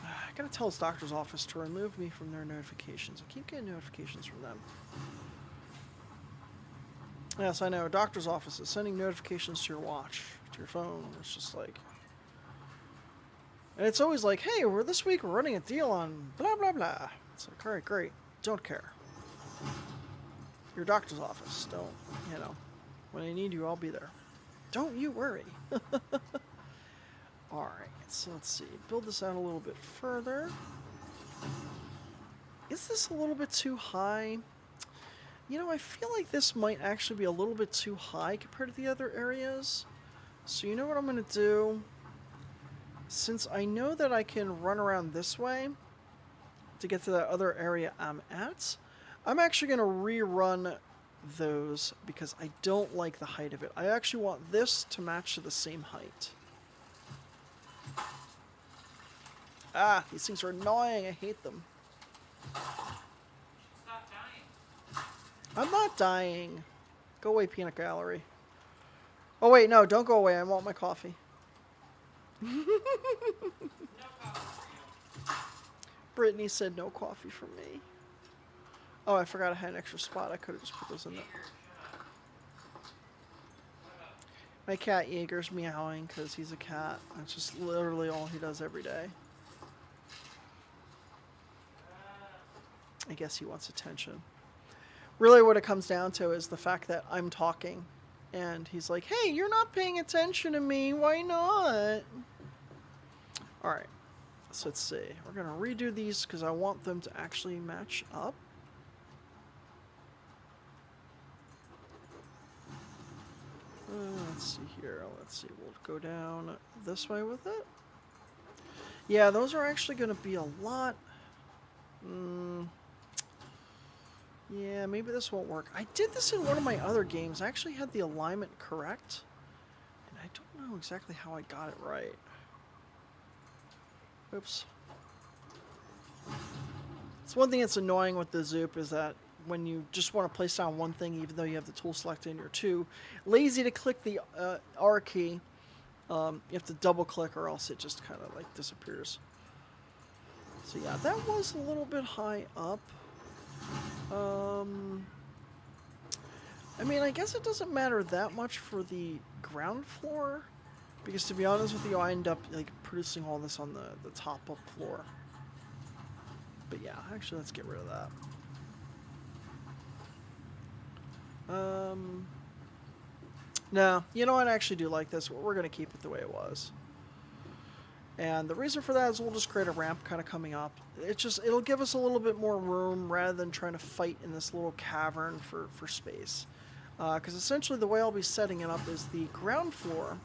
I gotta tell this doctor's office to remove me from their notifications. I keep getting notifications from them. Yes, I know. Doctor's office is sending notifications to your watch, to your phone. It's just like... And it's always like, hey, this week we're running a deal on blah, blah, blah. It's like, all right, great. Don't care. Your doctor's office. Don't, you know, when I need you, I'll be there. Don't you worry. All right, so let's see. Build this out a little bit further. Is this a little bit too high? You know, I feel like this might actually be a little bit too high compared to the other areas. So you know what I'm going to do? Since I know that I can run around this way to get to that other area I'm at, I'm actually going to rerun those because I don't like the height of it. I actually want this to match to the same height. Ah, these things are annoying. I hate them. Stop dying. I'm not dying. Go away, peanut gallery. Oh, wait, no, don't go away. I want my coffee. No coffee for you. Brittany said no coffee for me. Oh, I forgot I had an extra spot. I could have just put those in there. My cat Jaeger's meowing because he's a cat. That's just literally all he does every day. I guess he wants attention. Really what it comes down to is the fact that I'm talking. And he's like, hey, you're not paying attention to me. Why not? Alright. So let's see. We're going to redo these because I want them to actually match up. Let's see here. Let's see. We'll go down this way with it. Yeah, those are actually going to be a lot. Yeah, maybe this won't work. I did this in one of my other games. I actually had the alignment correct. And I don't know exactly how I got it right. Oops. It's one thing that's annoying with the Zoop is that when you just want to place down one thing, even though you have the tool selected and you're too lazy to click the R key, you have to double click or else it just kind of like disappears. So yeah, that was a little bit high up. I mean, I guess it doesn't matter that much for the ground floor, because to be honest with you, I end up like producing all this on the top up floor. But yeah, actually, let's get rid of that. No, you know what? I actually do like this. We're going to keep it the way it was. And the reason for that is we'll just create a ramp kind of coming up. It'll give us a little bit more room rather than trying to fight in this little cavern for space. Because essentially the way I'll be setting it up is the ground floor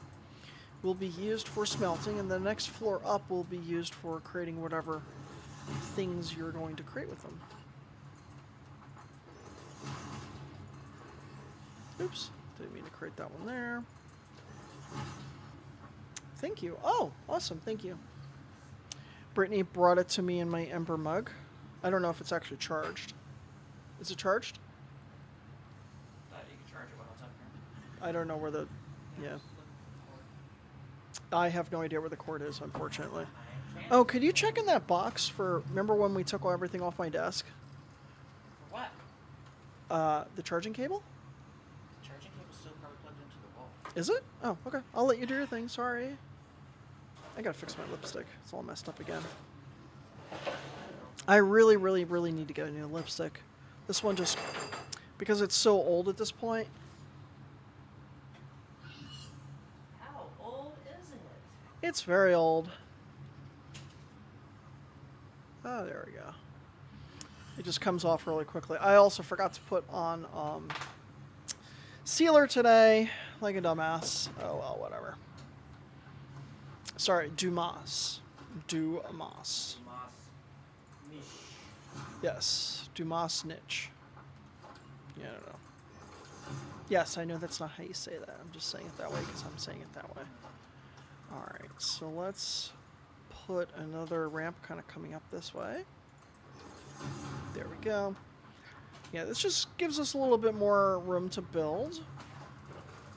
will be used for smelting, and the next floor up will be used for creating whatever things you're going to create with them. Oops, didn't mean to create that one there. Thank you. Oh, awesome, thank you. Brittany brought it to me in my Ember mug. I don't know if it's actually charged. Is it charged? You can charge it while it's up here. I don't know where the... Yeah. I have no idea where the cord is, unfortunately. Oh, could you check in that box for... Remember when we took everything off my desk? For what? The charging cable? The charging cable's still probably plugged into the wall. Is it? Oh, okay. I'll let you do your thing. Sorry. I gotta fix my lipstick. It's all messed up again. I really, really, really need to get a new lipstick. This one just... Because it's so old at this point. How old is it? It's very old. Oh, there we go. It just comes off really quickly. I also forgot to put on sealer today, like a dumbass. Oh well, whatever. Sorry, Dumas. Dumas. Niche. Yes, Dumas niche. Yeah, I don't know. Yes, I know that's not how you say that. I'm just saying it that way because I'm saying it that way. Alright, so let's put another ramp kind of coming up this way. There we go. Yeah, this just gives us a little bit more room to build.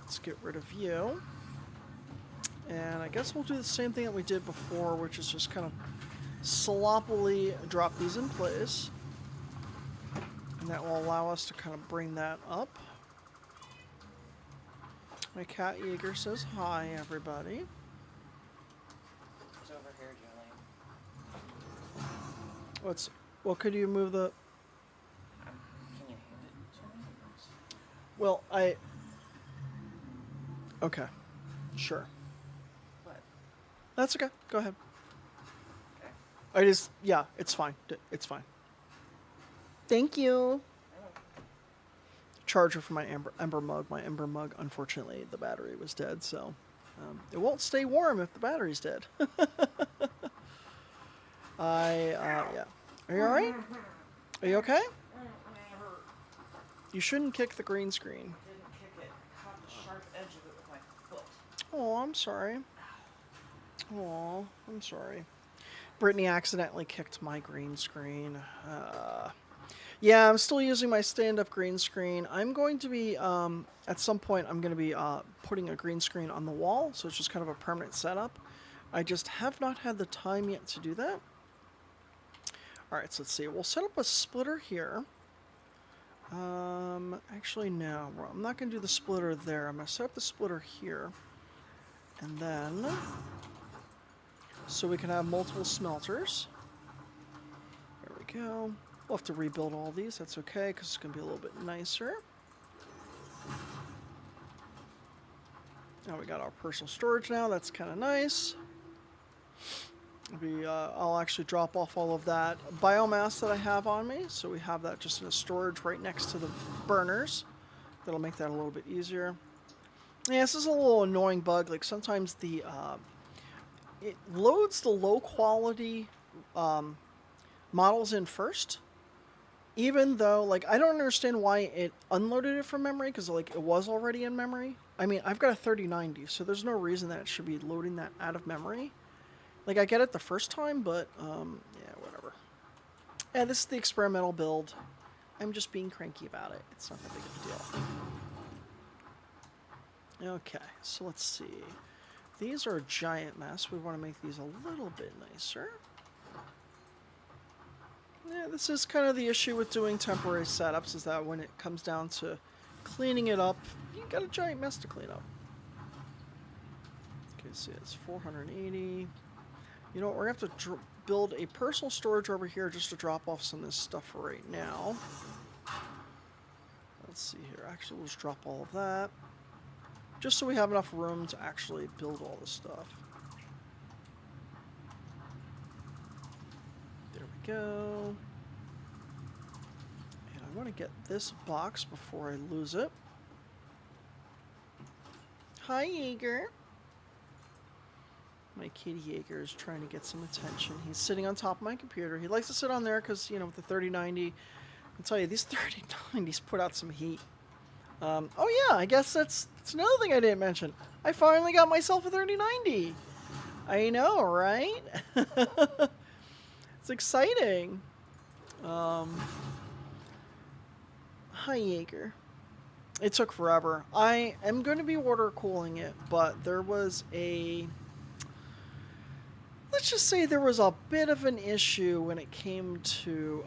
Let's get rid of you. And I guess we'll do the same thing that we did before, which is just kind of sloppily drop these in place. And that will allow us to kind of bring that up. My cat Jaeger says hi, everybody. It's over. here, Julian. Well, could you move the... Can you hand it to me? Well, Okay. Sure. What? That's okay. Go ahead. Okay. Yeah, it's fine. It's fine. Thank you. Charger for my Ember mug. My Ember mug, unfortunately, the battery was dead, so it won't stay warm if the battery's dead. Yeah. Are you alright? Are you okay? You shouldn't kick the green screen. I didn't kick it. I caught the sharp edge of it with my foot. Oh, I'm sorry. Oh, I'm sorry. Brittany accidentally kicked my green screen. Yeah, I'm still using my stand-up green screen. I'm going to be, at some point, I'm going to be putting a green screen on the wall, so it's just kind of a permanent setup. I just have not had the time yet to do that. Alright, so let's see. We'll set up a splitter here. Actually, no. I'm not going to do the splitter there. I'm going to set up the splitter here. And then... so we can have multiple smelters. There we go. We'll have to rebuild all these. That's okay, because it's going to be a little bit nicer. Now we got our personal storage now. That's kind of nice. I'll actually drop off all of that biomass that I have on me. So we have that just in a storage right next to the burners. That'll make that a little bit easier. Yeah, this is a little annoying bug. Like sometimes it loads the low quality models in first. Even though, like, I don't understand why it unloaded it from memory, because, like, it was already in memory. I mean, I've got a 3090, so there's no reason that it should be loading that out of memory. Like, I get it the first time, but, yeah, whatever. Yeah, this is the experimental build. I'm just being cranky about it. It's not that big of a deal. Okay, so let's see. These are a giant mess. We want to make these a little bit nicer. Yeah, this is kind of the issue with doing temporary setups, is that when it comes down to cleaning it up, you got a giant mess to clean up. Okay, so it's 480. You know what, we're going to have to build a personal storage over here just to drop off some of this stuff right now. Let's see here. Actually, we'll just drop all of that. Just so we have enough room to actually build all this stuff. There we go. And I want to get this box before I lose it. Hi, Jaeger. My kitty Jaeger is trying to get some attention. He's sitting on top of my computer. He likes to sit on there because, you know, with the 3090, I'll tell you, these 3090s put out some heat. Oh yeah, I guess that's another thing I didn't mention. I finally got myself a 3090. I know, right? It's exciting. Hi, Jaeger. It took forever. I am going to be water cooling it, but there was let's just say there was a bit of an issue when it came to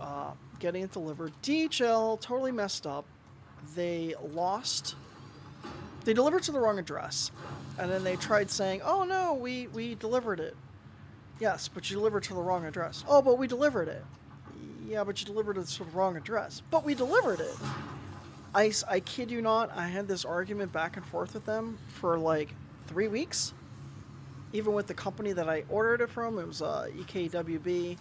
getting it delivered. DHL totally messed up. They delivered to the wrong address. And then they tried saying, oh no, we delivered it. Yes, but you delivered to the wrong address. Oh, but we delivered it. Yeah, but you delivered it to the wrong address. But we delivered it. I kid you not, I had this argument back and forth with them for like 3 weeks. Even with the company that I ordered it from, it was EKWB.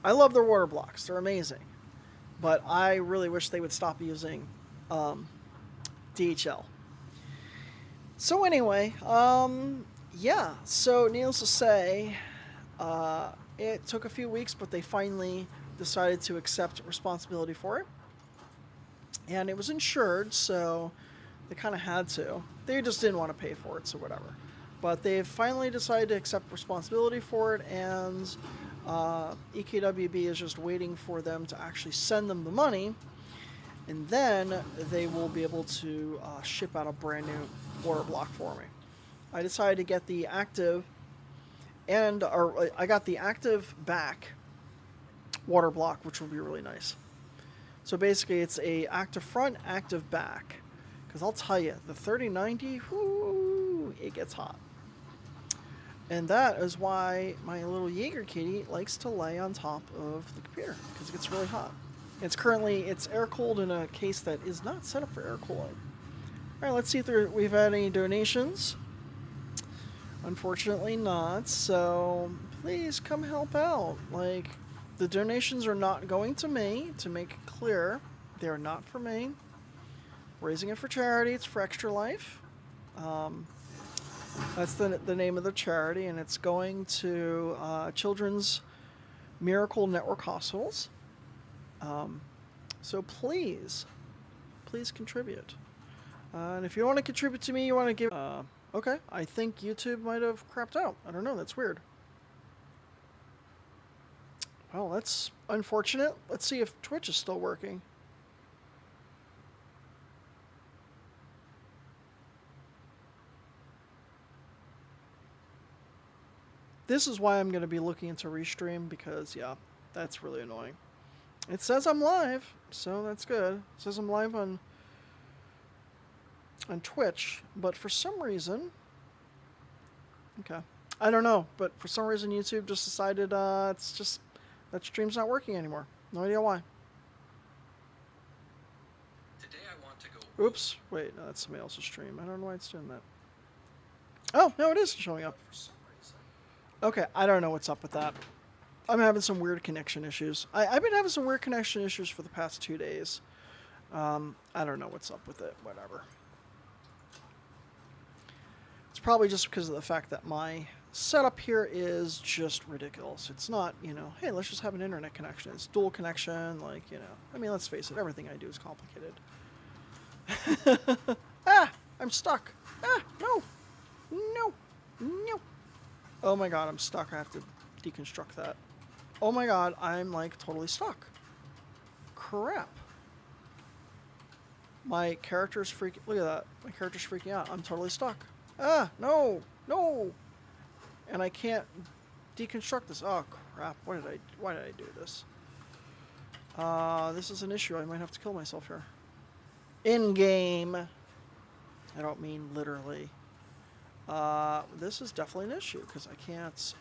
I love their water blocks. They're amazing. But I really wish they would stop using DHL. So anyway, yeah. So needless to say, it took a few weeks, but they finally decided to accept responsibility for it. And it was insured, so they kind of had to. They just didn't want to pay for it, so whatever. But they've finally decided to accept responsibility for it, and EKWB is just waiting for them to actually send them the money, and then they will be able to ship out a brand new water block for me. I decided to get the active, I got the active back water block, which will be really nice. So basically, it's a active front, active back. Because I'll tell you, the 3090, whoo, it gets hot. And that is why my little Jaeger kitty likes to lay on top of the computer, because it gets really hot. It's air cooled in a case that is not set up for air cooling. All right, let's see if we've had any donations. Unfortunately not, so please come help out. Like, the donations are not going to me, to make it clear. They are not for me. Raising it for charity, it's for Extra Life. That's the name of the charity, and it's going to Children's Miracle Network Hospitals. So please contribute. And if you want to contribute to me, you want to give... okay, I think YouTube might have crapped out. I don't know, that's weird. Well, that's unfortunate. Let's see if Twitch is still working. This is why I'm going to be looking into Restream, because, yeah, that's really annoying. It says I'm live, so that's good. It says I'm live on Twitch, but for some reason... Okay. I don't know, but for some reason YouTube just decided it's just... that stream's not working anymore. No idea why. Today I want to go... Oops. Wait, no, that's somebody else's stream. I don't know why it's doing that. Oh, no, it is showing up. For some reason. Okay, I don't know what's up with that. I'm having some weird connection issues. I've been having some weird connection issues for the past 2 days. I don't know what's up with it. Whatever. It's probably just because of the fact that my setup here is just ridiculous. It's not, you know, hey, let's just have an internet connection. It's dual connection, like, you know. I mean, let's face it, everything I do is complicated. Ah, I'm stuck. Ah, no. No. No. Oh my god, I'm stuck. I have to deconstruct that. Oh my god, I'm like totally stuck. Crap. My character's freaking... Look at that. My character's freaking out. I'm totally stuck. Ah, no. No. And I can't deconstruct this. Oh crap. Why did I do this? This is an issue. I might have to kill myself here. In game. I don't mean literally. This is definitely an issue because I can't,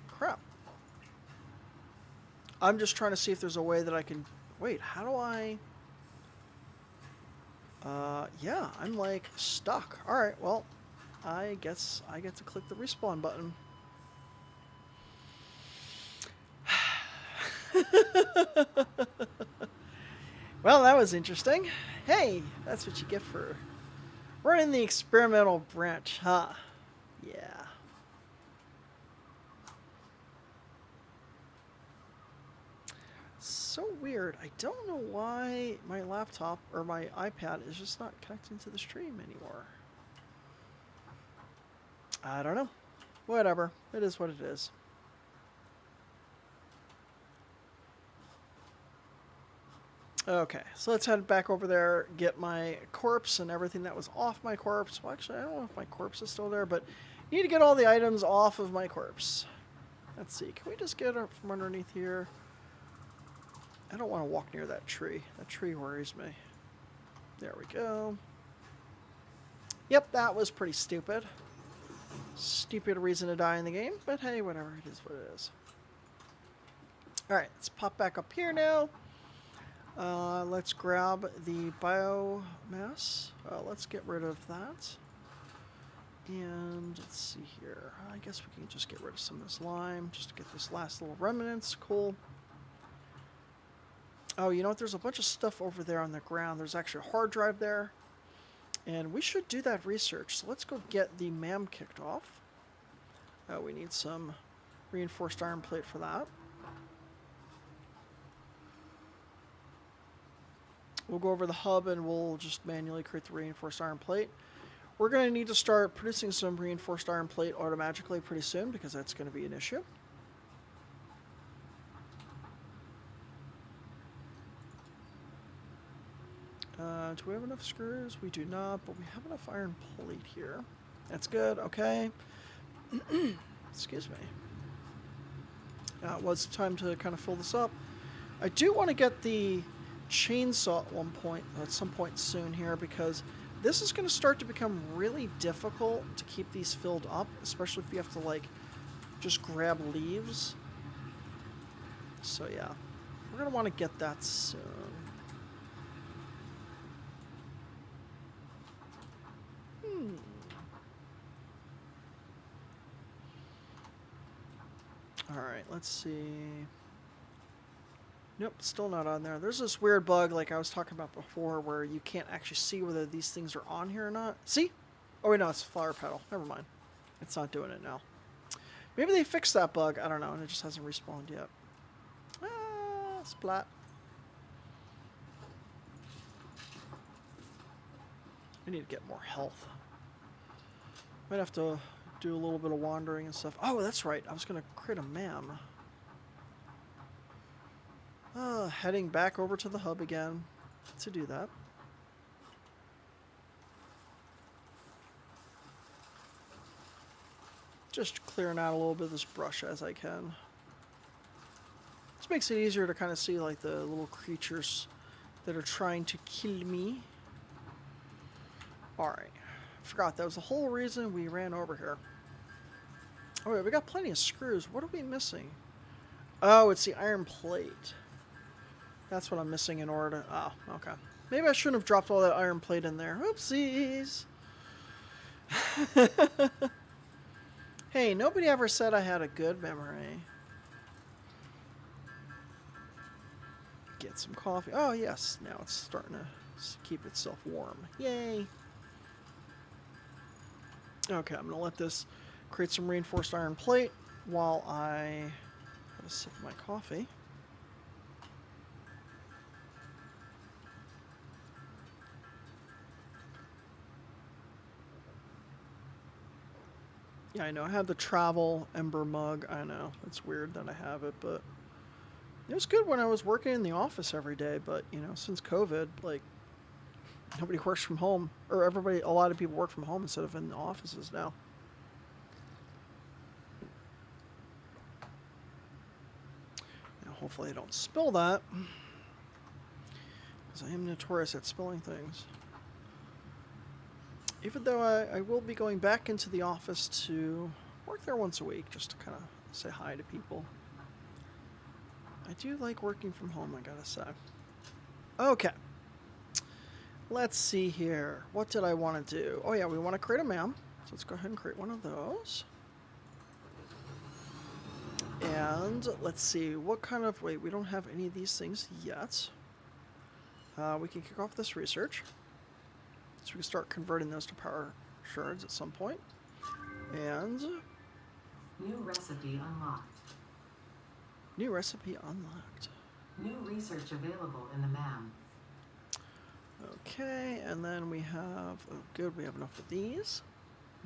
crap. I'm just trying to see if there's a way that I can, wait, how do I, yeah, I'm like stuck. All right, well, I guess I get to click the respawn button. Well, that was interesting. Hey, that's what you get for running the experimental branch, huh? Yeah. So weird. I don't know why my laptop or my iPad is just not connecting to the stream anymore. I don't know. Whatever. It is what it is. Okay, so let's head back over there, get my corpse and everything that was off my corpse. Well, actually, I don't know if my corpse is still there, but I need to get all the items off of my corpse. Let's see, can we just get it from underneath here? I don't want to walk near that tree. That tree worries me. There we go. Yep, that was pretty stupid. Stupid reason to die in the game, but hey, whatever, it is what it is. Alright, let's pop back up here now. Let's grab the biomass. Let's get rid of that. And let's see here. I guess we can just get rid of some of this lime just to get this last little remnants. Cool. Oh, you know what? There's a bunch of stuff over there on the ground. There's actually a hard drive there. And we should do that research. So let's go get the MAM kicked off. We need some reinforced iron plate for that. We'll go over the hub and we'll just manually create the reinforced iron plate. We're going to need to start producing some reinforced iron plate automatically pretty soon because that's going to be an issue. Do we have enough screws? We do not, but we have enough iron plate here. That's good, okay. Excuse me. It was time to kind of fill this up. I do want to get the chainsaw at some point soon here because This is going to start to become really difficult to keep these filled up, especially if you have to, like, just grab leaves. So, yeah. We're going to want to get that soon. Alright, let's see. Nope, still not on there. There's this weird bug like I was talking about before where you can't actually see whether these things are on here or not. See? Oh wait, no, it's flower petal. Never mind. It's not doing it now. Maybe they fixed that bug. I don't know, and it just hasn't respawned yet. Ah, splat. I need to get more health. Might have to do a little bit of wandering and stuff. Oh, that's right. I was going to create a mam. Heading back over to the hub again to do that. Just clearing out a little bit of this brush as I can. This makes it easier to kind of see like the little creatures that are trying to kill me. Alright. Forgot that was the whole reason we ran over here. Oh wait, we got plenty of screws. What are we missing? Oh, it's the iron plate. That's what I'm missing in order to... Oh, okay. Maybe I shouldn't have dropped all that iron plate in there. Oopsies. Hey, nobody ever said I had a good memory. Get some coffee. Oh, yes. Now it's starting to keep itself warm. Yay. Okay, I'm going to let this create some reinforced iron plate while I have a sip of my coffee. Yeah, I know. I have the travel ember mug. I know. It's weird that I have it, but it was good when I was working in the office every day. But, you know, since COVID, like, nobody works from home. Or a lot of people work from home instead of in the offices now. Now, hopefully I don't spill that. Because I am notorious at spilling things. Even though I will be going back into the office to work there once a week, just to kind of say hi to people. I do like working from home, I gotta say. Okay. Let's see here. What did I want to do? Oh yeah, we want to create a mam. So let's go ahead and create one of those. And let's see, what kind of... Wait, we don't have any of these things yet. We can kick off this research. So we can start converting those to power shards at some point. And... New recipe unlocked. New recipe unlocked. New research available in the MAM. Okay, and then we have... Oh, good, we have enough of these.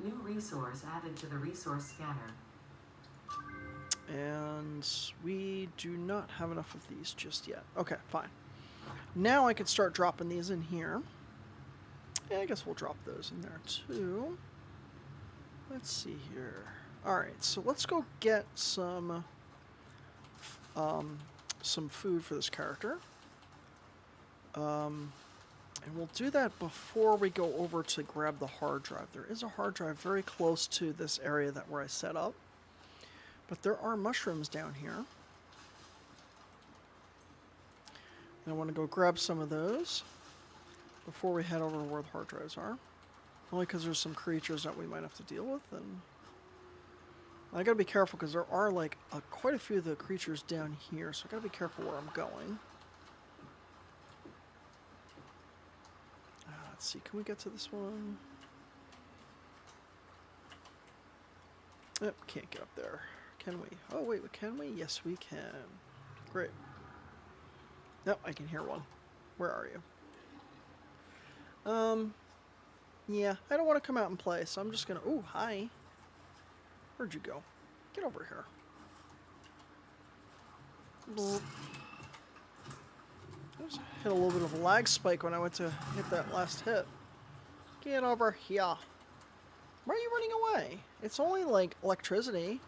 New resource added to the resource scanner. And we do not have enough of these just yet. Okay, fine. Now I can start dropping these in here. Yeah, I guess we'll drop those in there too. Let's see here. Alright, so let's go get some food for this character. And we'll do that before we go over to grab the hard drive. There is a hard drive very close to this area where I set up. But there are mushrooms down here. And I want to go grab some of those before we head over to where the hard drives are. Only because there's some creatures that we might have to deal with. And I gotta be careful because there are like quite a few of the creatures down here. So I gotta be careful where I'm going. Let's see, can we get to this one? Yep, can't get up there. Can we? Oh wait, can we? Yes, we can. Great. Nope, I can hear one. Where are you? Yeah, I don't want to come out and play, so I'm just gonna... Ooh, hi. Where'd you go? Get over here. I just hit a little bit of a lag spike when I went to hit that last hit. Get over here. Why are you running away? It's only like electricity.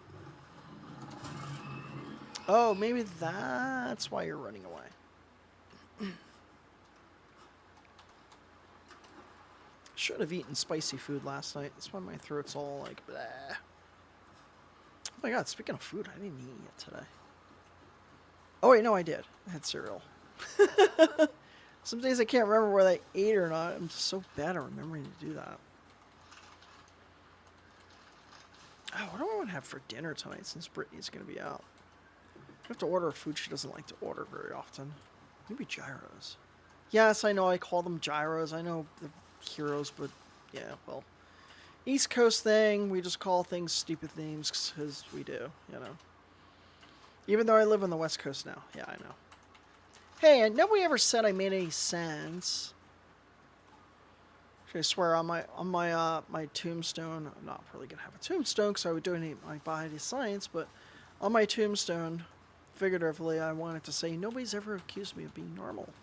Oh, maybe that's why you're running away. Should have eaten spicy food last night. That's why my throat's all like blah. Oh my god, speaking of food, I didn't eat it today. Oh wait, no, I did. I had cereal. Some days I can't remember whether I ate or not. I'm just so bad at remembering to do that. Oh, what do I want to have for dinner tonight since Brittany's going to be out? I have to order food she doesn't like to order very often. Maybe gyros. Yes, I know I call them gyros. I know the heroes, but yeah, well. East Coast thing, we just call things stupid names because we do, you know. Even though I live on the West Coast now. Yeah, I know. Hey, nobody ever said I made any sense. I swear on my tombstone, I'm not really gonna have a tombstone because I would donate my body to science, but on my tombstone, figuratively, I wanted to say nobody's ever accused me of being normal,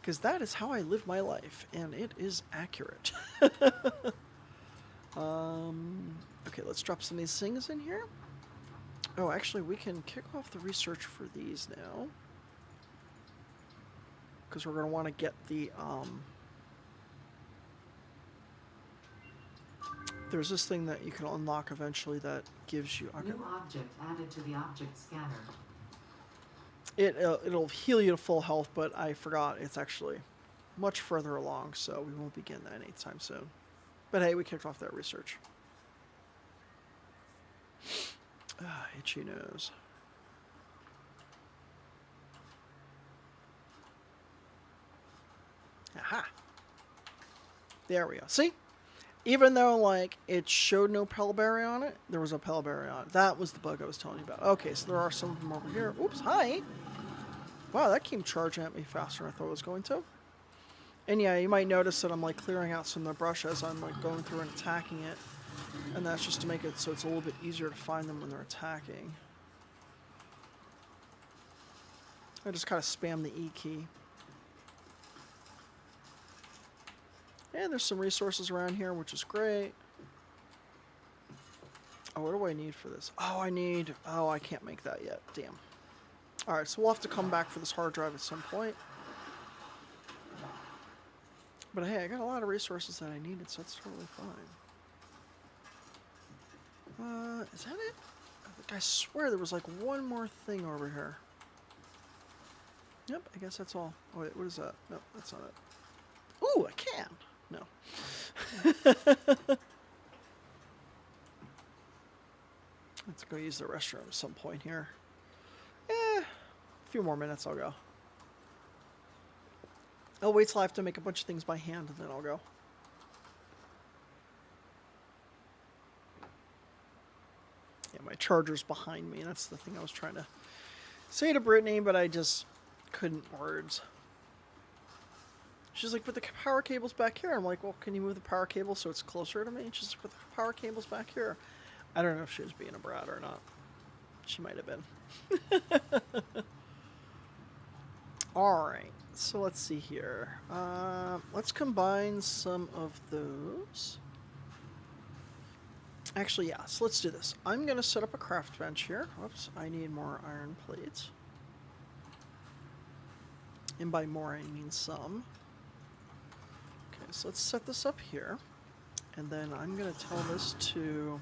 because that is how I live my life, and it is accurate. Okay, let's drop some of these things in here. Oh, actually, we can kick off the research for these now, because we're gonna want to get the there's this thing that you can unlock eventually that gives you... Okay. New object added to the object scanner. It'll heal you to full health, but I forgot it's actually much further along, so we won't begin that anytime soon. But hey, we kicked off that research. Ah, itchy nose. Aha! There we go. See? Even though, like, it showed no pellberry on it, there was a pellberry on it. That was the bug I was telling you about. Okay, so there are some of them over here. Oops, hi! Wow, that came charging at me faster than I thought it was going to. And yeah, you might notice that I'm, like, clearing out some of the brush as I'm, like, going through and attacking it. And that's just to make it so it's a little bit easier to find them when they're attacking. I just kind of spam the E key. And there's some resources around here, which is great. Oh, what do I need for this? Oh, I can't make that yet. Damn. Alright, so we'll have to come back for this hard drive at some point. But hey, I got a lot of resources that I needed, so that's totally fine. Is that it? I swear there was like one more thing over here. Yep, I guess that's all. Oh, wait, what is that? No, that's not it. Ooh, a can! No. Let's go use the restroom at some point here. A few more minutes, I'll go. I'll wait till I have to make a bunch of things by hand, and then I'll go. Yeah, my charger's behind me, and that's the thing I was trying to say to Brittany, but I just couldn't words. She's like, but the power cable's back here. I'm like, well, can you move the power cable so it's closer to me? And she's like, but the power cable's back here. I don't know if she was being a brat or not. She might have been. Alright, so let's see here. Let's combine some of those. Actually, yeah, so let's do this. I'm going to set up a craft bench here. Whoops, I need more iron plates. And by more, I mean some. Okay, so let's set this up here. And then I'm going to tell this to...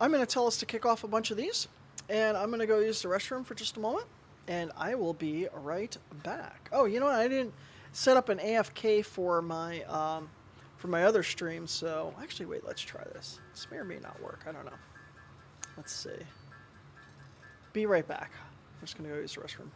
I'm going to tell us to kick off a bunch of these. And I'm going to go use the restroom for just a moment. And I will be right back. Oh, you know what? I didn't set up an AFK for my other stream. So, actually, wait, let's try this. This may or may not work. I don't know. Let's see. Be right back. I'm just going to go use the restroom.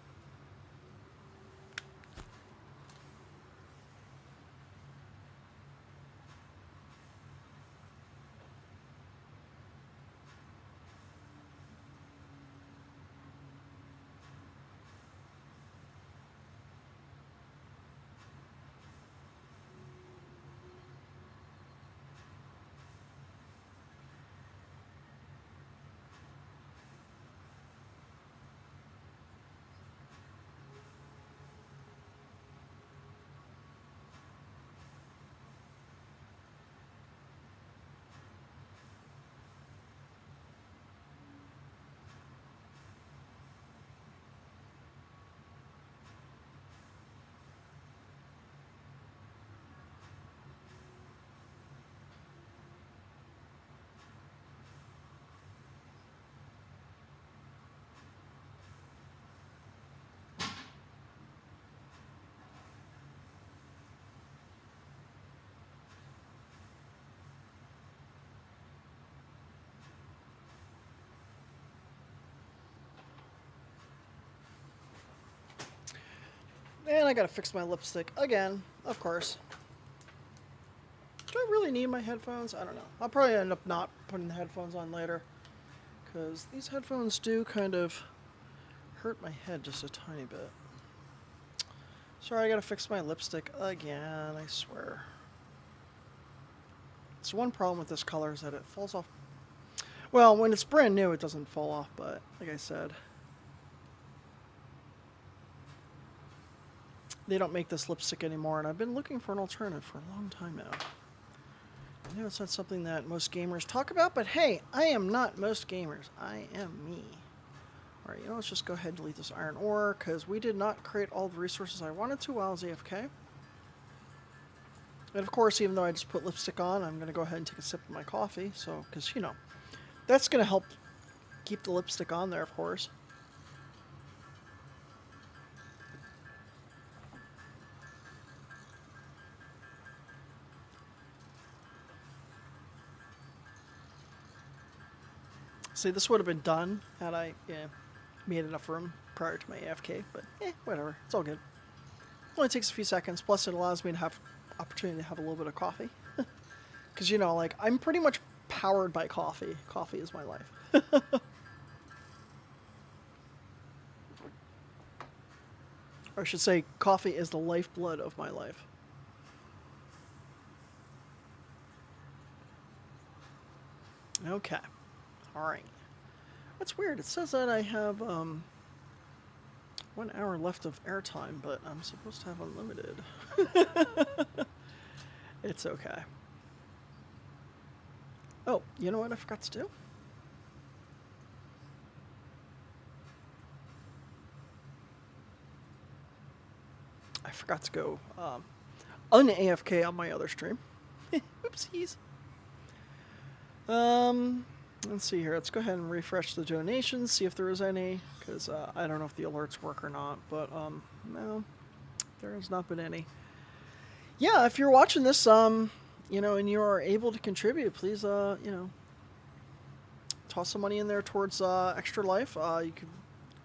And I gotta fix my lipstick again, of course. Do I really need my headphones? I don't know. I'll probably end up not putting the headphones on later, because these headphones do kind of hurt my head just a tiny bit. Sorry, I gotta fix my lipstick again, I swear. It's one problem with this color is that it falls off. Well, when it's brand new, it doesn't fall off, but like I said, they don't make this lipstick anymore, and I've been looking for an alternative for a long time now. I know it's not something that most gamers talk about, but hey, I am not most gamers. I am me. Alright, you know, let's just go ahead and delete this iron ore, because we did not create all the resources I wanted to while I was AFK. And of course, even though I just put lipstick on, I'm going to go ahead and take a sip of my coffee, so, because, you know, that's going to help keep the lipstick on there, of course. See, this would have been done had I made enough room prior to my AFK, but whatever. It's all good. It only takes a few seconds, plus it allows me to have opportunity to have a little bit of coffee. Because, you know, like, I'm pretty much powered by coffee. Coffee is my life. Or I should say, coffee is the lifeblood of my life. Okay. Alright. That's weird. It says that I have 1 hour left of airtime, but I'm supposed to have unlimited. It's okay. Oh, you know what I forgot to do? I forgot to go un-AFK on my other stream. Oopsies. Let's see here. Let's go ahead and refresh the donations, see if there is any, because I don't know if the alerts work or not, but no, there has not been any. Yeah, if you're watching this, you know, and you are able to contribute, please, you know, toss some money in there towards Extra Life. You could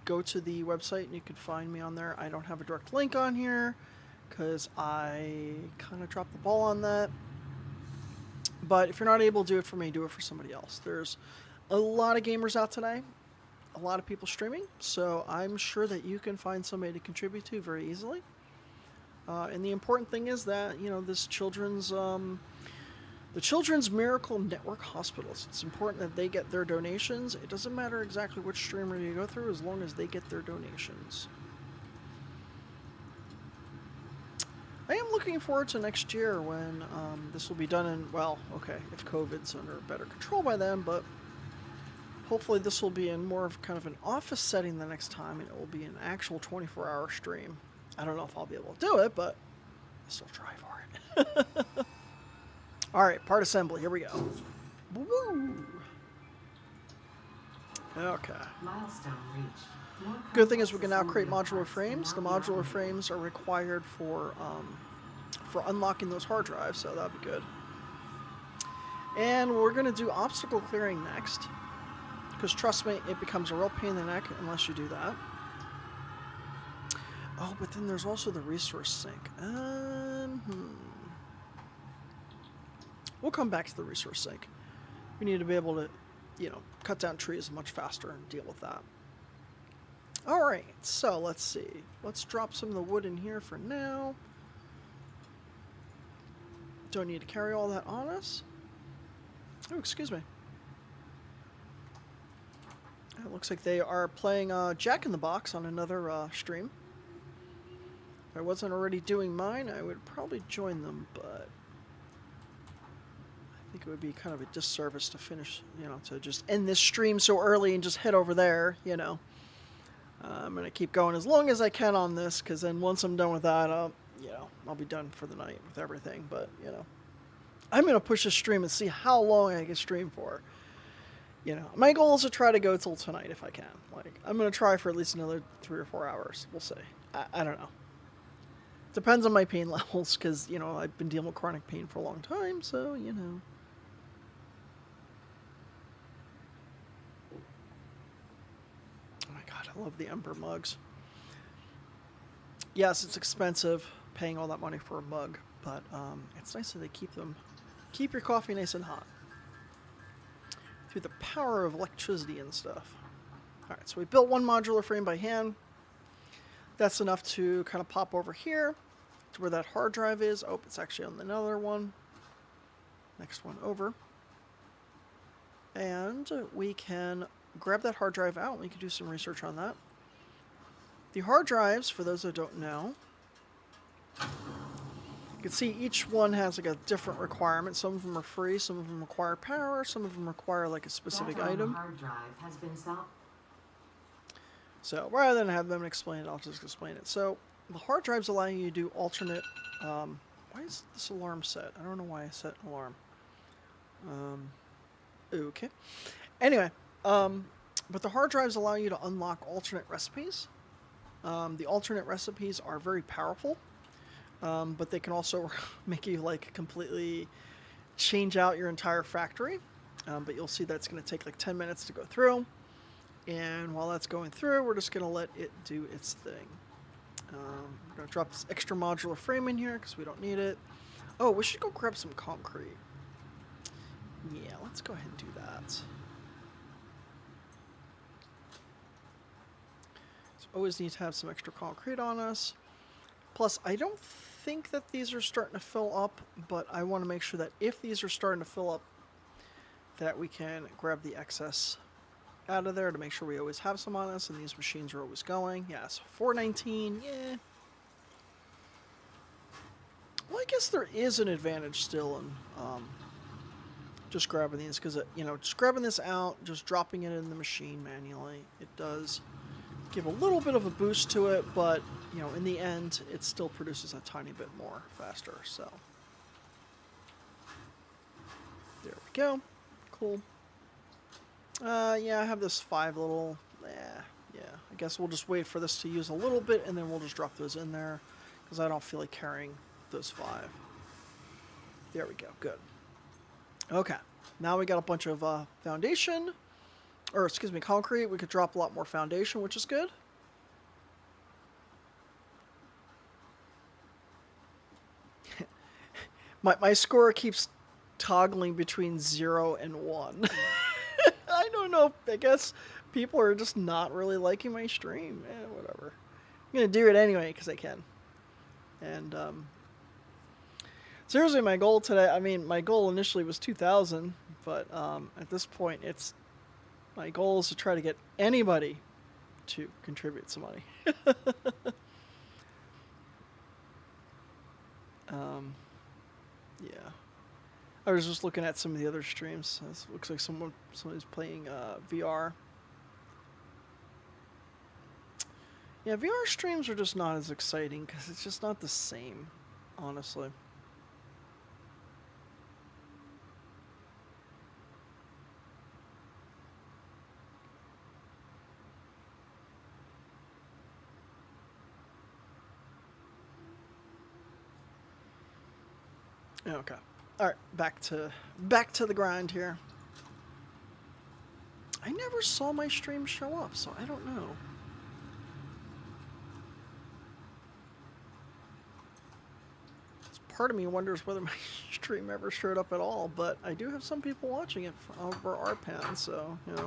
go to the website and you could find me on there. I don't have a direct link on here because I kind of dropped the ball on that. But if you're not able to do it for me, do it for somebody else. There's a lot of gamers out today, a lot of people streaming, so I'm sure that you can find somebody to contribute to very easily. And the important thing is that, you know, this children's, the Children's Miracle Network hospitals, it's important that they get their donations. It doesn't matter exactly which streamer you go through as long as they get their donations. I am looking forward to next year when this will be done in, well, okay, if COVID's under better control by then, but hopefully this will be in more of kind of an office setting the next time, and it will be an actual 24-hour stream. I don't know if I'll be able to do it, but I'll still try for it. Alright, part assembly, here we go. Woo! Okay. Milestone reached. More Good thing is we complex can now create assembly modular parts frames. The cannot be modular automated. frames are required for unlocking those hard drives, so that'd be good. And we're going to do obstacle clearing next, because trust me, it becomes a real pain in the neck unless you do that. Oh, but then there's also the resource sink. We'll come back to the resource sink. We need to be able to, you know, cut down trees much faster and deal with that. Alright, so let's see. Let's drop some of the wood in here for now. Don't need to carry all that on us. Oh, excuse me. It looks like they are playing Jack in the Box on another stream. If I wasn't already doing mine, I would probably join them, but I think it would be kind of a disservice to finish, you know, to just end this stream so early and just head over there, you know. I'm going to keep going as long as I can on this, because then once I'm done with that, you know, I'll be done for the night with everything, but, you know. I'm going to push the stream and see how long I can stream for. You know, my goal is to try to go till tonight if I can. Like, I'm going to try for at least another 3 or 4 hours. We'll see. I don't know. Depends on my pain levels, because, you know, I've been dealing with chronic pain for a long time, so, you know. Oh my god, I love the Ember mugs. Yes, it's expensive paying all that money for a mug, but it's nice that they keep your coffee nice and hot through the power of electricity and stuff. All right, so we built one modular frame by hand. That's enough to kind of pop over here to where that hard drive is. Oh, it's actually on another one. Next one over. And we can grab that hard drive out. We can do some research on that. The hard drives, for those that don't know, you can see each one has like a different requirement. Some of them are free, some of them require power, some of them require like a specific Data on the item. hard drive has been So rather than have them explain it, I'll just explain it. So the hard drives allow you to do alternate. Why is this alarm set? I don't know why I set an alarm. Okay. Anyway, but the hard drives allow you to unlock alternate recipes. The alternate recipes are very powerful, but they can also make you like completely change out your entire factory. But you'll see that's going to take like 10 minutes to go through. And while that's going through, we're just going to let it do its thing. We're going to drop this extra modular frame in here because we don't need it. Oh, we should go grab some concrete. Yeah, let's go ahead and do that. So always need to have some extra concrete on us. Plus, I don't think that these are starting to fill up, but I want to make sure that if these are starting to fill up, that we can grab the excess out of there to make sure we always have some on us and these machines are always going. Yeah, so 419, yeah. Well, I guess there is an advantage still in just grabbing these because, just grabbing this out, just dropping it in the machine manually, it does give a little bit of a boost to it, but, in the end, it still produces a tiny bit more faster, so. There we go. Cool. Yeah, I have this 5 little, yeah, I guess we'll just wait for this to use a little bit, and then we'll just drop those in there, because I don't feel like carrying those 5. There we go, good. Okay, now we got a bunch of foundation, or excuse me, concrete. We could drop a lot more foundation, which is good. my score keeps toggling between 0 and 1. I don't know. I guess people are just not really liking my stream. Whatever. I'm going to do it anyway because I can. And seriously, my goal today, my goal initially was 2,000, but at this point, my goal is to try to get anybody to contribute some money. Yeah. I was just looking at some of the other streams. It looks like somebody's playing VR. Yeah, VR streams are just not as exciting because it's just not the same, honestly. Okay. All right, back to the grind here. I never saw my stream show up, so I don't know. Part of me wonders whether my stream ever showed up at all, but I do have some people watching it over RPAN, so, This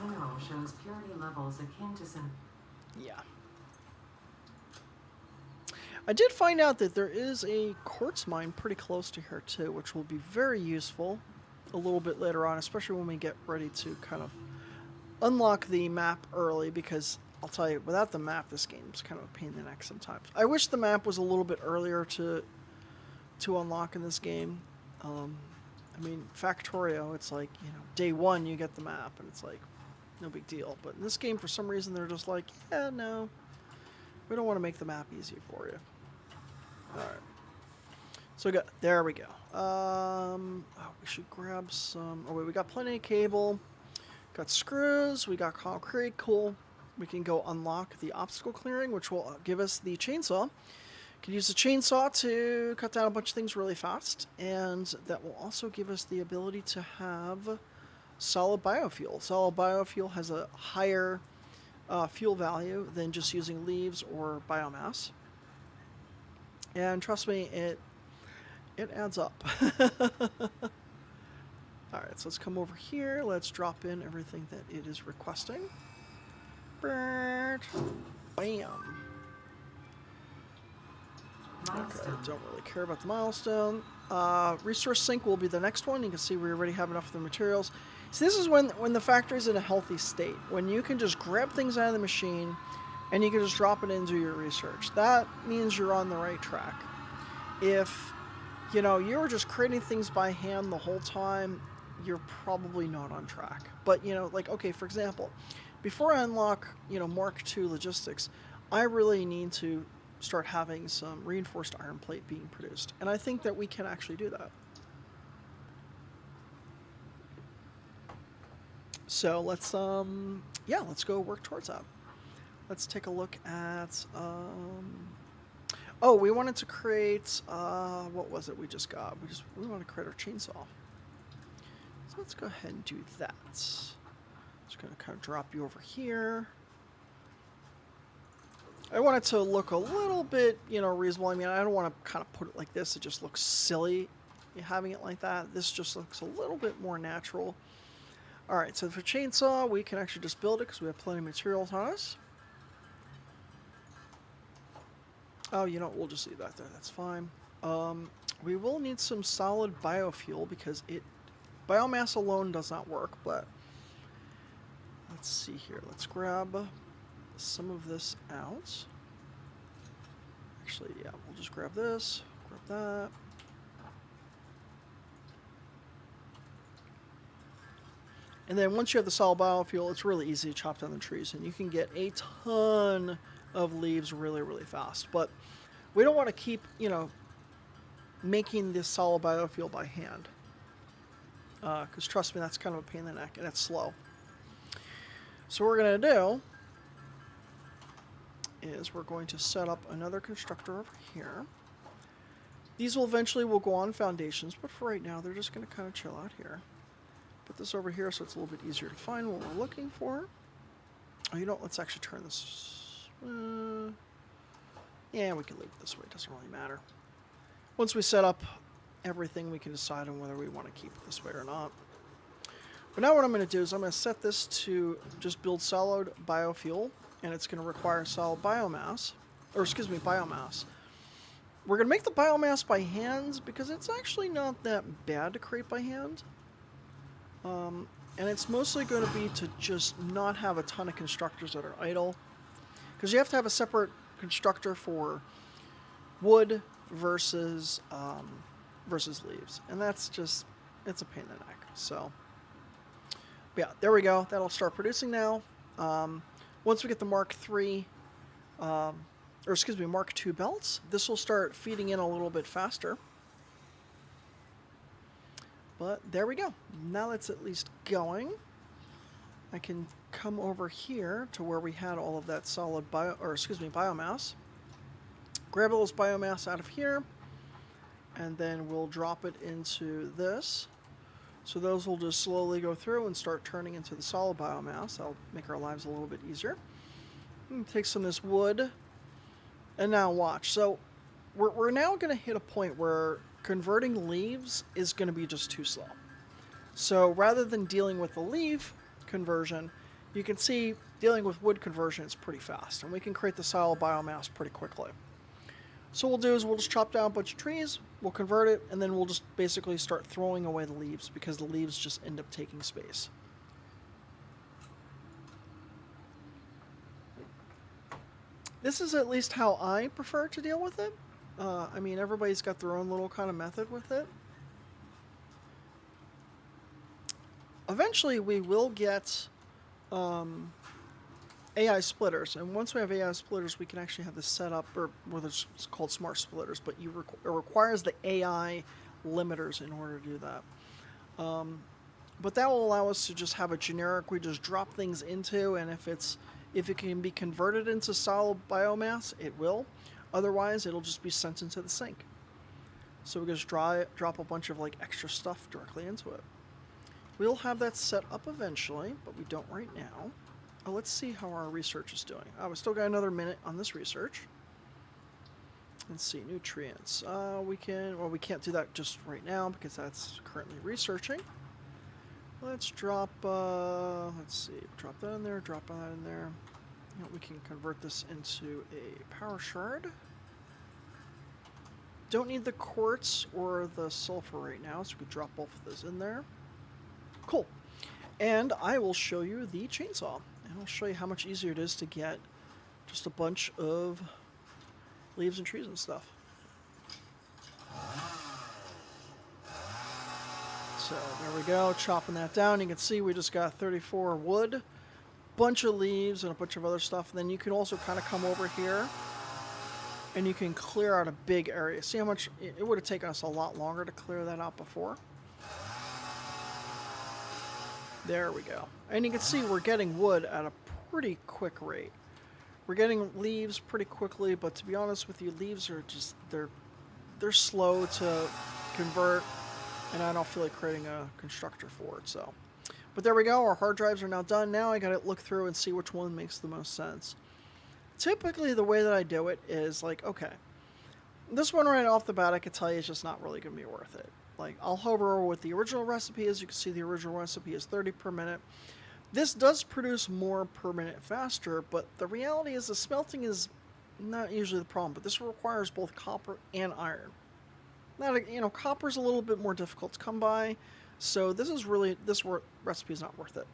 mineral shows purity levels akin to some. Yeah. I did find out that there is a quartz mine pretty close to here too, which will be very useful a little bit later on, especially when we get ready to kind of unlock the map early, because I'll tell you, without the map, this game's kind of a pain in the neck sometimes. I wish the map was a little bit earlier to unlock in this game. Factorio, it's like, day 1 you get the map, and it's like, no big deal. But in this game, for some reason, they're just like, yeah, no, we don't want to make the map easy for you. Alright. So there we go. We should grab some. Oh wait, we got plenty of cable. Got screws. We got concrete. Cool. We can go unlock the obstacle clearing, which will give us the chainsaw. Can use the chainsaw to cut down a bunch of things really fast, and that will also give us the ability to have solid biofuel. Solid biofuel has a higher fuel value than just using leaves or biomass. And trust me, it adds up. Alright, so let's come over here. Let's drop in everything that it is requesting. Bam. Okay, don't really care about the milestone. Resource sink will be the next one. You can see we already have enough of the materials. So this is when the factory's in a healthy state. When you can just grab things out of the machine and you can just drop it into your research. That means you're on the right track. If, you know, you're just creating things by hand the whole time, you're probably not on track. But, you know, like, okay, for example, before I unlock, you know, Mark II logistics, I really need to start having some reinforced iron plate being produced. And I think that we can actually do that. So let's, yeah, let's go work towards that. Let's take a look at, oh, we wanted to create, what was it we just got? We want to create our chainsaw. So let's go ahead and do that. Just going to kind of drop you over here. I want it to look a little bit, you know, reasonable. I mean, I don't want to kind of put it like this. It just looks silly having it like that. This just looks a little bit more natural. All right, so for chainsaw, we can actually just build it because we have plenty of materials on us. Oh, you know, we'll just leave that there. That's fine. We will need some solid biofuel because biomass alone does not work, but let's see here. Let's grab some of this out. Actually, yeah, we'll just grab this, grab that. And then once you have the solid biofuel, it's really easy to chop down the trees, and you can get a ton of leaves really, really fast. But we don't want to keep, you know, making this solid biofuel by hand. Because trust me, that's kind of a pain in the neck, and it's slow. So what we're going to do is we're going to set up another constructor over here. These will eventually will go on foundations, but for right now, they're just going to kind of chill out here. Put this over here so it's a little bit easier to find what we're looking for. Oh, you know, let's actually turn this. Yeah, we can leave it this way. It doesn't really matter. Once we set up everything, we can decide on whether we want to keep it this way or not. But now what I'm going to do is I'm going to set this to just build solid biofuel, and it's going to require solid biomass, or excuse me, biomass. We're going to make the biomass by hand because it's actually not that bad to create by hand. And it's mostly going to be to just not have a ton of constructors that are idle. Because you have to have a separate constructor for wood versus leaves. And that's just, it's a pain in the neck. So, yeah, there we go. That'll start producing now. Once we get the Mark III, or excuse me, Mark II belts, this will start feeding in a little bit faster. But there we go. Now that's at least going. I can come over here to where we had all of that solid biomass. Grab all this biomass out of here, and then we'll drop it into this. So those will just slowly go through and start turning into the solid biomass. That'll make our lives a little bit easier. Take some of this wood, and now watch. So we're now going to hit a point where converting leaves is going to be just too slow. So rather than dealing with the leaf conversion, you can see dealing with wood conversion is pretty fast, and we can create the solid biomass pretty quickly. So what we'll do is we'll just chop down a bunch of trees, we'll convert it, and then we'll just basically start throwing away the leaves because the leaves just end up taking space. This is at least how I prefer to deal with it. I mean, everybody's got their own little kind of method with it. Eventually, we will get AI splitters, and once we have AI splitters, we can actually have this set up, or whether it's called smart splitters, but it requires the AI limiters in order to do that. But that will allow us to just have a generic, we just drop things into, and if it can be converted into solid biomass, it will. Otherwise, it'll just be sent into the sink. So we just drop a bunch of like extra stuff directly into it. We'll have that set up eventually, but we don't right now. Oh, let's see how our research is doing. Oh, we still got another minute on this research. Let's see, nutrients. We can't do that just right now because that's currently researching. Let's drop, let's see, drop that in there, drop that in there. You know, we can convert this into a power shard. Don't need the quartz or the sulfur right now, so we can drop both of those in there. Cool. And I will show you the chainsaw, and I'll show you how much easier it is to get just a bunch of leaves and trees and stuff. So there we go, chopping that down. You can see we just got 34 wood, bunch of leaves, and a bunch of other stuff. And then you can also kind of come over here and you can clear out a big area. See how much it would have taken us a lot longer to clear that out before. There we go. And you can see we're getting wood at a pretty quick rate. We're getting leaves pretty quickly, but to be honest with you, leaves are just, they're slow to convert, and I don't feel like creating a constructor for it, so. But there we go, our hard drives are now done. Now I gotta look through and see which one makes the most sense. Typically the way that I do it is like, okay, this one right off the bat I could tell you is just not really gonna be worth it. Like, I'll hover over what the original recipe is. You can see the original recipe is 30 per minute. This does produce more per minute faster, but the reality is the smelting is not usually the problem, but this requires both copper and iron. Now, you know, copper's a little bit more difficult to come by, so this recipe is not worth it.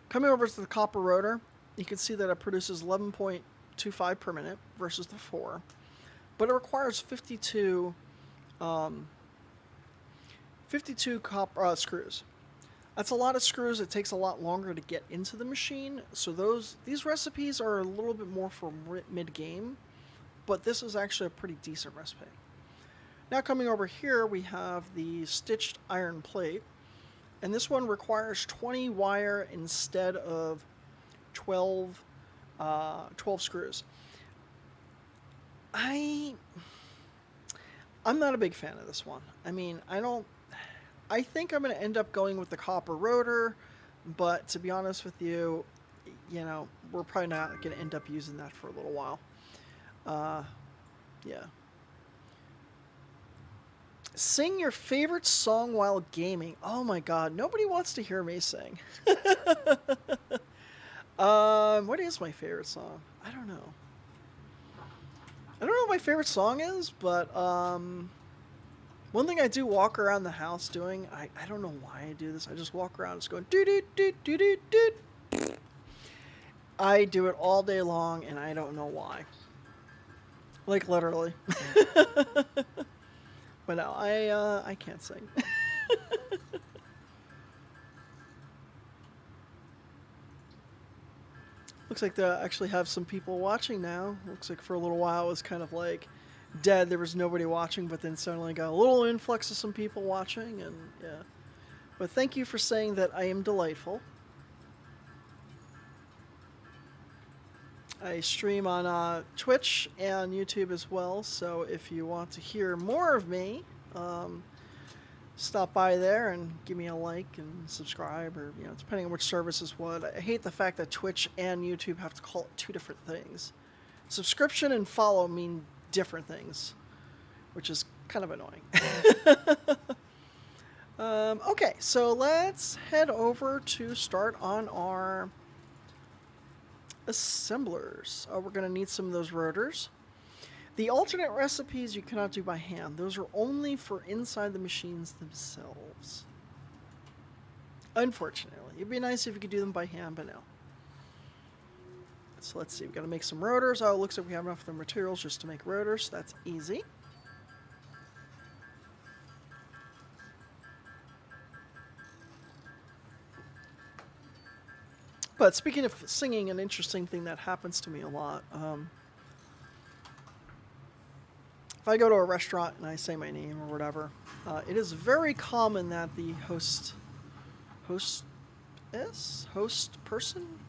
Coming over to the copper rotor, you can see that it produces 11.25 per minute versus the 4, but it requires 52 copper screws. That's a lot of screws. It takes a lot longer to get into the machine. So these recipes are a little bit more for mid-game, but this is actually a pretty decent recipe. Now coming over here, we have the stitched iron plate, and this one requires 20 wire instead of 12 screws. I'm not a big fan of this one. I mean, I think I'm going to end up going with the copper rotor, but to be honest with you, you know, we're probably not going to end up using that for a little while. Yeah. Sing your favorite song while gaming. Oh my god, nobody wants to hear me sing. What is my favorite song? I don't know. I don't know what my favorite song is, but one thing I do walk around the house doing, I don't know why I do this. I just walk around just going doo doo doo doo doo doo. I do it all day long, and I don't know why. Like literally. But no, I can't sing. Looks like they actually have some people watching now. Looks like for a little while it was kind of like dead. There was nobody watching, but then suddenly got a little influx of some people watching, and yeah. But thank you for saying that I am delightful. I stream on Twitch and YouTube as well, so if you want to hear more of me, stop by there and give me a like and subscribe, or, you know, depending on which service is what. I hate the fact that Twitch and YouTube have to call it two different things. Subscription and follow mean different things, which is kind of annoying. Okay, so let's head over to start on our assemblers. We're going to need some of those rotors. The alternate recipes you cannot do by hand. Those are only for inside the machines themselves. Unfortunately. It'd be nice if you could do them by hand, but no. So let's see. We've got to make some rotors. Oh, it looks like we have enough of the materials just to make rotors. So that's easy. But speaking of singing, an interesting thing that happens to me a lot. If I go to a restaurant and I say my name or whatever, it is very common that the host person,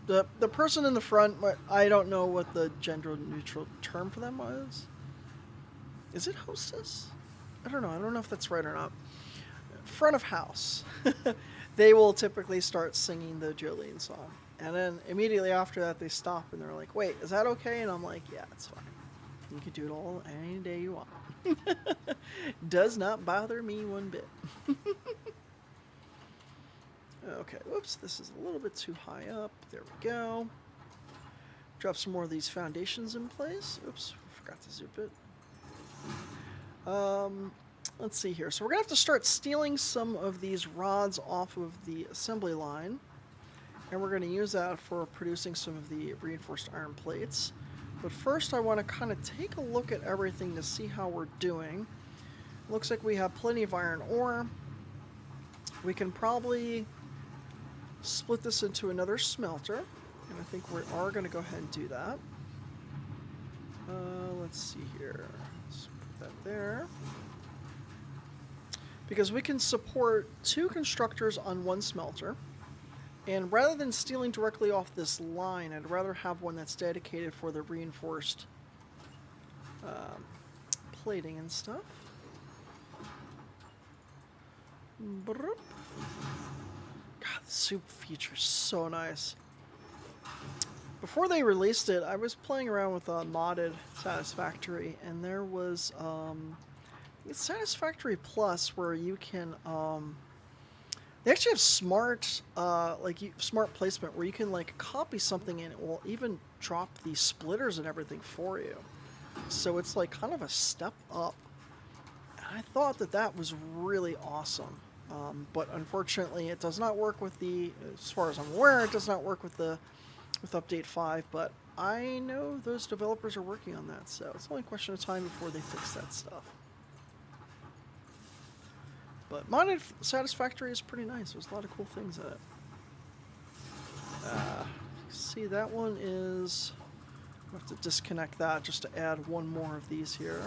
the person in the front, I don't know what the gender neutral term for them was. Is it hostess? I don't know. I don't know if that's right or not. Front of house. they will typically start singing the Jolene song. And then immediately after that, they stop and they're like, wait, is that okay? And I'm like, yeah, it's fine. You can do it all any day you want. Does not bother me one bit. Okay, whoops, this is a little bit too high up. There we go. Drop some more of these foundations in place. Oops, forgot to zoop it. Let's see here. So we're going to have to start stealing some of these rods off of the assembly line. And we're going to use that for producing some of the reinforced iron plates. But first I want to kind of take a look at everything to see how we're doing. Looks like we have plenty of iron ore. We can probably split this into another smelter. And I think we are going to go ahead and do that. Let's see here. Let's put that there. Because we can support 2 constructors on 1 smelter. And rather than stealing directly off this line, I'd rather have one that's dedicated for the reinforced plating and stuff. God, the soup feature's so nice. Before they released it, I was playing around with a modded Satisfactory, and there was it's Satisfactory Plus, where you can they actually have smart smart placement where you can like copy something and it will even drop the splitters and everything for you. So it's like kind of a step up. And I thought that that was really awesome. But unfortunately, it does not work with the, as far as I'm aware, it does not work with update 5, but I know those developers are working on that, so it's only a question of time before they fix that stuff. But modded Satisfactory is pretty nice. There's a lot of cool things in it. See, that one is... I have to disconnect that just to add one more of these here.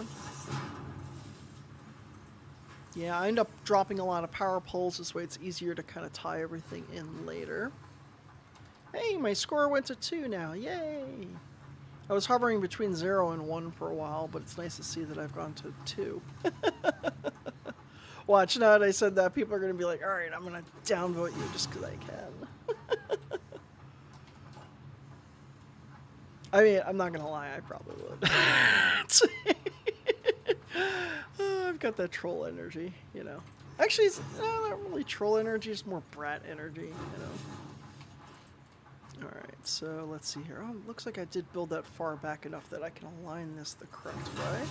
Yeah, I end up dropping a lot of power poles. This way it's easier to kind of tie everything in later. Hey, my score went to 2 now. Yay! I was hovering between 0 and 1 for a while, but it's nice to see that I've gone to 2. Watch, now that I said that, people are going to be like, alright, I'm going to downvote you just because I can. I mean, I'm not going to lie, I probably would. I've got that troll energy, you know. Actually, it's not really troll energy, it's more brat energy, you know. Alright, so let's see here. Oh, looks like I did build that far back enough that I can align this the correct way.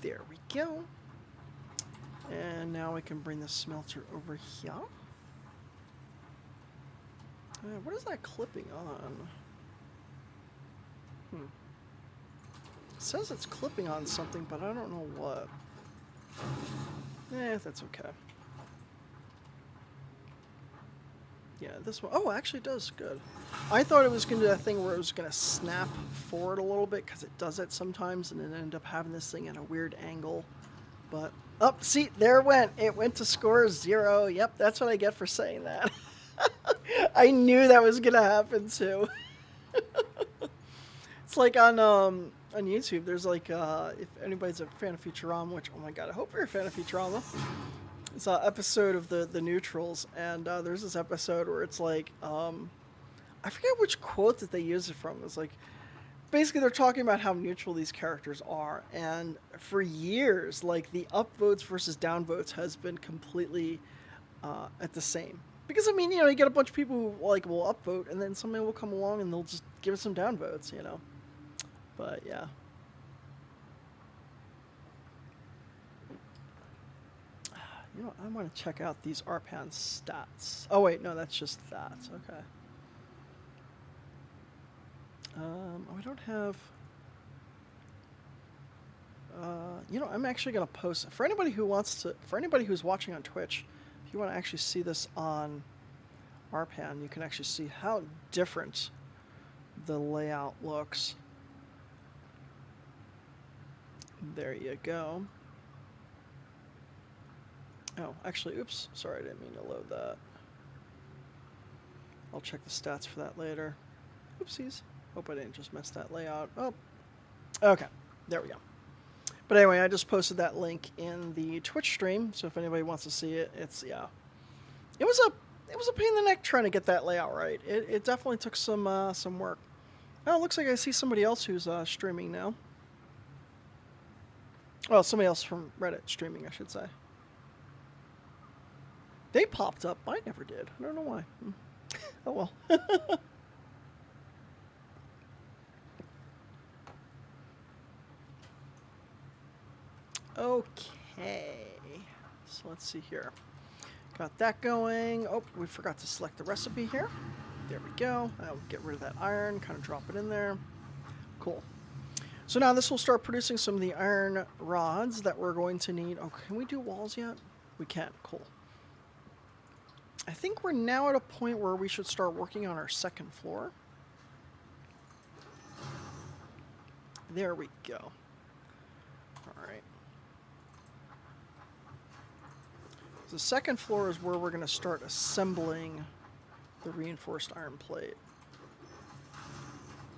There we go. And now I can bring the smelter over here. What is that clipping on? It says it's clipping on something, but I don't know what. That's okay. Yeah, this one. Oh, actually it does. Good. I thought it was going to do that thing where it was going to snap forward a little bit, because it does that sometimes, and then end up having this thing at a weird angle. But, oh, see, there it went. It went to score 0. Yep, that's what I get for saying that. I knew that was going to happen, too. It's like on YouTube, there's like, if anybody's a fan of Futurama, which, oh my god, I hope you're a fan of Futurama. It's an episode of the Neutrals, and there's this episode where it's like, I forget which quote that they use it from. It's like, basically they're talking about how neutral these characters are, and for years, like, the upvotes versus downvotes has been completely at the same. Because, I mean, you know, you get a bunch of people who, like, will upvote, and then somebody will come along and they'll just give it some downvotes, you know. But, yeah. You know, I want to check out these ARPAN stats. Oh, wait, no, that's just that. Okay. I don't have... you know, I'm actually going to post... For anybody who wants to... For anybody who's watching on Twitch, if you want to actually see this on ARPAN, you can actually see how different the layout looks. There you go. Oh, actually, oops. Sorry, I didn't mean to load that. I'll check the stats for that later. Oopsies. Hope I didn't just mess that layout up. Okay, there we go. But anyway, I just posted that link in the Twitch stream, so if anybody wants to see it, it's, yeah. it was a pain in the neck trying to get that layout right. It definitely took some work. Oh, it looks like I see somebody else who's streaming now. Well, somebody else from Reddit streaming, I should say. They popped up. I never did. I don't know why. Oh well. Okay. So let's see here. Got that going. Oh, we forgot to select the recipe here. There we go. I'll get rid of that iron, kind of drop it in there. Cool. So now this will start producing some of the iron rods that we're going to need. Oh, can we do walls yet? We can. Cool. I think we're now at a point where we should start working on our second floor. There we go. All right. The second floor is where we're going to start assembling the reinforced iron plate.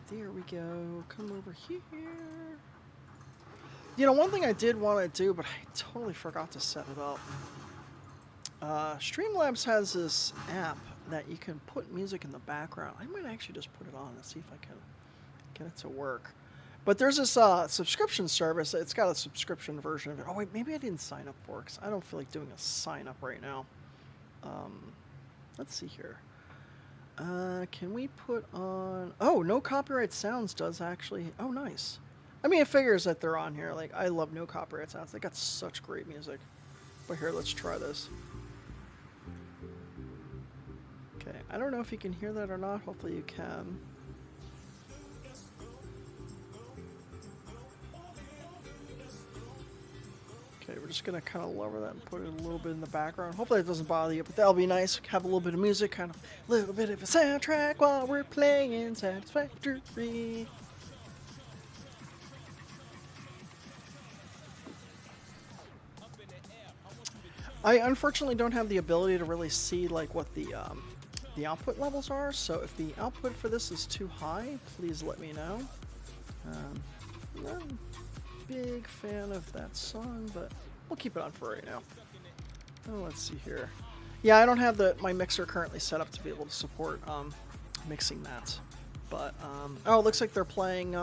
There we go. Come over here. You know, one thing I did want to do, but I totally forgot to set it up. Streamlabs has this app that you can put music in the background. I might actually just put it on and see if I can get it to work. But there's this subscription service. It's got a subscription version of it. Oh, wait, maybe I didn't sign up for it because I don't feel like doing a sign up right now. Let's see here. Can we put on... Oh, no copyright sounds does actually... Oh, nice. I mean, it figures that they're on here. Like, I love no copyright sounds. They got such great music. But here, let's try this. Okay, I don't know if you can hear that or not. Hopefully you can. Okay, we're just gonna kind of lower that and put it a little bit in the background. Hopefully it doesn't bother you, but that'll be nice. Have a little bit of music, kind of a little bit of a soundtrack while we're playing Satisfactory. I unfortunately don't have the ability to really see like what the output levels are, so if the output for this is too high, please let me know. Not a big fan of that song, but we'll keep it on for right now. Oh, let's see here. Yeah, I don't have my mixer currently set up to be able to support mixing that. But oh, it looks like they're playing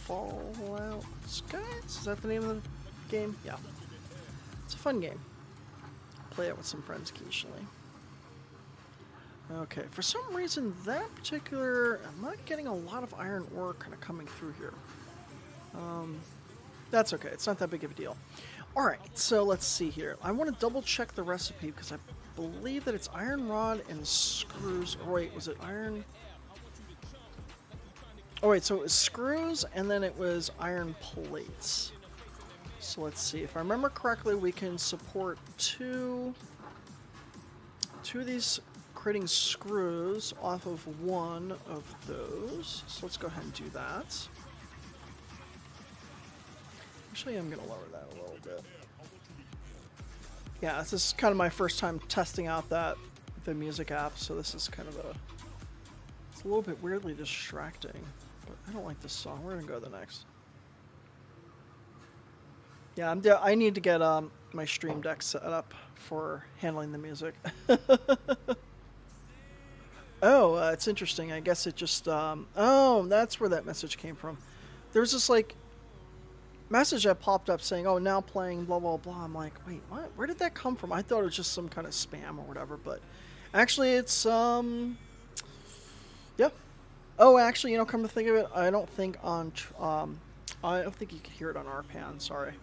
Fallout Skies. Is that the name of the game? Yeah. It's a fun game. Play it with some friends occasionally. Okay, for some reason that particular... I'm not getting a lot of iron ore kind of coming through here. That's okay. It's not that big of a deal. Alright, so let's see here. I want to double check the recipe because I believe that it's iron rod and screws. Oh, wait, was it iron? Oh, wait, so it was screws and then it was iron plates. So let's see. If I remember correctly, we can support two of these creating screws off of one of those. So let's go ahead and do that. Actually, I'm going to lower that a little bit. Yeah, this is kind of my first time testing out the music app, so this is kind of it's a little bit weirdly distracting, but I don't like this song. We're going to go to the next. Yeah, I need to get my Stream Deck set up for handling the music. Oh, it's interesting. I guess it just... oh, that's where that message came from. There's this, like, message that popped up saying, oh, now playing blah, blah, blah. I'm like, wait, what? Where did that come from? I thought it was just some kind of spam or whatever, but actually it's, yeah. Oh, actually, you know, come to think of it, I don't think on... I don't think you can hear it on RPAN, sorry.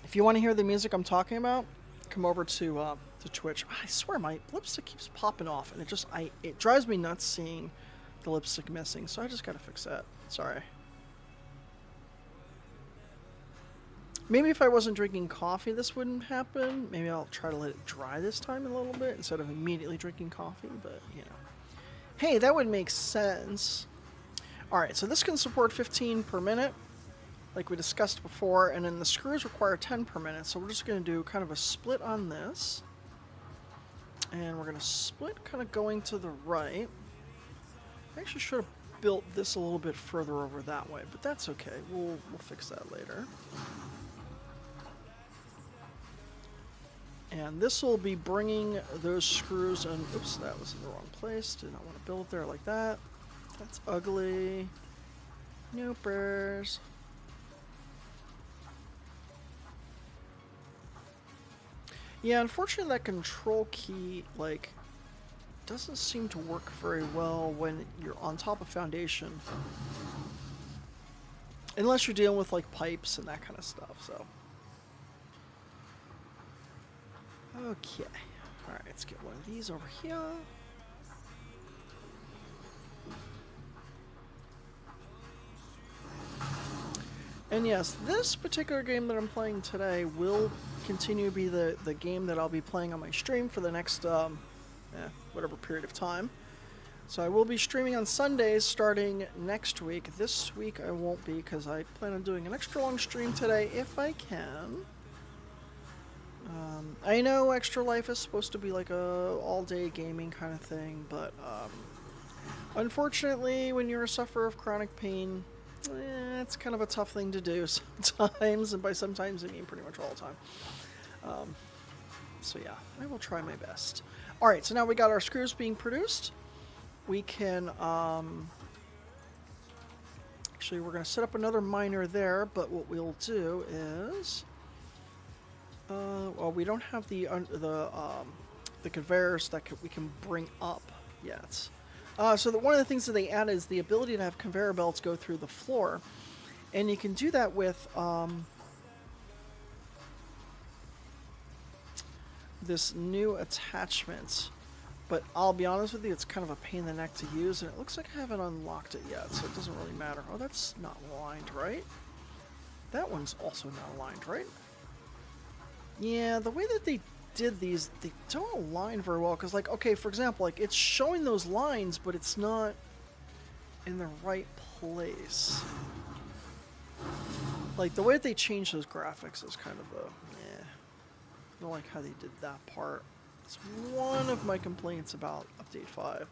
If you want to hear the music I'm talking about, come over to Twitch. I swear my lipstick keeps popping off, and it drives me nuts seeing the lipstick missing, so I just gotta fix that. Sorry. Maybe if I wasn't drinking coffee, this wouldn't happen. Maybe I'll try to let it dry this time a little bit instead of immediately drinking coffee, but, you know. Hey, that would make sense. Alright, so this can support 15 per minute, like we discussed before, and then the screws require 10 per minute, so we're just going to do kind of a split on this. And we're going to split kind of going to the right. I actually should have built this a little bit further over that way, but that's okay. We'll fix that later. And this will be bringing those screws and oops, that was in the wrong place. Did not want to build there like that. That's ugly. Noopers. Yeah, unfortunately that control key, like, doesn't seem to work very well when you're on top of foundation. Unless you're dealing with, like, pipes and that kind of stuff, so. Okay. Alright, let's get one of these over here. And yes, this particular game that I'm playing today will continue to be the game that I'll be playing on my stream for the next, whatever period of time. So I will be streaming on Sundays starting next week. This week I won't be because I plan on doing an extra long stream today if I can. I know Extra Life is supposed to be like a all-day gaming kind of thing, but unfortunately when you're a sufferer of chronic pain, it's kind of a tough thing to do sometimes, and by sometimes I mean pretty much all the time. So yeah, I will try my best. Alright, so now we got our screws being produced. We can, actually we're going to set up another miner there, but what we'll do is, well, we don't have the conveyors that we can bring up yet. So one of the things that they added is the ability to have conveyor belts go through the floor. And you can do that with this new attachment. But I'll be honest with you, it's kind of a pain in the neck to use. And it looks like I haven't unlocked it yet, so it doesn't really matter. Oh, that's not aligned, right? That one's also not aligned, right? Yeah, the way that they did these, they don't align very well, because, like, okay, for example, like, it's showing those lines, but it's not in the right place. Like, the way that they changed those graphics is kind of a, I don't like how they did that part. It's one of my complaints about Update 5.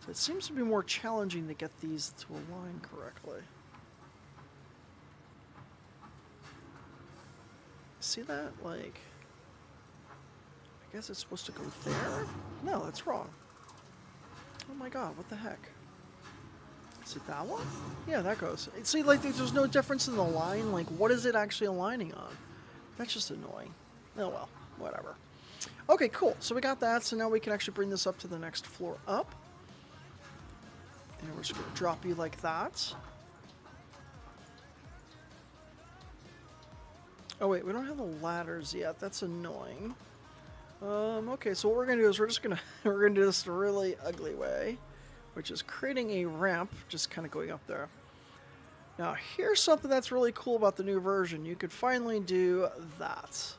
So it seems to be more challenging to get these to align correctly. See that? Like, I guess it's supposed to go there? No, that's wrong. Oh my god, what the heck? Is it that one? Yeah, that goes. See, like, there's no difference in the line. Like, what is it actually aligning on? That's just annoying. Oh well, whatever. Okay, cool. So we got that, so now we can actually bring this up to the next floor up. And we're just going to drop you like that. Oh wait, we don't have the ladders yet. That's annoying. Okay, so what we're gonna do is we're gonna do this the really ugly way, which is creating a ramp, just kind of going up there. Now, here's something that's really cool about the new version. You could finally do that.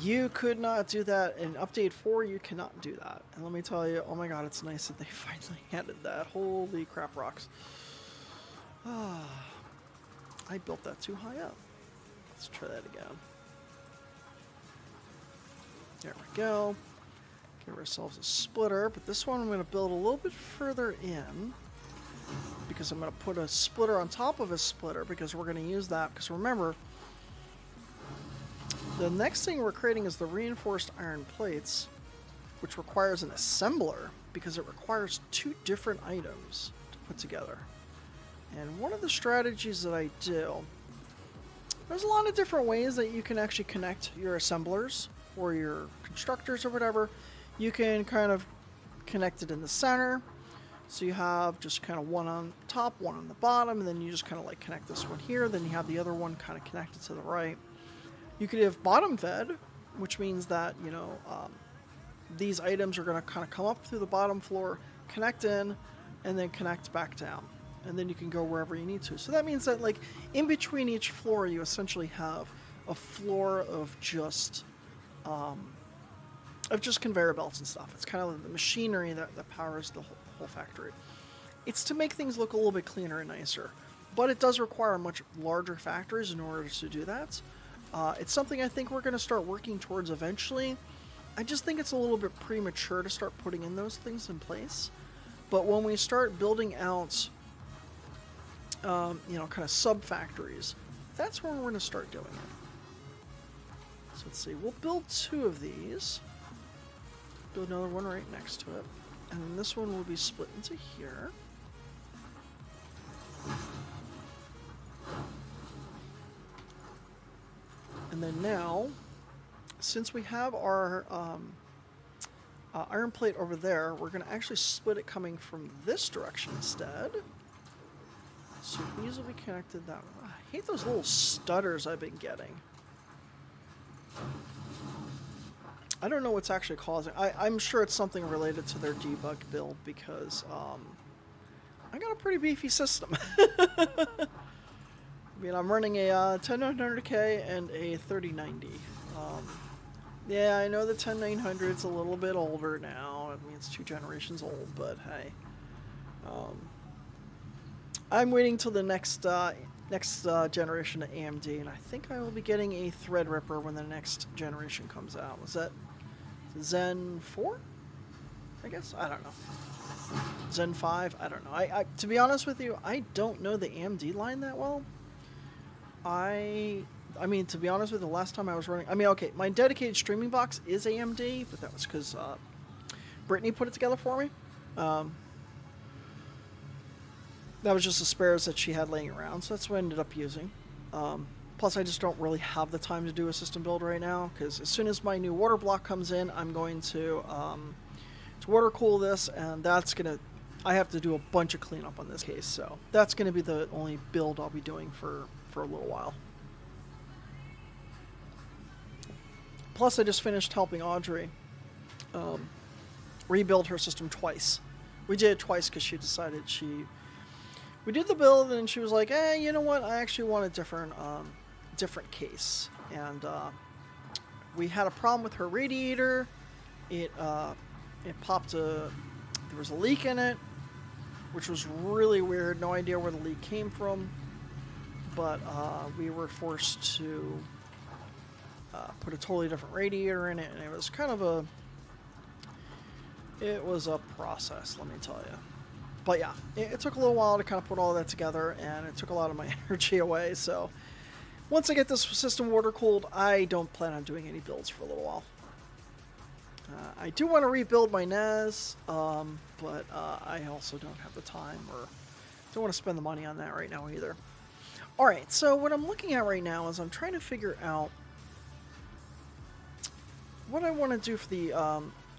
You could not do that in Update 4. You cannot do that. And let me tell you, oh my god, it's nice that they finally added that. Holy crap rocks. I built that too high up. Let's try that again. There we go. Give ourselves a splitter, but this one I'm going to build a little bit further in because I'm going to put a splitter on top of a splitter because we're going to use that. Because remember, the next thing we're creating is the reinforced iron plates, which requires an assembler because it requires 2 different items to put together. And one of the strategies that I do, there's a lot of different ways that you can actually connect your assemblers or your constructors or whatever. You can kind of connect it in the center. So you have just kind of one on top, one on the bottom, and then you just kind of like connect this one here. Then you have the other one kind of connected to the right. You could have bottom fed, which means that, you know, these items are going to kind of come up through the bottom floor, connect in, and then connect back down. And then you can go wherever you need to. So that means that, like, in between each floor, you essentially have a floor of just conveyor belts and stuff. It's kind of the machinery that powers the whole factory. It's to make things look a little bit cleaner and nicer. But it does require much larger factories in order to do that. It's something I think we're going to start working towards eventually. I just think it's a little bit premature to start putting in those things in place. But when we start building out, you know, kind of sub-factories, that's where we're going to start doing it. So let's see, we'll build 2 of these. Build another one right next to it. And then this one will be split into here. And then now, since we have our iron plate over there, we're going to actually split it coming from this direction instead. So these will be connected that way. I hate those little stutters I've been getting. I don't know what's actually causing. I'm sure it's something related to their debug build because I got a pretty beefy system. I mean, I'm running a 10900K and a 3090. Yeah, I know the 10900 is a little bit older now. I mean, it's 2 generations old, but hey. I'm waiting till the next generation of AMD, and I think I will be getting a Threadripper when the next generation comes out. Was that Zen 4? I guess? I don't know. Zen 5? I don't know. I to be honest with you, I don't know the AMD line that well. I mean, to be honest with you, the last time I was running... I mean, okay, my dedicated streaming box is AMD, but that was because Brittany put it together for me. That was just the spares that she had laying around, so that's what I ended up using. Plus, I just don't really have the time to do a system build right now, because as soon as my new water block comes in, I'm going to water cool this, and that's going to... I have to do a bunch of cleanup on this case, so that's going to be the only build I'll be doing for a little while. Plus, I just finished helping Audrey rebuild her system twice. We did it twice because she decided we did the build, and she was like, "Hey, you know what? I actually want a different case." And we had a problem with her radiator. It popped there was a leak in it, which was really weird. No idea where the leak came from, but we were forced to put a totally different radiator in it, and it was kind of it was a process, let me tell you. But yeah, it took a little while to kind of put all that together, and it took a lot of my energy away. So once I get this system water cooled, I don't plan on doing any builds for a little while. I do want to rebuild my NAS, but I also don't have the time or don't want to spend the money on that right now either. Alright, so what I'm looking at right now is I'm trying to figure out what I want to do for the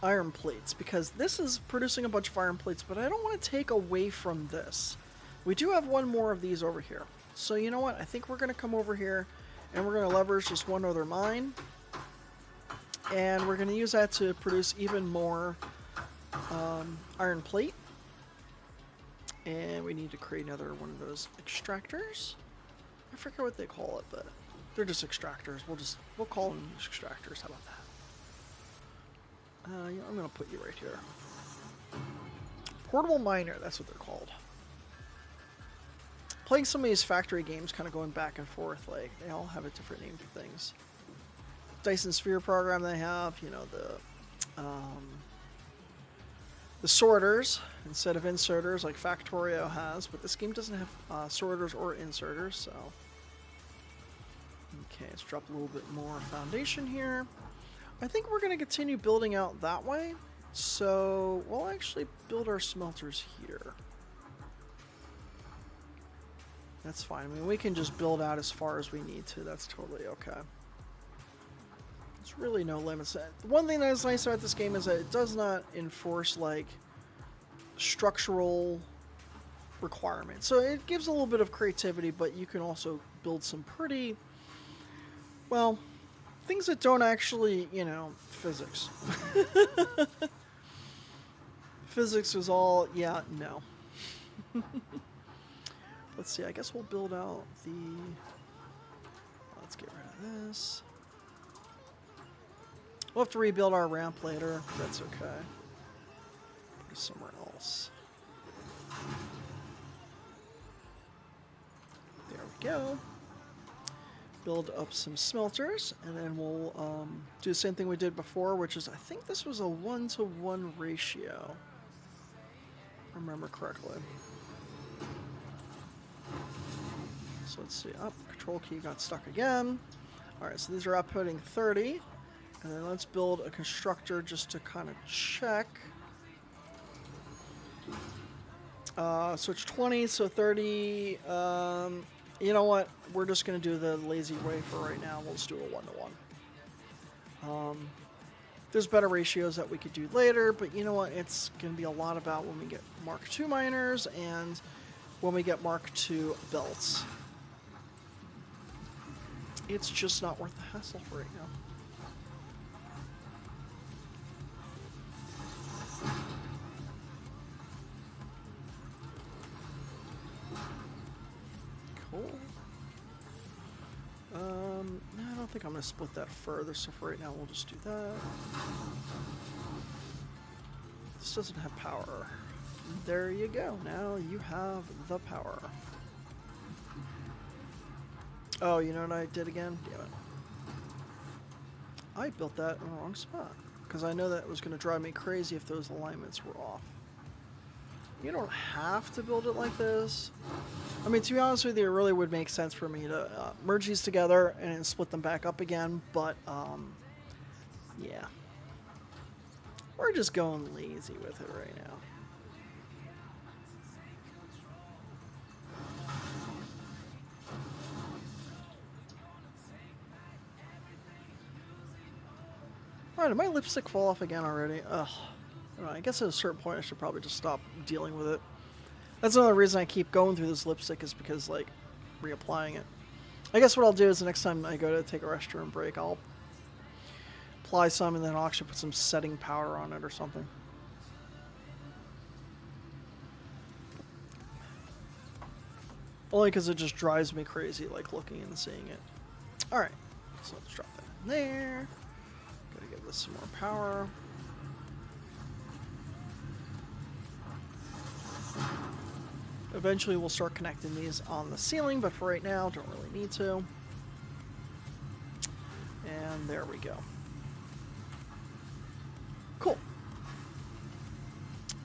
iron plates, because this is producing a bunch of iron plates, but I don't want to take away from this. We do have one more of these over here. So you know what? I think we're going to come over here and we're going to leverage just one other mine. And we're going to use that to produce even more iron plate. And we need to create another one of those extractors. I forget what they call it, but they're just extractors. We'll call them extractors. How about that? Yeah, I'm going to put you right here. Portable miner, that's what they're called. Playing some of these factory games, kind of going back and forth, like, they all have a different name for things. Dyson Sphere program they have, you know, the sorters instead of inserters like Factorio has, but this game doesn't have sorters or inserters, so. Okay, let's drop a little bit more foundation here. I think we're going to continue building out that way, so we'll actually build our smelters here. That's fine. I mean, we can just build out as far as we need to. That's totally okay. There's really no limits. One thing that is nice about this game is that it does not enforce, like, structural requirements. So it gives a little bit of creativity, but you can also build some pretty, well, things that don't actually, you know, physics. Physics is all, yeah, no. Let's see, I guess we'll build out the... Let's get rid of this. We'll have to rebuild our ramp later. That's okay. Put it somewhere else. There we go. Build up some smelters, and then we'll do the same thing we did before, which is, I think this was a 1-to-1 ratio. If I remember correctly. So let's see. Oh, control key got stuck again. Alright, so these are outputting 30. And then let's build a constructor just to kind of check. So it's 20, so 30. You know what? We're just going to do the lazy way for right now. We'll just do a 1-to-1. There's better ratios that we could do later, but you know what? It's going to be a lot about when we get Mark II miners and when we get Mark II belts. It's just not worth the hassle for right now. Cool. No, I don't think I'm going to split that further, so for right now we'll just do that. This doesn't have power. There you go. Now you have the power. Oh, you know what I did again? Damn it. I built that in the wrong spot. Because I know that it was going to drive me crazy if those alignments were off. You don't have to build it like this. I mean, to be honest with you, it really would make sense for me to merge these together and then split them back up again. But, yeah. We're just going lazy with it right now. Alright, did my lipstick fall off again already? Ugh. I guess at a certain point I should probably just stop dealing with it. That's another reason I keep going through this lipstick is because, like, reapplying it. I guess what I'll do is the next time I go to take a restroom break, I'll apply some and then I'll actually put some setting powder on it or something. Only because it just drives me crazy, like, looking and seeing it. Alright, so let's drop that in there. Gotta give this some more power. Eventually we'll start connecting these on the ceiling, but for right now, don't really need to. And there we go. Cool.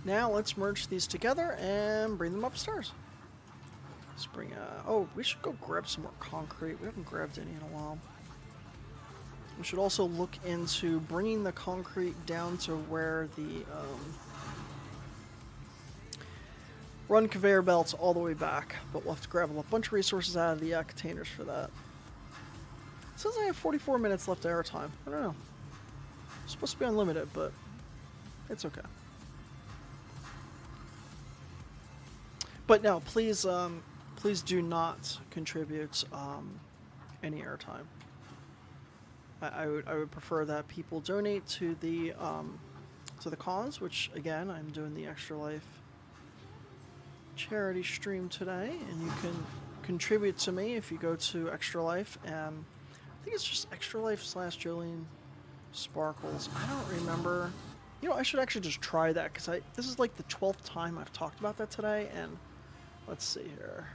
Now let's merge these together and bring them upstairs. Let's bring, oh, we should go grab some more concrete. We haven't grabbed any in a while. We should also look into bringing the concrete down to where the, run conveyor belts all the way back, but we'll have to grab a bunch of resources out of the containers for that. It says I have 44 minutes left of airtime. I don't know. It's supposed to be unlimited, but it's okay. But no, please, please do not contribute any airtime. I would prefer that people donate to the cause, which again I'm doing the Extra Life charity stream today, and you can contribute to me if you go to Extra Life, and I think it's just Extra Life / Jillian Sparkles. I don't remember. You know, I should actually just try that because this is like the 12th time I've talked about that today, and let's see here.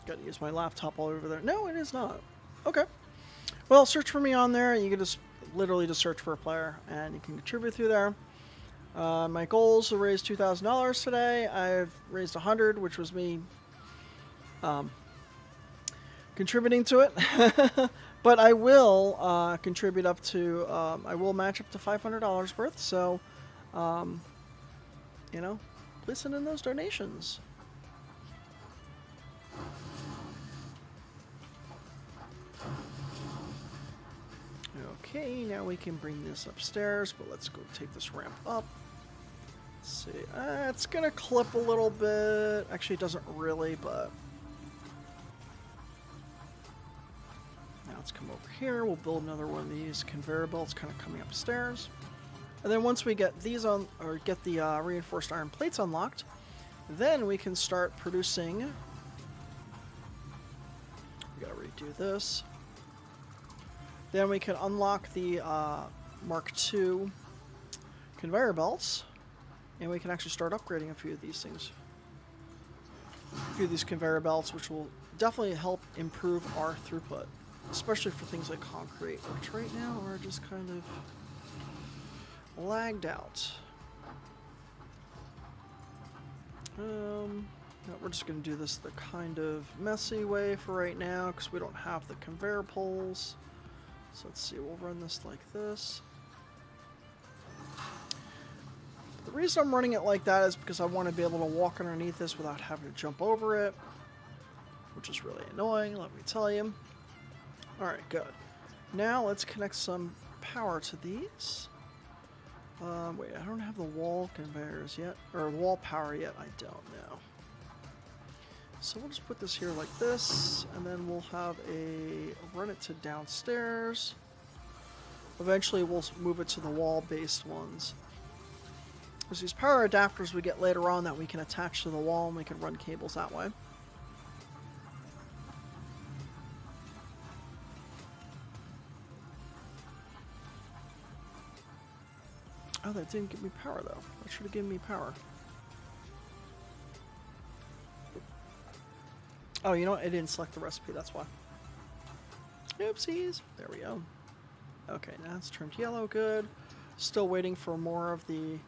Gotta use my laptop all over there. No, it is not. Okay. Well, search for me on there. You can just literally just search for a player, and you can contribute through there. My goal is to raise $2,000 today. I've raised $100, which was me contributing to it. But I will contribute up to, I will match up to $500 worth. So, you know, please send in those donations. Okay, now we can bring this upstairs, but let's go take this ramp up. Let's see, it's gonna clip a little bit. Actually, it doesn't really, but now let's come over here. We'll build another one of these conveyor belts kind of coming upstairs. And then once we get these on, or get the reinforced iron plates unlocked, then we can start producing. We gotta redo this. Then we can unlock the Mark II conveyor belts, and we can actually start upgrading a few of these things. A few of these conveyor belts, which will definitely help improve our throughput, especially for things like concrete, which right now are just kind of lagged out. No, we're just going to do this the kind of messy way for right now because we don't have the conveyor poles. So let's see, we'll run this like this. The reason I'm running it like that is because I want to be able to walk underneath this without having to jump over it, which is really annoying, let me tell you. Alright, good. Now let's connect some power to these. Wait, I don't have the wall conveyors yet, or wall power yet, I don't know. So we'll just put this here like this, and then we'll have run it to downstairs. Eventually we'll move it to the wall-based ones. There's these power adapters we get later on that we can attach to the wall, and we can run cables that way. Oh, that didn't give me power, though. That should have given me power. Oh, you know what? I didn't select the recipe, that's why. Oopsies. There we go. Okay, now it's turned yellow, good. Still waiting for more of the...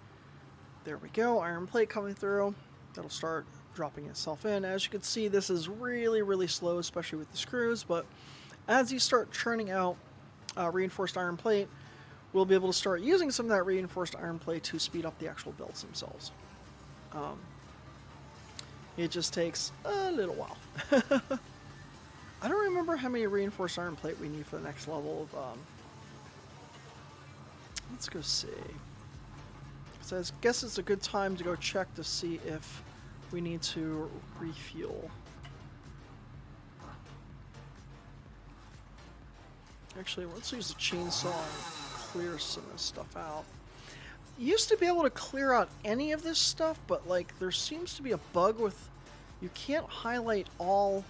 There we go, iron plate coming through. That'll start dropping itself in. As you can see, this is really, really slow, especially with the screws, but as you start churning out reinforced iron plate, we'll be able to start using some of that reinforced iron plate to speed up the actual builds themselves. It just takes a little while. I don't remember how many reinforced iron plate we need for the next level of... let's go see. So I guess it's a good time to go check to see if we need to refuel. Actually, let's use the chainsaw and clear some of this stuff out. Used to be able to clear out any of this stuff, but like there seems to be a bug with you can't highlight all.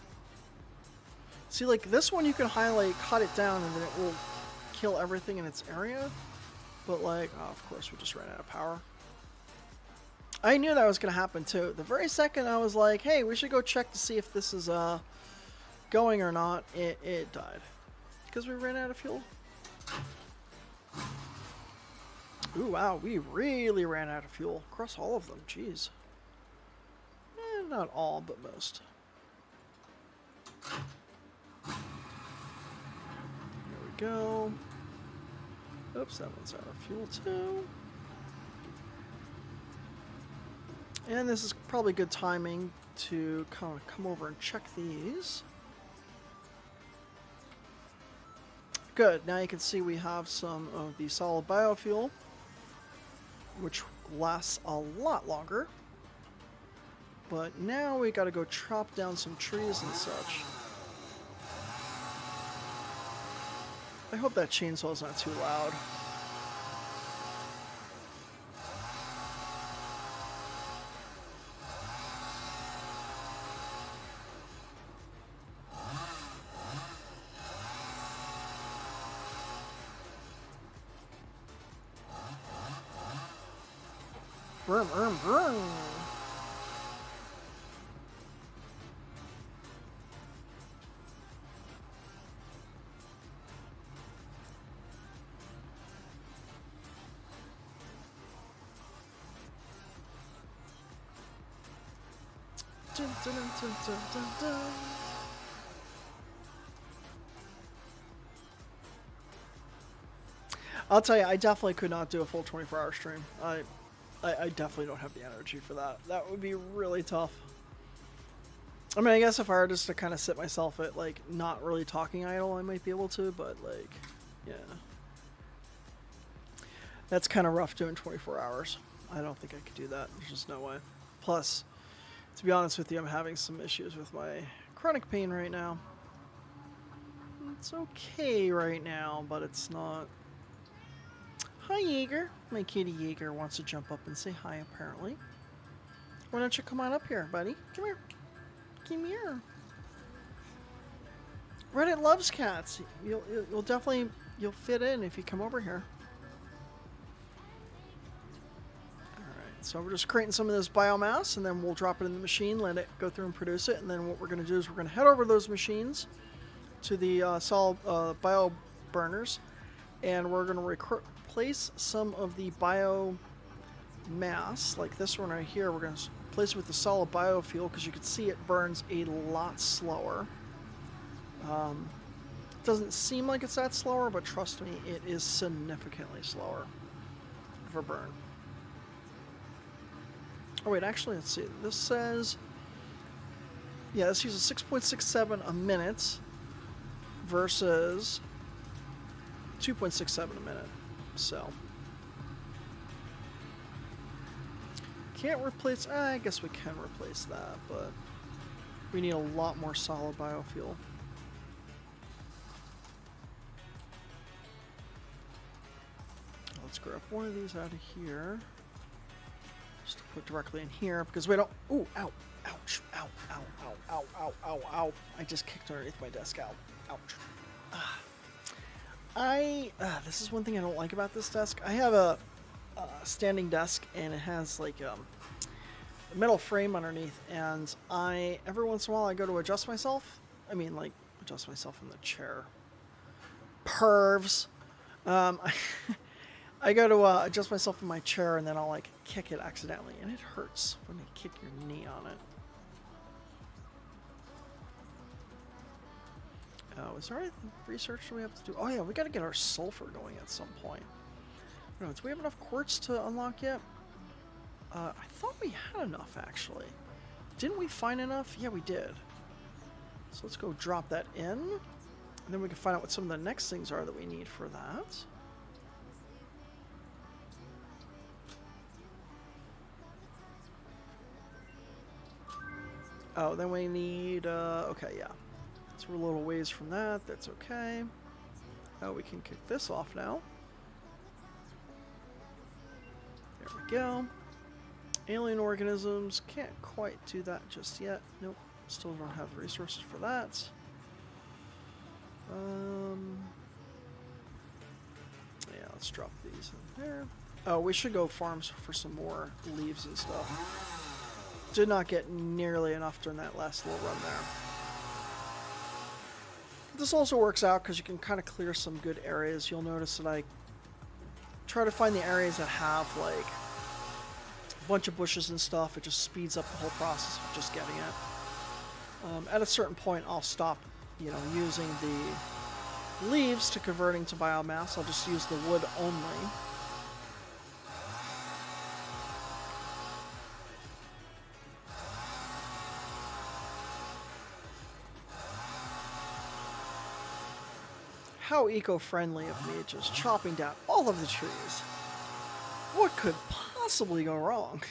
See, like this one you can highlight, cut it down, and then it will kill everything in its area. But like, oh, of course we just ran out of power. I knew that was going to happen too. The very second I was like, hey, we should go check to see if this is going or not, it died. Because we ran out of fuel. Ooh, wow, we really ran out of fuel across all of them, jeez. Not all, but most. There we go. Oops, that one's out of fuel too. And this is probably good timing to kind of come over and check these. Good, now you can see we have some of the solid biofuel, which lasts a lot longer. But now we gotta go chop down some trees and such. I hope that chainsaw's not too loud. Vroom, vroom, vroom. Dun, dun, dun, dun, dun, dun. I'll tell you, I definitely could not do a full 24-hour stream. I definitely don't have the energy for that. That would be really tough. I mean, I guess if I were just to kind of sit myself at, like, not really talking idle, I might be able to, but, like, yeah. That's kind of rough doing 24 hours. I don't think I could do that. There's just no way. Plus, to be honest with you, I'm having some issues with my chronic pain right now. It's okay right now, but it's not... Hi, Jaeger. My kitty Jaeger wants to jump up and say hi, apparently. Why don't you come on up here, buddy? Come here. Come here. Reddit loves cats. You'll definitely fit in if you come over here. Alright, so we're just creating some of this biomass, and then we'll drop it in the machine, let it go through and produce it, and then what we're going to do is we're going to head over those machines to the solid bio burners, and we're going to replace some of the biomass, like this one right here. We're going to replace it with the solid biofuel because you can see it burns a lot slower. Doesn't seem like it's that slower, but trust me, it is significantly slower for burn. Oh wait, actually, let's see. This says, yeah, this uses 6.67 a minute versus 2.67 a minute. So can't replace. I guess we can replace that, but we need a lot more solid biofuel. Let's grab one of these out of here. Just to put directly in here because we don't. Ooh, ow, ouch, ow, ow, ow, ow, ow, ow, ow. I just kicked underneath my desk. Ow, ouch. This is one thing I don't like about this desk. I have a standing desk and it has like a metal frame underneath, and every once in a while I go to adjust myself. I mean, like adjust myself in the chair. Pervs. I go to adjust myself in my chair, and then I'll like kick it accidentally, and it hurts when you kick your knee on it. Oh, is there any research we have to do? Oh yeah, we got to get our sulfur going at some point. No, do we have enough quartz to unlock yet? I thought we had enough actually. Didn't we find enough? Yeah, we did. So let's go drop that in, and then we can find out what some of the next things are that we need for that. Oh, then we need, okay, yeah. So we're a little ways from that. That's okay. Oh, we can kick this off now. There we go. Alien organisms. Can't quite do that just yet. Nope. Still don't have the resources for that. Yeah, let's drop these in there. Oh, we should go farms for some more leaves and stuff. Did not get nearly enough during that last little run there. This also works out because you can kind of clear some good areas. You'll notice that I try to find the areas that have like a bunch of bushes and stuff. It just speeds up the whole process of just getting it. At a certain point, I'll stop, using the leaves to converting to biomass. I'll just use the wood only. How eco-friendly of me, just chopping down all of the trees. What could possibly go wrong?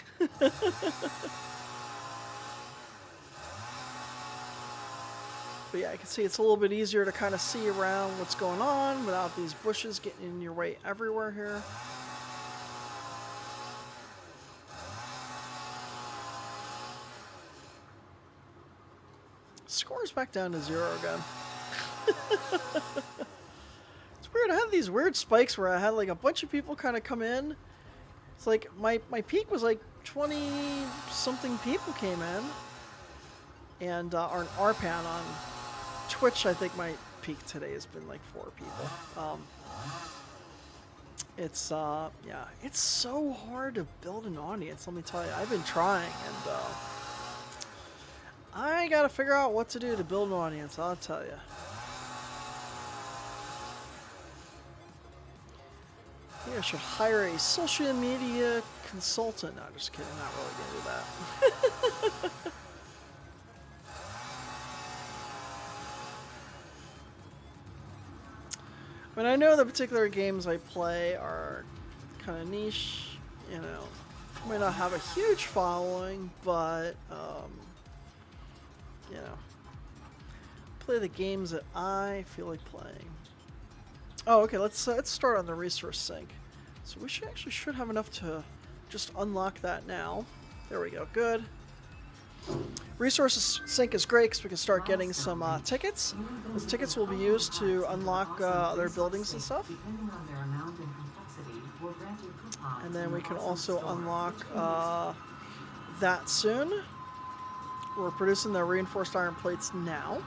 But yeah, I can see it's a little bit easier to kind of see around what's going on without these bushes getting in your way everywhere here. Score's back down to 0 again. It's weird. I had these weird spikes where I had like a bunch of people kind of come in. It's like my peak was like 20 something people came in, and our RPAN on Twitch, I think my peak today has been like 4 people. It's yeah, it's so hard to build an audience. Let me tell you, I've been trying, and I gotta figure out what to do to build an audience. I'll tell you. Maybe I should hire a social media consultant. No, just kidding. Not really gonna do that. But I know the particular games I play are kind of niche. Might not have a huge following, but play the games that I feel like playing. Oh, okay. Let's start on the resource sink. So we should have enough to just unlock that now. There we go. Good. Resource sink is great because we can start getting some tickets. Those tickets will be used to unlock other buildings and stuff. And then we can also unlock that soon. We're producing the reinforced iron plates now.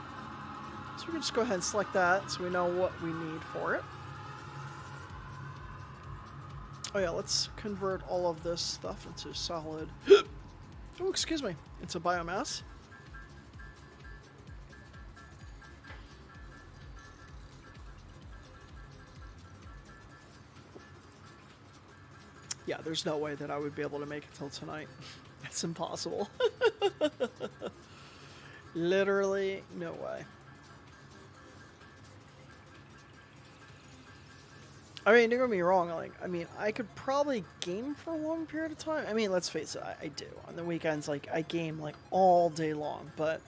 So we can just go ahead and select that so we know what we need for it. Oh yeah, let's convert all of this stuff into solid. Oh, excuse me, into biomass. Yeah, there's no way that I would be able to make it till tonight. It's impossible. Literally no way. I mean, don't get me wrong, like, I mean, I could probably game for a long period of time. I mean, let's face it, I do. On the weekends, like, I game, like, all day long, but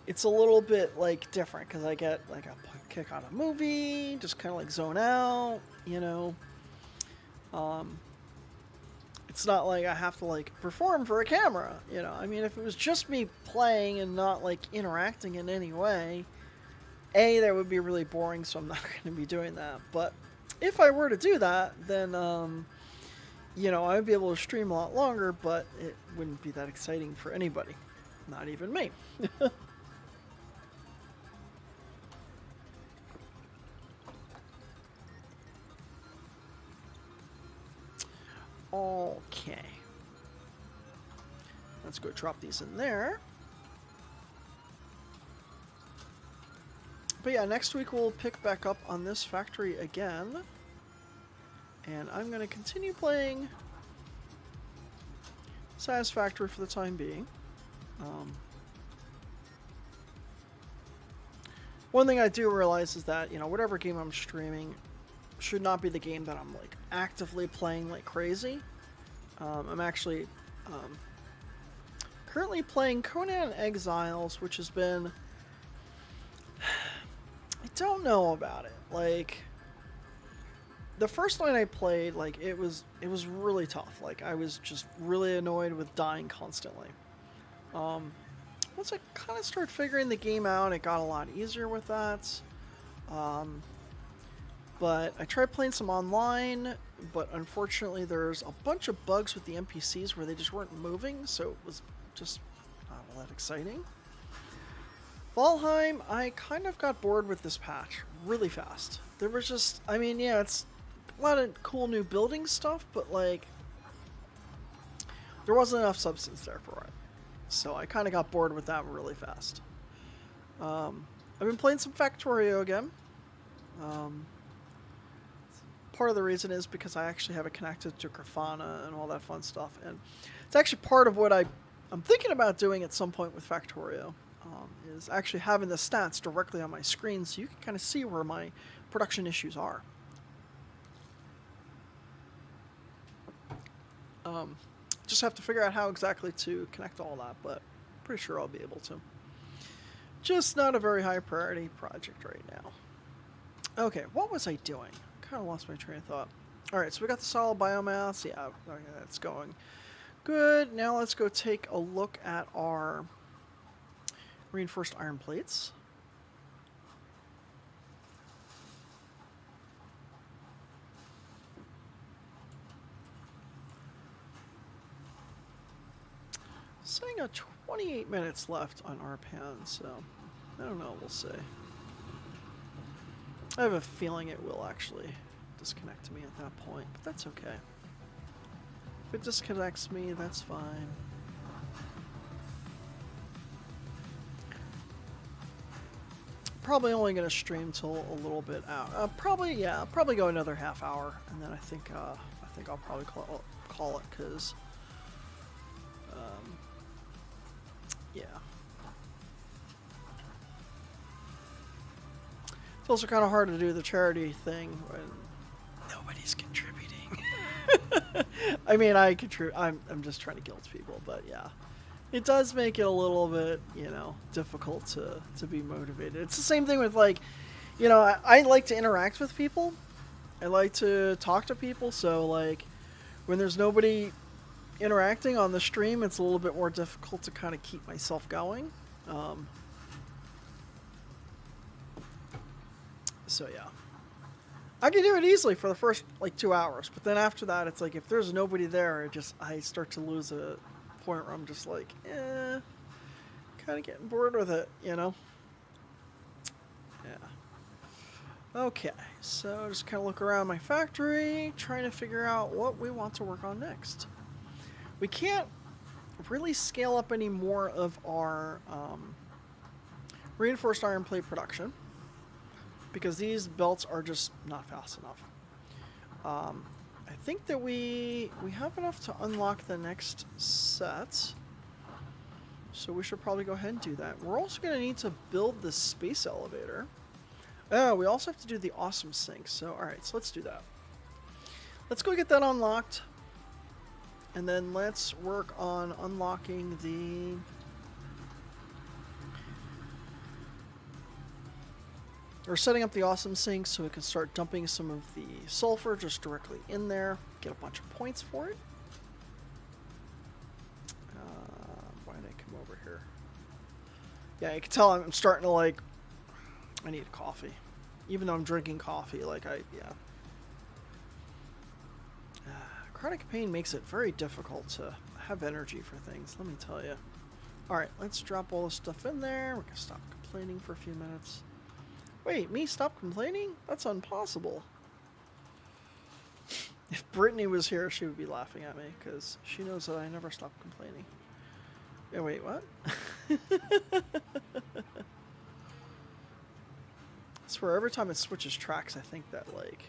it's a little bit, like, different, because I get, like, a kick on a movie, just kind of, like, zone out, you know. It's not like I have to, like, perform for a camera, you know. I mean, if it was just me playing and not, like, interacting in any way, A, that would be really boring, so I'm not going to be doing that, but if I were to do that, then, you know, I would be able to stream a lot longer, but it wouldn't be that exciting for anybody. Not even me. Okay. Let's go drop these in there. But yeah, next week we'll pick back up on this factory again. And I'm going to continue playing Satisfactory for the time being. One thing I do realize is that, you know, whatever game I'm streaming should not be the game that I'm, like, actively playing like crazy. I'm actually currently playing Conan Exiles, which has been... I don't know about it. Like, the first night I played, like, it was really tough. Like, I was just really annoyed with dying constantly. Once I kind of started figuring the game out, it got a lot easier with that. But I tried playing some online, but unfortunately there's a bunch of bugs with the NPCs where they just weren't moving, so it was just not all that exciting. Valheim, I kind of got bored with this patch really fast. There was just, I mean, yeah, it's a lot of cool new building stuff, but, like, there wasn't enough substance there for it. So I kind of got bored with that really fast. I've been playing some Factorio again. Part of the reason is because I actually have it connected to Grafana and all that fun stuff. And it's actually part of what I'm thinking about doing at some point with Factorio, is actually having the stats directly on my screen so you can kind of see where my production issues are. Just have to figure out how exactly to connect all that, but pretty sure I'll be able to. Just not a very high priority project right now. Okay, what was I doing? Kind of lost my train of thought. Alright, so we got the solid biomass. Yeah, okay, that's going good. Now let's go take a look at our reinforced iron plates. Saying a 28 minutes left on our pan, so I don't know, we'll see. I have a feeling it will actually disconnect me at that point, but that's okay. If it disconnects me, that's fine. Probably only going to stream till a little bit out. Probably go another half hour, and then I think I'll probably call it, because yeah. It's also kind of hard to do the charity thing when nobody's contributing. I mean, I contribute. I'm just trying to guilt people, but yeah, it does make it a little bit, you know, difficult to be motivated. It's the same thing with, like, you know, I like to interact with people. I like to talk to people, so, like, when there's nobody interacting on the stream, it's a little bit more difficult to kind of keep myself going. So yeah, I can do it easily for the first, like, 2 hours, but then after that, it's like, if there's nobody there, I start to lose a point where I'm just like, kind of getting bored with it, you know? Yeah. Okay, so just kind of look around my factory, trying to figure out what we want to work on next. We can't really scale up any more of our reinforced iron plate production because these belts are just not fast enough. I think that we have enough to unlock the next set, so we should probably go ahead and do that. We're also going to need to build the space elevator. Oh, we also have to do the awesome sink. So, alright, so let's do that. Let's go get that unlocked. And then let's work on unlocking the... We're setting up the awesome sink so we can start dumping some of the sulfur just directly in there. Get a bunch of points for it. Why did I come over here? Yeah, you can tell I'm starting to like... I need coffee. Even though I'm drinking coffee, yeah. Chronic pain makes it very difficult to have energy for things, let me tell you. Alright, let's drop all this stuff in there. We can stop complaining for a few minutes. Wait, me stop complaining? That's impossible. If Brittany was here, she would be laughing at me, because she knows that I never stop complaining. Yeah, wait, what? I swear, every time it switches tracks, I think that, like...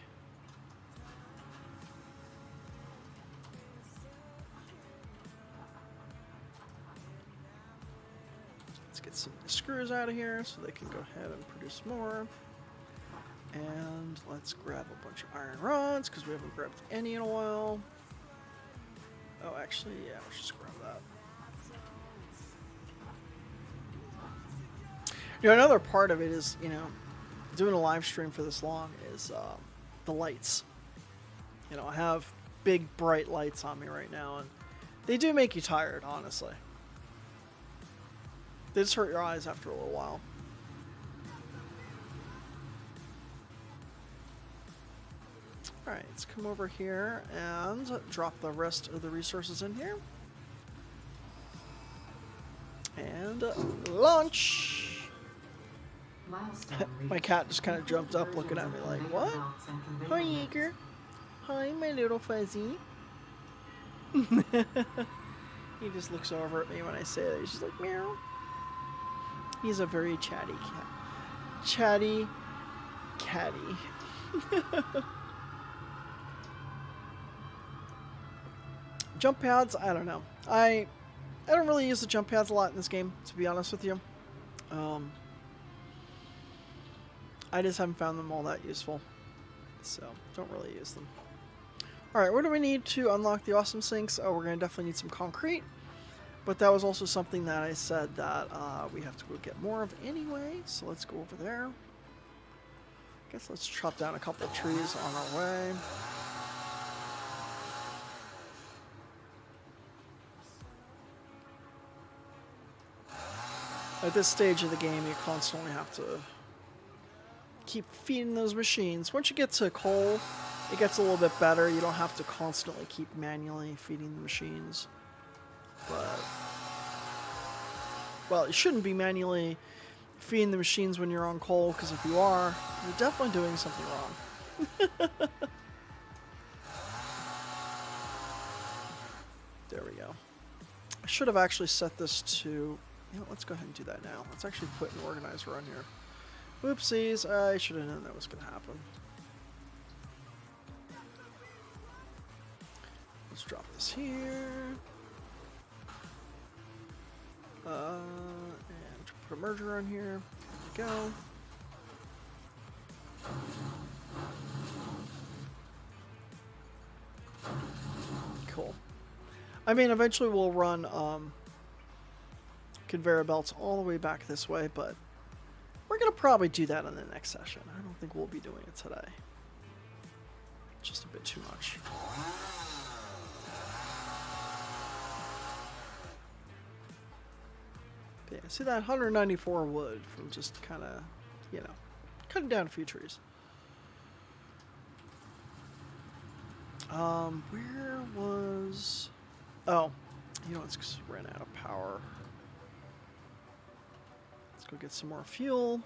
Let's get some screws out of here so they can go ahead and produce more. And let's grab a bunch of iron rods, because we haven't grabbed any in a while. Oh, actually, yeah, let's just grab that. You know, another part of it is, you know, doing a live stream for this long is the lights. You know, I have big bright lights on me right now, and they do make you tired, honestly. They just hurt your eyes after a little while. Alright, let's come over here and drop the rest of the resources in here. And launch! My cat just kind of jumped up looking at me like, what? Hi, Yeager. Hi, my little fuzzy. He just looks over at me when I say that. He's just like, meow. He's a very chatty cat. Chatty catty. Jump pads, I don't know. I don't really use the jump pads a lot in this game, to be honest with you. I just haven't found them all that useful, so don't really use them. Alright, what do we need to unlock the awesome sinks? Oh, we're going to definitely need some concrete, but that was also something that I said that we have to go get more of anyway, so let's go over there. I guess let's chop down a couple of trees on our way. At this stage of the game, you constantly have to keep feeding those machines. Once you get to coal, it gets a little bit better. You don't have to constantly keep manually feeding the machines. But, well, you shouldn't be manually feeding the machines when you're on coal, because if you are, you're definitely doing something wrong. There we go. I should have actually set this to... You know, let's go ahead and do that now. Let's actually put an organizer on here. Oopsies, I should have known that was going to happen. Let's drop this here. And put a merger on here. There we go. Cool. I mean, eventually we'll run conveyor belts all the way back this way, but we're going to probably do that in the next session. I don't think we'll be doing it today. Just a bit too much. But yeah, see that 194 wood from just kind of, you know, cutting down a few trees. Where was... Oh, you know, it's ran out of power. Let's go get some more fuel.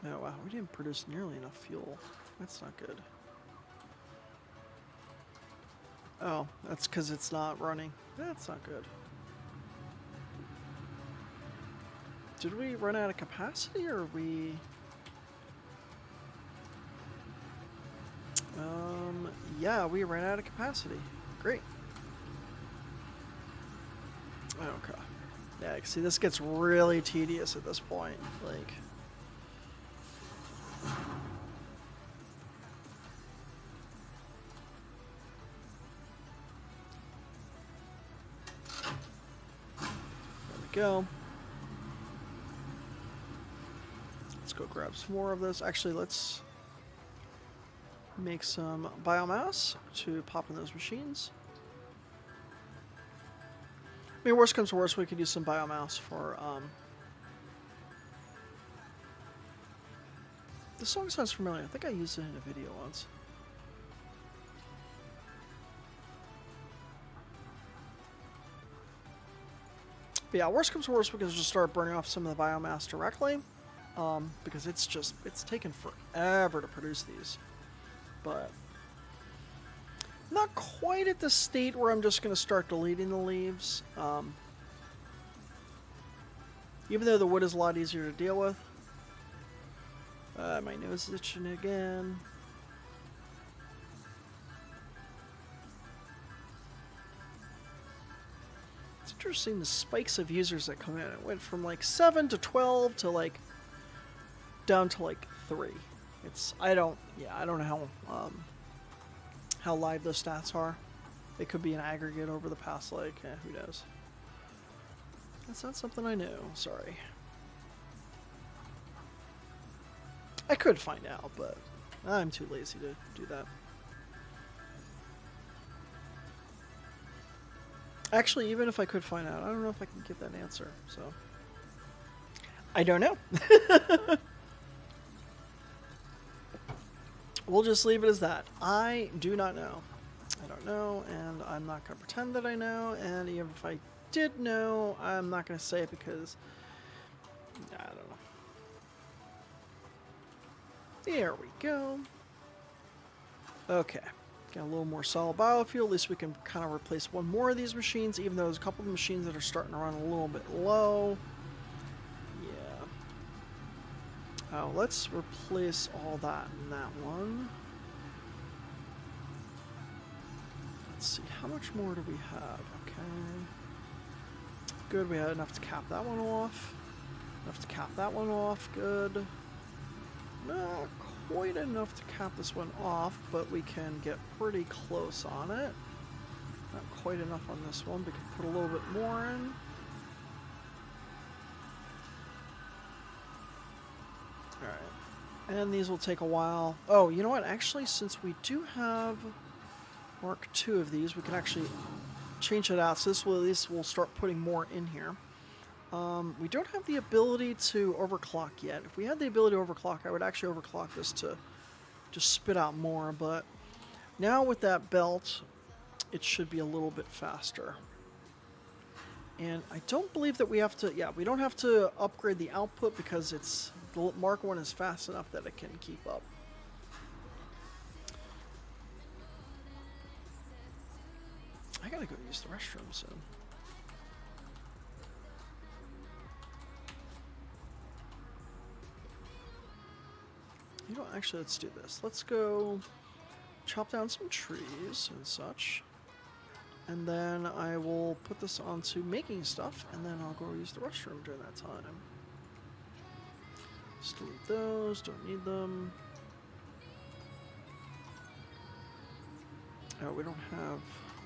Oh wow, we didn't produce nearly enough fuel. That's not good. Oh, that's because it's not running. That's not good. Did we run out of capacity, or we... Yeah, we ran out of capacity. Great. Okay. Yeah, see, this gets really tedious at this point. Like... There we go. Let's go grab some more of this. Actually, let's make some biomass to pop in those machines. I mean, worst comes to worst, we could use some biomass for, This song sounds familiar. I think I used it in a video once. But yeah, worst comes to worst, we can just start burning off some of the biomass directly. Because it's taken forever to produce these. But not quite at the state where I'm just going to start deleting the leaves. Even though the wood is a lot easier to deal with. My nose is itching again. It's interesting the spikes of users that come in. It went from like 7 to 12 to like down to like 3. I don't know how live those stats are. They could be an aggregate over the past, like, who knows. That's not something I know, sorry. I could find out, but I'm too lazy to do that. Actually, even if I could find out, I don't know if I can get that answer, so. I don't know. We'll just leave it as that. I do not know. I don't know, and I'm not going to pretend that I know, and even if I did know, I'm not going to say it because I don't know. There we go. Okay. Got a little more solid biofuel. At least we can kind of replace one more of these machines, even though there's a couple of machines that are starting to run a little bit low. Oh, let's replace all that in that one. Let's see, how much more do we have? Okay. Good, we had enough to cap that one off. Enough to cap that one off, good. Not quite enough to cap this one off, but we can get pretty close on it. Not quite enough on this one, we can put a little bit more in. And these will take a while. Oh, you know what? Actually, since we do have Mark II of these, we can actually change it out. So this will, at least we'll start putting more in here. We don't have the ability to overclock yet. If we had the ability to overclock, I would actually overclock this to just spit out more. But now with that belt, it should be a little bit faster. And I don't believe that we have to, yeah, we don't have to upgrade the output because it's, the Mark I is fast enough that it can keep up. I gotta go use the restroom soon. You know, actually, let's do this. Let's go chop down some trees and such. And then I will put this onto making stuff, and then I'll go use the restroom during that time. Just delete those, don't need them. Oh, we don't have,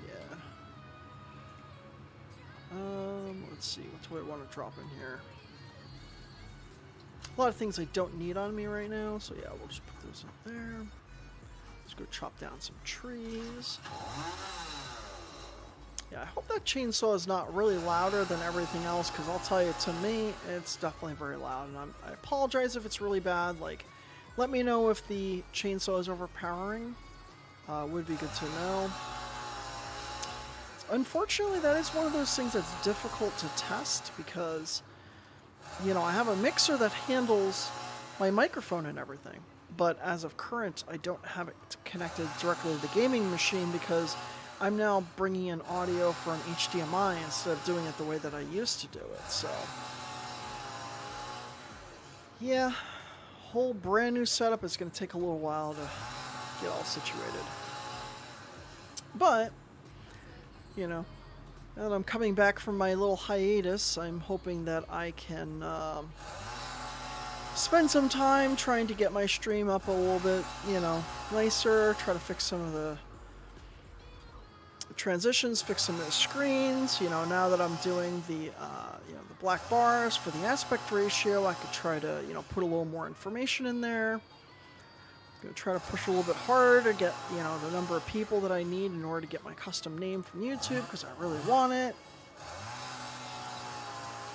yeah. Let's see, what do I want to drop in here? A lot of things I don't need on me right now, so yeah, we'll just put those up there. Let's go chop down some trees. Yeah, I hope that chainsaw is not really louder than everything else, because I'll tell you, to me, it's definitely very loud, and I apologize if it's really bad. Like, let me know if the chainsaw is overpowering. Would be good to know. Unfortunately, that is one of those things that's difficult to test, because, you know, I have a mixer that handles my microphone and everything. But as of current, I don't have it connected directly to the gaming machine because I'm now bringing in audio from HDMI instead of doing it the way that I used to do it. So, yeah, whole brand new setup is going to take a little while to get all situated. But, you know, now that I'm coming back from my little hiatus, I'm hoping that I can spend some time trying to get my stream up a little bit, you know, nicer, try to fix some of the transitions, fix some of the screens. You know, now that I'm doing the, you know, the black bars for the aspect ratio, I could try to, you know, put a little more information in there. I'm going to try to push a little bit harder to get, you know, the number of people that I need in order to get my custom name from YouTube, because I really want it.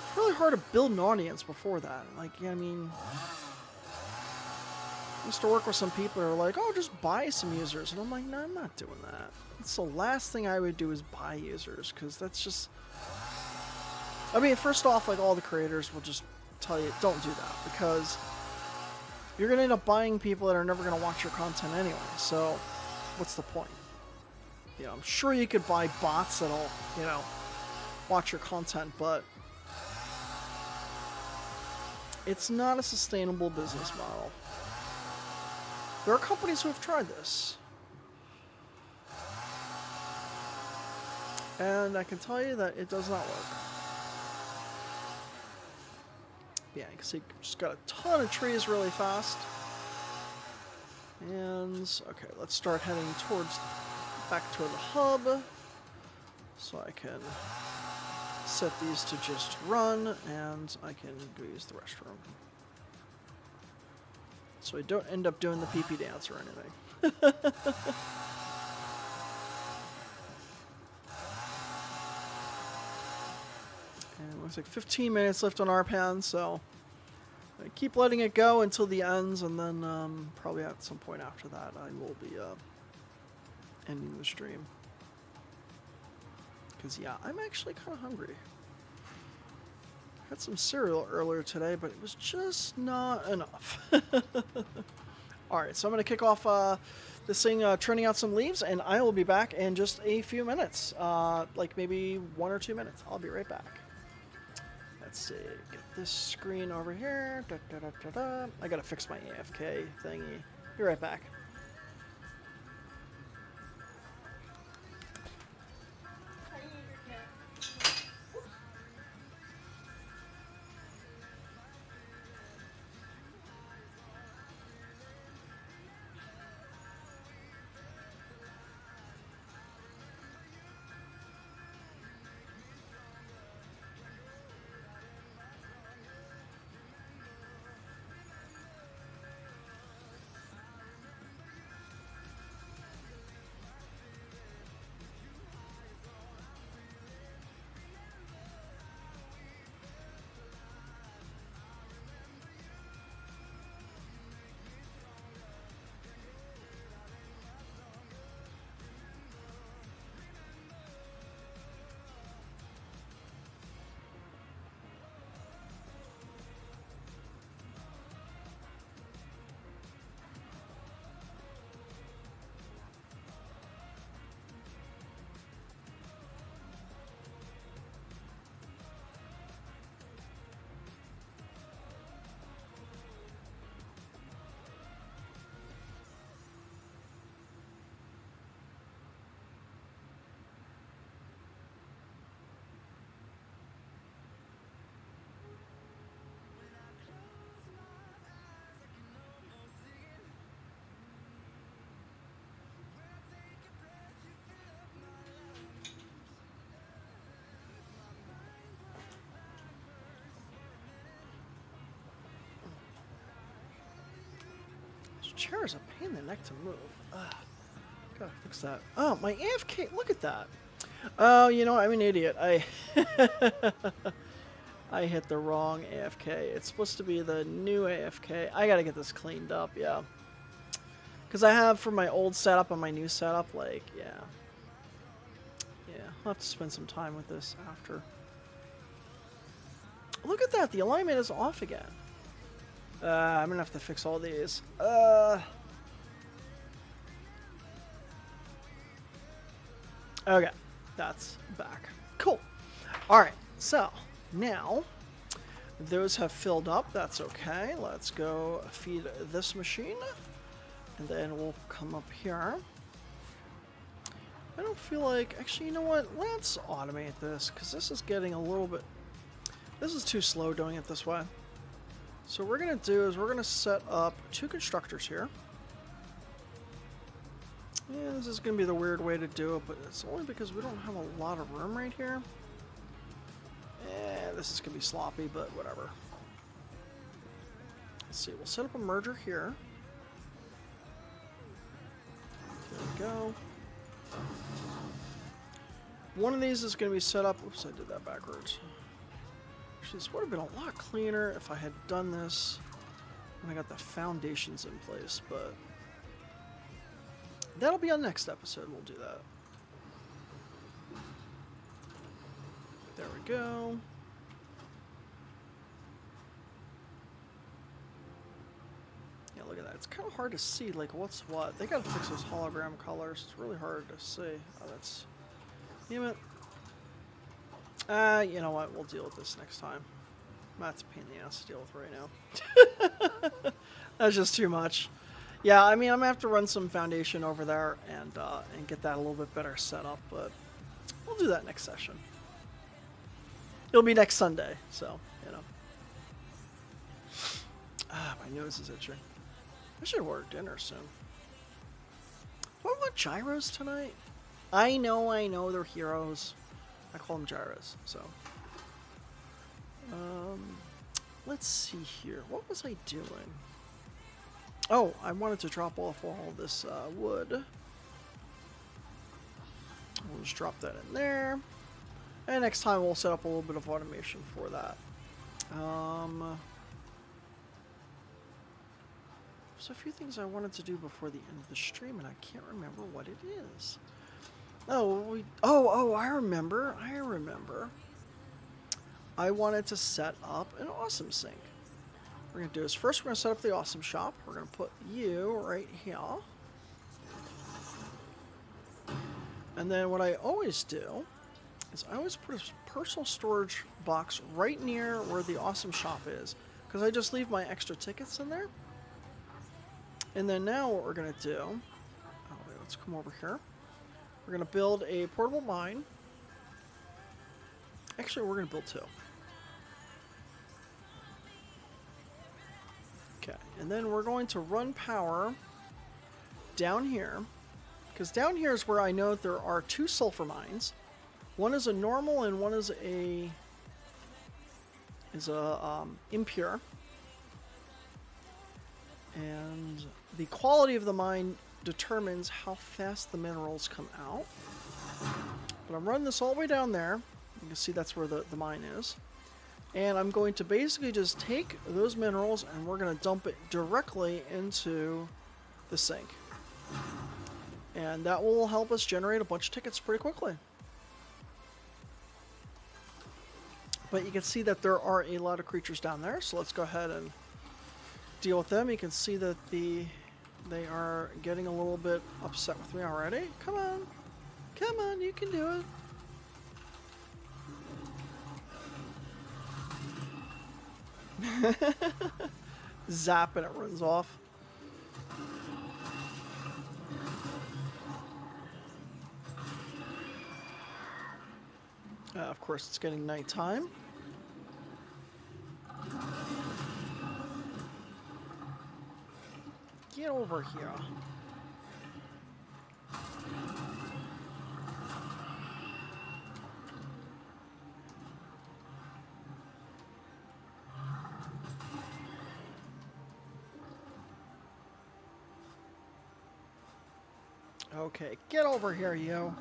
It's really hard to build an audience before that. Like, I mean, I used to work with some people who are like, oh, just buy some users. And I'm like, no, I'm not doing that. It's the last thing I would do is buy users, because that's just... I mean, first off, like, all the creators will just tell you, don't do that, because you're going to end up buying people that are never going to watch your content anyway. So, what's the point? You know, I'm sure you could buy bots that'll, you know, watch your content, but it's not a sustainable business model. There are companies who have tried this. And I can tell you that it does not work. Yeah, you can see just got a ton of trees really fast. And, okay, let's start heading towards, back toward the hub. So I can set these to just run, and I can go use the restroom. So I don't end up doing the pee-pee dance or anything. And it looks like 15 minutes left on our pan, so I keep letting it go until the ends, and then probably at some point after that I will be ending the stream. Because, yeah, I'm actually kind of hungry. Had some cereal earlier today, but it was just not enough. Alright, so I'm going to kick off this thing, turning out some leaves, and I will be back in just a few minutes. Like maybe 1 or 2 minutes. I'll be right back. Let's see, get this screen over here. Da, da, da, da, da. I gotta fix my AFK thingy. Be right back. Chair is a pain in the neck to move. Ugh. Gotta fix that. Oh, my AFK. Look at that. Oh, you know, I'm an idiot. I hit the wrong AFK. It's supposed to be the new AFK. I gotta get this cleaned up, yeah. Because I have for my old setup and my new setup, like, yeah. Yeah, I'll have to spend some time with this after. Look at that. The alignment is off again. I'm gonna have to fix all these. Okay, that's back. Cool. All right, so now those have filled up. That's okay. Let's go feed this machine, and then we'll come up here. I don't feel like... Actually, you know what? Let's automate this, because this is getting a little bit... This is too slow doing it this way. So what we're going to do is we're going to set up 2 constructors here. Yeah, this is going to be the weird way to do it, but it's only because we don't have a lot of room right here. This is going to be sloppy, but whatever. Let's see, we'll set up a merger here. There we go. One of these is going to be set up... Oops, I did that backwards. Actually, this would have been a lot cleaner if I had done this when I got the foundations in place, but... That'll be on next episode, we'll do that. There we go. Yeah, look at that. It's kind of hard to see, like, what's what. They gotta fix those hologram colors. It's really hard to see. Oh, that's... Damn it. You know what? We'll deal with this next time. That's a pain in the ass to deal with right now. That's just too much. Yeah, I mean, I'm gonna have to run some foundation over there and get that a little bit better set up, but we'll do that next session. It'll be next Sunday, so, you know. My nose is itching. I should order dinner soon. Do I want gyros tonight? I know, they're heroes. I call them gyros, so. Let's see here. What was I doing? Oh, I wanted to drop off all this wood. We'll just drop that in there. And next time we'll set up a little bit of automation for that. There's a few things I wanted to do before the end of the stream, and I can't remember what it is. Oh, I remember. I wanted to set up an awesome sink. What we're going to do is first we're going to set up the awesome shop. We're going to put you right here. And then what I always do is I always put a personal storage box right near where the awesome shop is, because I just leave my extra tickets in there. And then now what we're going to do, let's come over here. We're going to build a portable mine. Actually, we're going to build 2. Okay, and then we're going to run power down here, because down here is where I know there are 2 sulfur mines. One is a normal and one is a impure. And the quality of the mine determines how fast the minerals come out. But I'm running this all the way down there. You can see that's where the mine is. And I'm going to basically just take those minerals and we're going to dump it directly into the sink. And that will help us generate a bunch of tickets pretty quickly. But you can see that there are a lot of creatures down there, so let's go ahead and deal with them. You can see that they are getting a little bit upset with me already. Come on, you can do it. Zap and it runs off. Of course, it's getting nighttime. Get over here. Okay, get over here, you.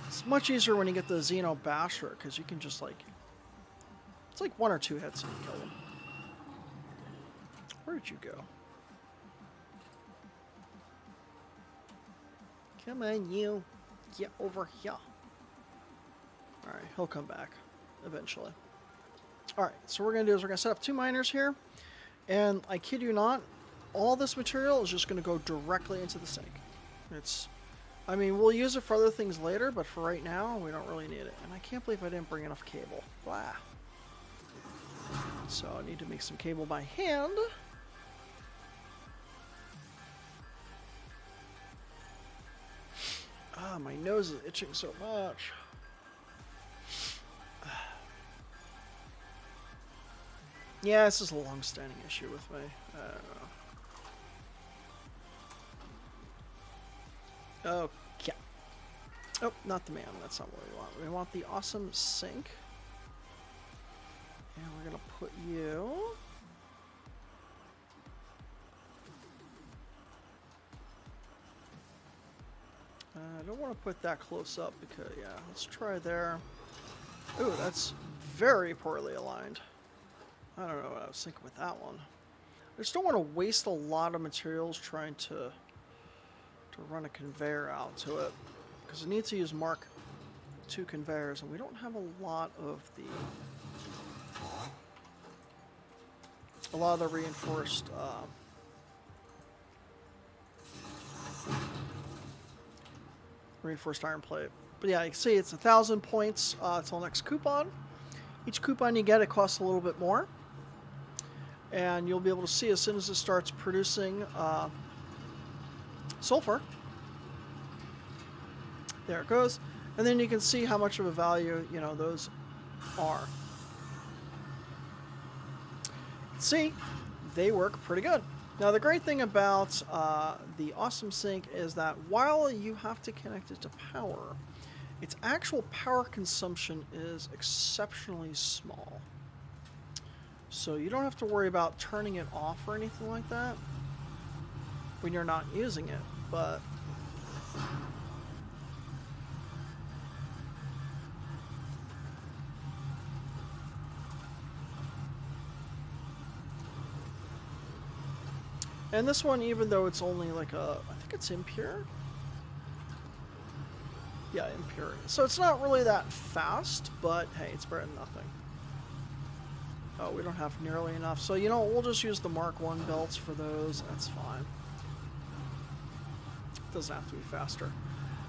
It's much easier when you get the Xeno Basher, because you can just, like... It's like 1 or 2 hits and you kill them. Where did you go? Come on, you. Get over here. Alright, he'll come back. Eventually. Alright, so what we're going to do is we're going to set up 2 miners here. And I kid you not, all this material is just going to go directly into the sink. I mean, we'll use it for other things later, but for right now, we don't really need it. And I can't believe I didn't bring enough cable. Blah. So I need to make some cable by hand. Ah, my nose is itching so much. Yeah, this is a long-standing issue with me. I don't know. Okay. Oh, not the man. That's not what we want. We want the awesome sink. And we're going to put you... I don't want to put that close up because, yeah, let's try there. Ooh, that's very poorly aligned. I don't know what I was thinking with that one. I just don't want to waste a lot of materials trying to run a conveyor out to it. Because I need to use Mark II conveyors, and we don't have a lot of the reinforced reinforced iron plate. But yeah, you can see it's 1,000 points till next coupon. Each coupon you get, it costs a little bit more. And you'll be able to see as soon as it starts producing sulfur. There it goes. And then you can see how much of a value, you know, those are. See, they work pretty good. Now the great thing about the Awesome Sink is that while you have to connect it to power, its actual power consumption is exceptionally small. So you don't have to worry about turning it off or anything like that when you're not using it. But and this one, even though it's only like I think it's impure. Yeah, impure. So it's not really that fast, but hey, it's better than nothing. Oh, we don't have nearly enough. So, you know, we'll just use the Mark I belts for those. That's fine. Doesn't have to be faster.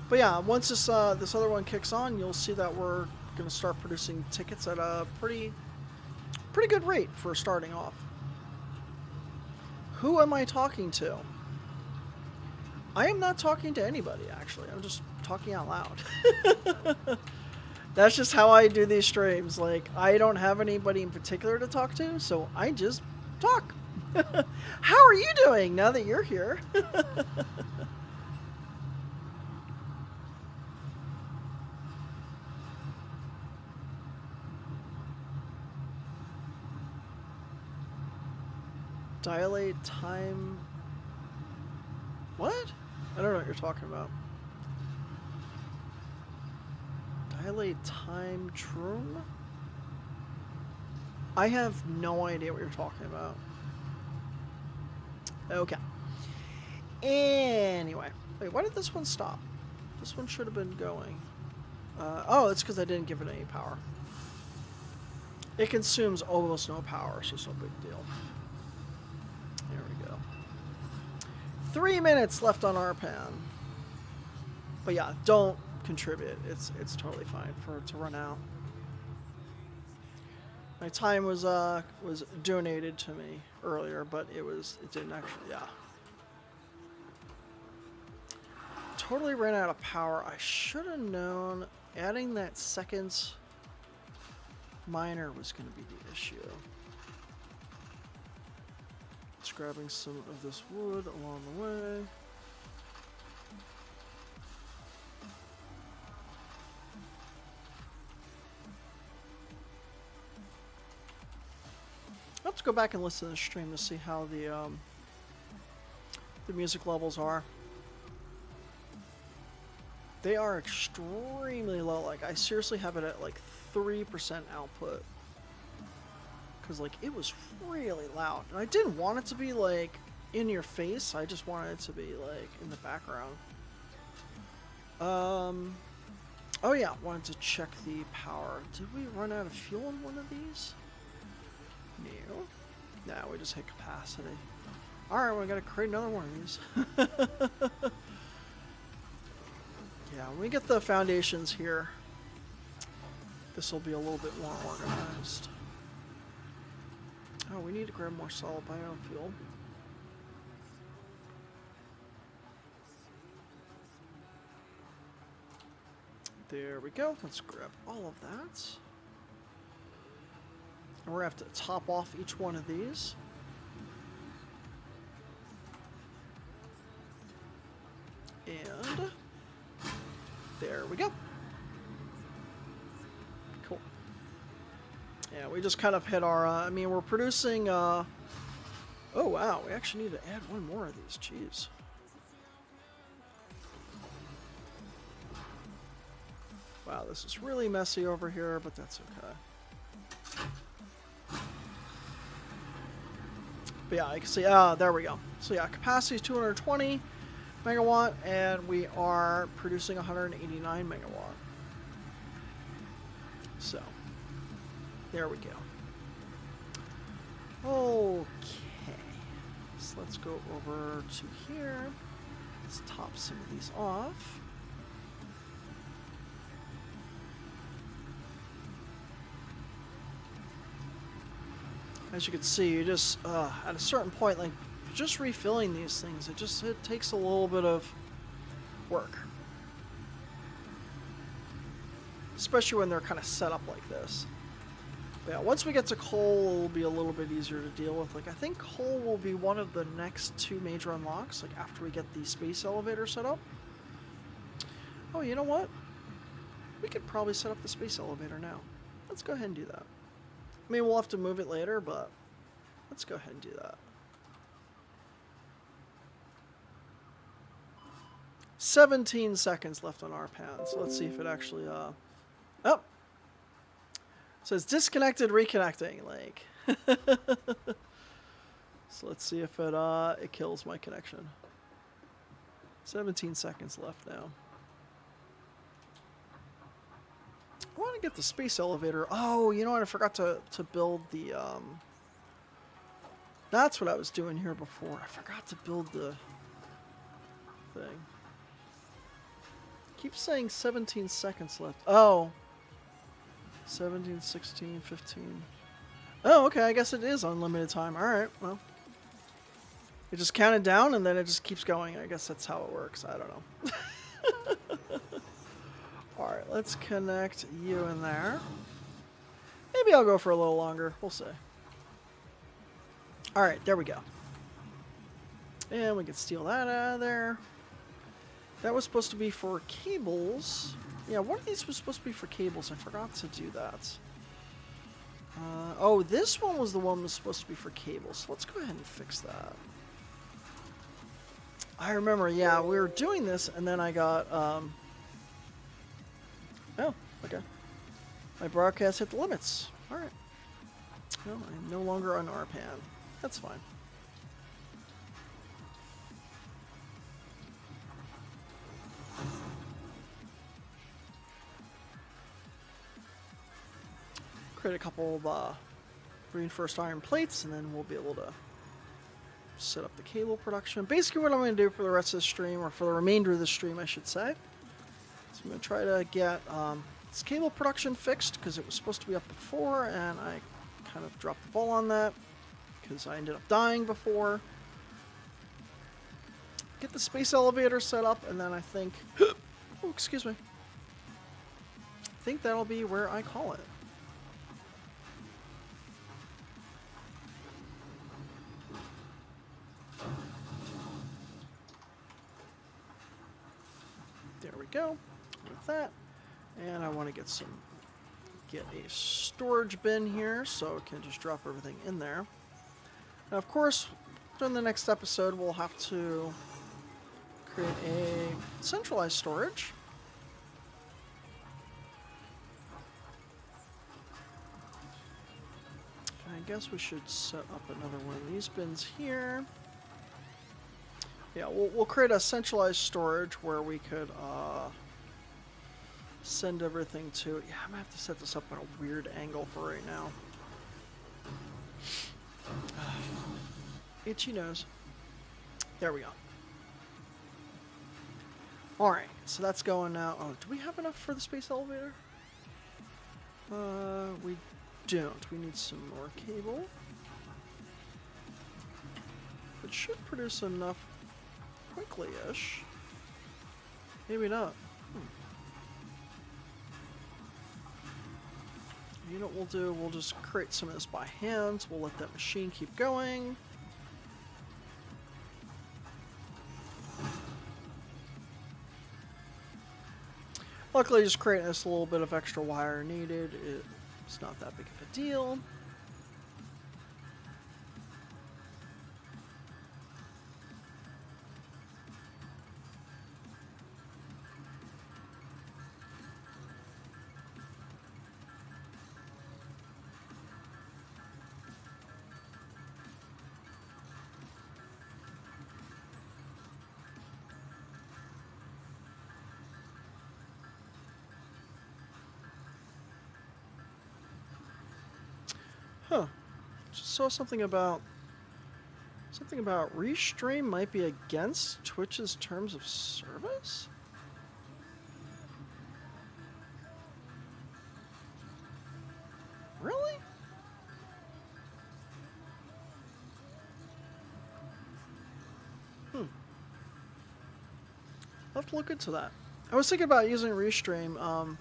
But yeah, once this other one kicks on, you'll see that we're going to start producing tickets at a pretty good rate for starting off. Who am I talking to? I am not talking to anybody, actually. I'm just talking out loud. That's just how I do these streams. Like, I don't have anybody in particular to talk to, so I just talk. How are you doing now that you're here? Dilate time... What? I don't know what you're talking about. Dilate time troom? I have no idea what you're talking about. Okay. Anyway. Wait, why did this one stop? This one should have been going. Oh, it's because I didn't give it any power. It consumes almost no power, so it's no big deal. There we go. 3 minutes left on our pan. But yeah, don't contribute. It's totally fine for it to run out. My time was donated to me earlier, but it didn't actually, yeah. Totally ran out of power. I should have known adding that second miner was going to be the issue. Just grabbing some of this wood along the way. I'll have to go back and listen to the stream to see how the music levels are. They are extremely low. Like, I seriously have it at like 3% output. Because, like, it was really loud. And I didn't want it to be, like, in your face. I just wanted it to be, like, in the background. Oh, yeah. Wanted to check the power. Did we run out of fuel in one of these? No. Nah, we just hit capacity. Alright, we gotta create another one of these. Yeah, when we get the foundations here, this will be a little bit more organized. Oh, we need to grab more solid biofuel. There we go. Let's grab all of that. And we're going to have to top off each one of these. And there we go. Cool. Yeah, we just kind of hit our, I mean, we're producing, oh wow, we actually need to add one more of these, jeez. Wow, this is really messy over here, but that's okay. But yeah, I can see, there we go. So yeah, capacity is 220 megawatt, and we are producing 189 megawatt. So, there we go. Okay, so let's go over to here. Let's top some of these off. As you can see, you just, at a certain point, like, just refilling these things, it takes a little bit of work. Especially when they're kind of set up like this. But yeah, once we get to coal, it'll be a little bit easier to deal with. Like, I think coal will be one of the next 2 major unlocks, like, after we get the space elevator set up. Oh, you know what? We could probably set up the space elevator now. Let's go ahead and do that. I mean, we'll have to move it later, but let's go ahead and do that. 17 seconds left on our pan, so let's see if it actually, oh! It says disconnected, reconnecting, like. So let's see if it kills my connection. 17 seconds left now. I want to get the space elevator. Oh, you know what? I forgot to build the, that's what I was doing here before. I forgot to build the thing. Keep saying 17 seconds left. Oh. 17, 16, 15. Oh, okay. I guess it is unlimited time. Alright, well. It just counted down and then it just keeps going. I guess that's how it works. I don't know. Alright, let's connect you in there. Maybe I'll go for a little longer. We'll see. Alright, there we go. And we can steal that out of there. That was supposed to be for cables. Yeah, one of these was supposed to be for cables. I forgot to do that. Oh, this one was the one that was supposed to be for cables. So let's go ahead and fix that. I remember, yeah, we were doing this, and then I got, oh, okay. My broadcast hit the limits. Alright. No, I'm no longer on RPAN. That's fine. Create a couple of reinforced iron plates, and then we'll be able to set up the cable production. Basically what I'm going to do for the rest of the stream, or for the remainder of the stream I should say, is I'm going to try to get this cable production fixed, because it was supposed to be up before, and I kind of dropped the ball on that, because I ended up dying before. Get the space elevator set up, and then I think, oh, excuse me, I think that'll be where I call it. There we go, with that. And I want to get a storage bin here, so it can just drop everything in there. Now, of course, during the next episode, we'll have to create a centralized storage. And I guess we should set up another one of these bins here. Yeah, we'll create a centralized storage where we could send everything to. Yeah, I'm gonna have to set this up at a weird angle for right now. Itchy nose. There we go. Alright, so that's going now. Oh, do we have enough for the space elevator? We don't. We need some more cable. It should produce enough quickly-ish. Maybe not. You know what we'll do? We'll just create some of this by hand. We'll let that machine keep going. Luckily, just creating this little bit of extra wire needed. It's not that big of a deal. Huh. Just saw something about Restream might be against Twitch's terms of service? Really? I'll have to look into that. I was thinking about using Restream,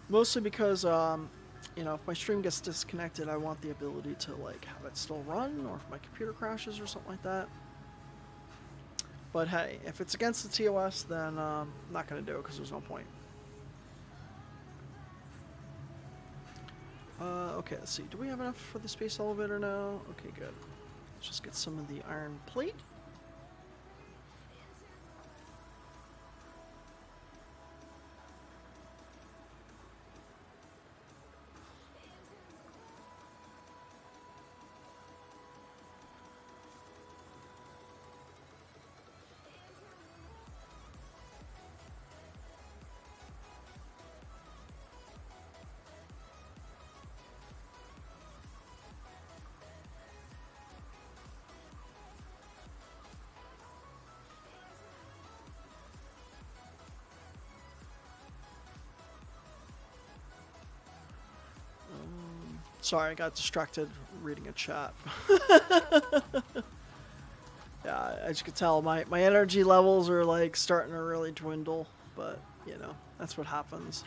mostly because you know, if my stream gets disconnected, I want the ability to like have it still run, or if my computer crashes or something like that. But hey, if it's against the TOS, then I'm not going to do it because there's no point. Okay, let's see. Do we have enough for the space elevator now? Okay, good. Let's just get some of the iron plate. Sorry, I got distracted reading a chat. Yeah, as you can tell, my energy levels are like starting to really dwindle, but you know, that's what happens.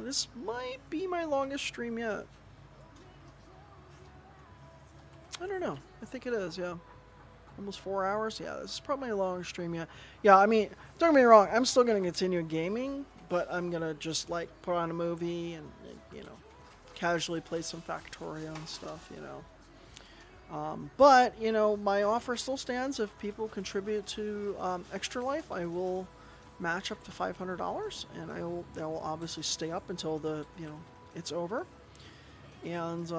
This might be my longest stream yet. I don't know. I think it is, yeah. Almost 4 hours? Yeah, this is probably my longest stream yet. Yeah, I mean, don't get me wrong, I'm still going to continue gaming, but I'm going to just like put on a movie and you know, casually play some Factorio and stuff, you know. But, you know, my offer still stands. If people contribute to Extralife, I will match up to $500, and that will obviously stay up until the, you know, it's over. And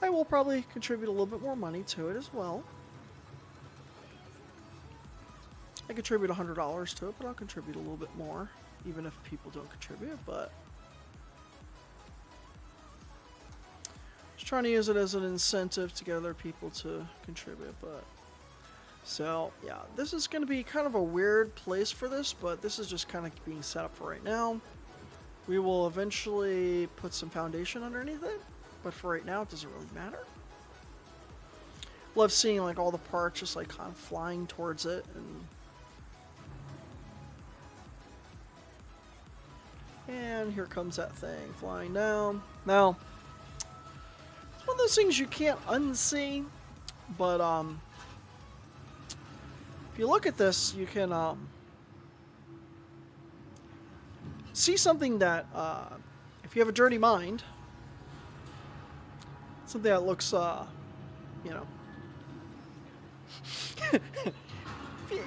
I will probably contribute a little bit more money to it as well. I contribute $100 to it, but I'll contribute a little bit more, even if people don't contribute, but just trying to use it as an incentive to get other people to contribute. But so yeah, this is going to be kind of a weird place for this, but this is just kind of being set up for right now. We will eventually put some foundation underneath it, but for right now it doesn't really matter. Love seeing like all the parts just like kind of flying towards it, and here comes that thing flying down. Now, it's one of those things you can't unsee, but if you look at this, you can see something that, if you have a dirty mind, something that looks, you know,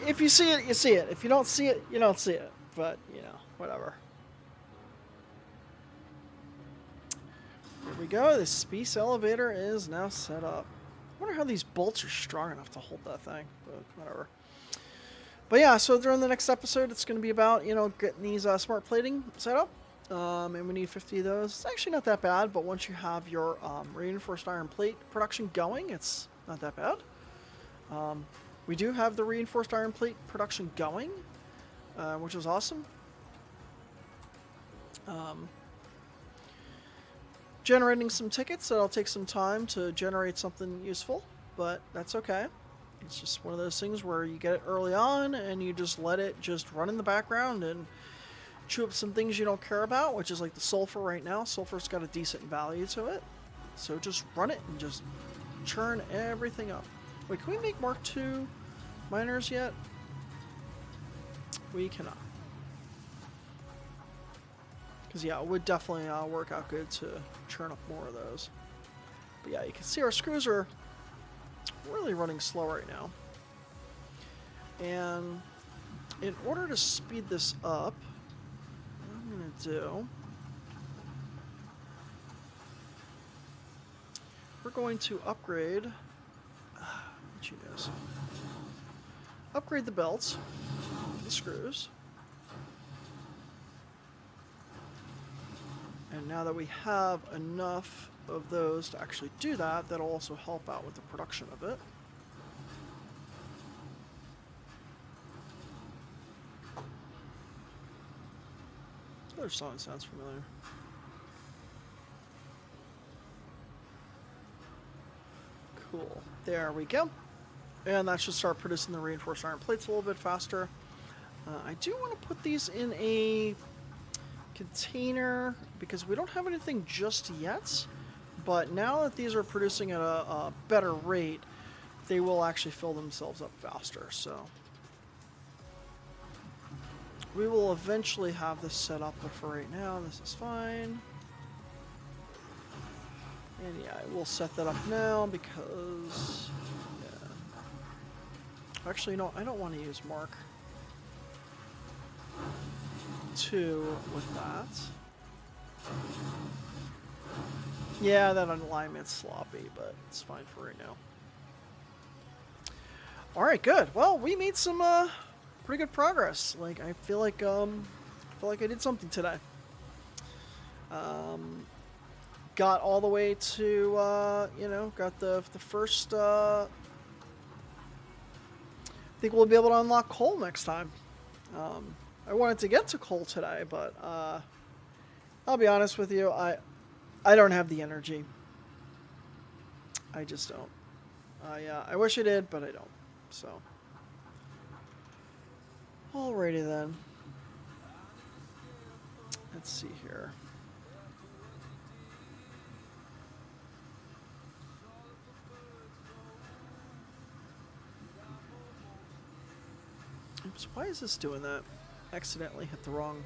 if you see it, you see it. If you don't see it, you don't see it. But, you know, whatever. Here we go. The space elevator is now set up. I wonder how these bolts are strong enough to hold that thing. But whatever. But yeah, so during the next episode, it's going to be about, you know, getting these smart plating set up. And we need 50 of those. It's actually not that bad, but once you have your reinforced iron plate production going, it's not that bad. We do have the reinforced iron plate production going, which is awesome. Generating some tickets, that'll take some time to generate something useful, but that's okay. It's just one of those things where you get it early on and you just let it just run in the background and chew up some things you don't care about, which is like the sulfur right now. Sulfur's got a decent value to it. So just run it and just churn everything up. Wait, can we make Mark II miners yet? We cannot. Because, yeah, it would definitely work out good to churn up more of those. But, yeah, you can see our screws are really running slow right now. And in order to speed this up, what I'm going to do, we're going to upgrade, what you knows, upgrade the belts, the screws. And now that we have enough of those to actually do that, that'll also help out with the production of it. Other song sounds familiar. Cool. There we go. And that should start producing the reinforced iron plates a little bit faster. I do want to put these in a container because we don't have anything just yet, but now that these are producing at a better rate, they will actually fill themselves up faster. So we will eventually have this set up, but for right now this is fine. And yeah, we'll set that up now because actually no, I don't want to use Mark II with that. Yeah, that alignment's sloppy, but it's fine for right now. Alright, good. Well, we made some pretty good progress. Like I feel like I did something today. Got all the way to got the first I think we'll be able to unlock coal next time. I wanted to get to coal today, but I'll be honest with you, I don't have the energy. I just don't. I wish I did, but I don't. So, alrighty then. Let's see here. Oops, why is this doing that? Accidentally hit the wrong.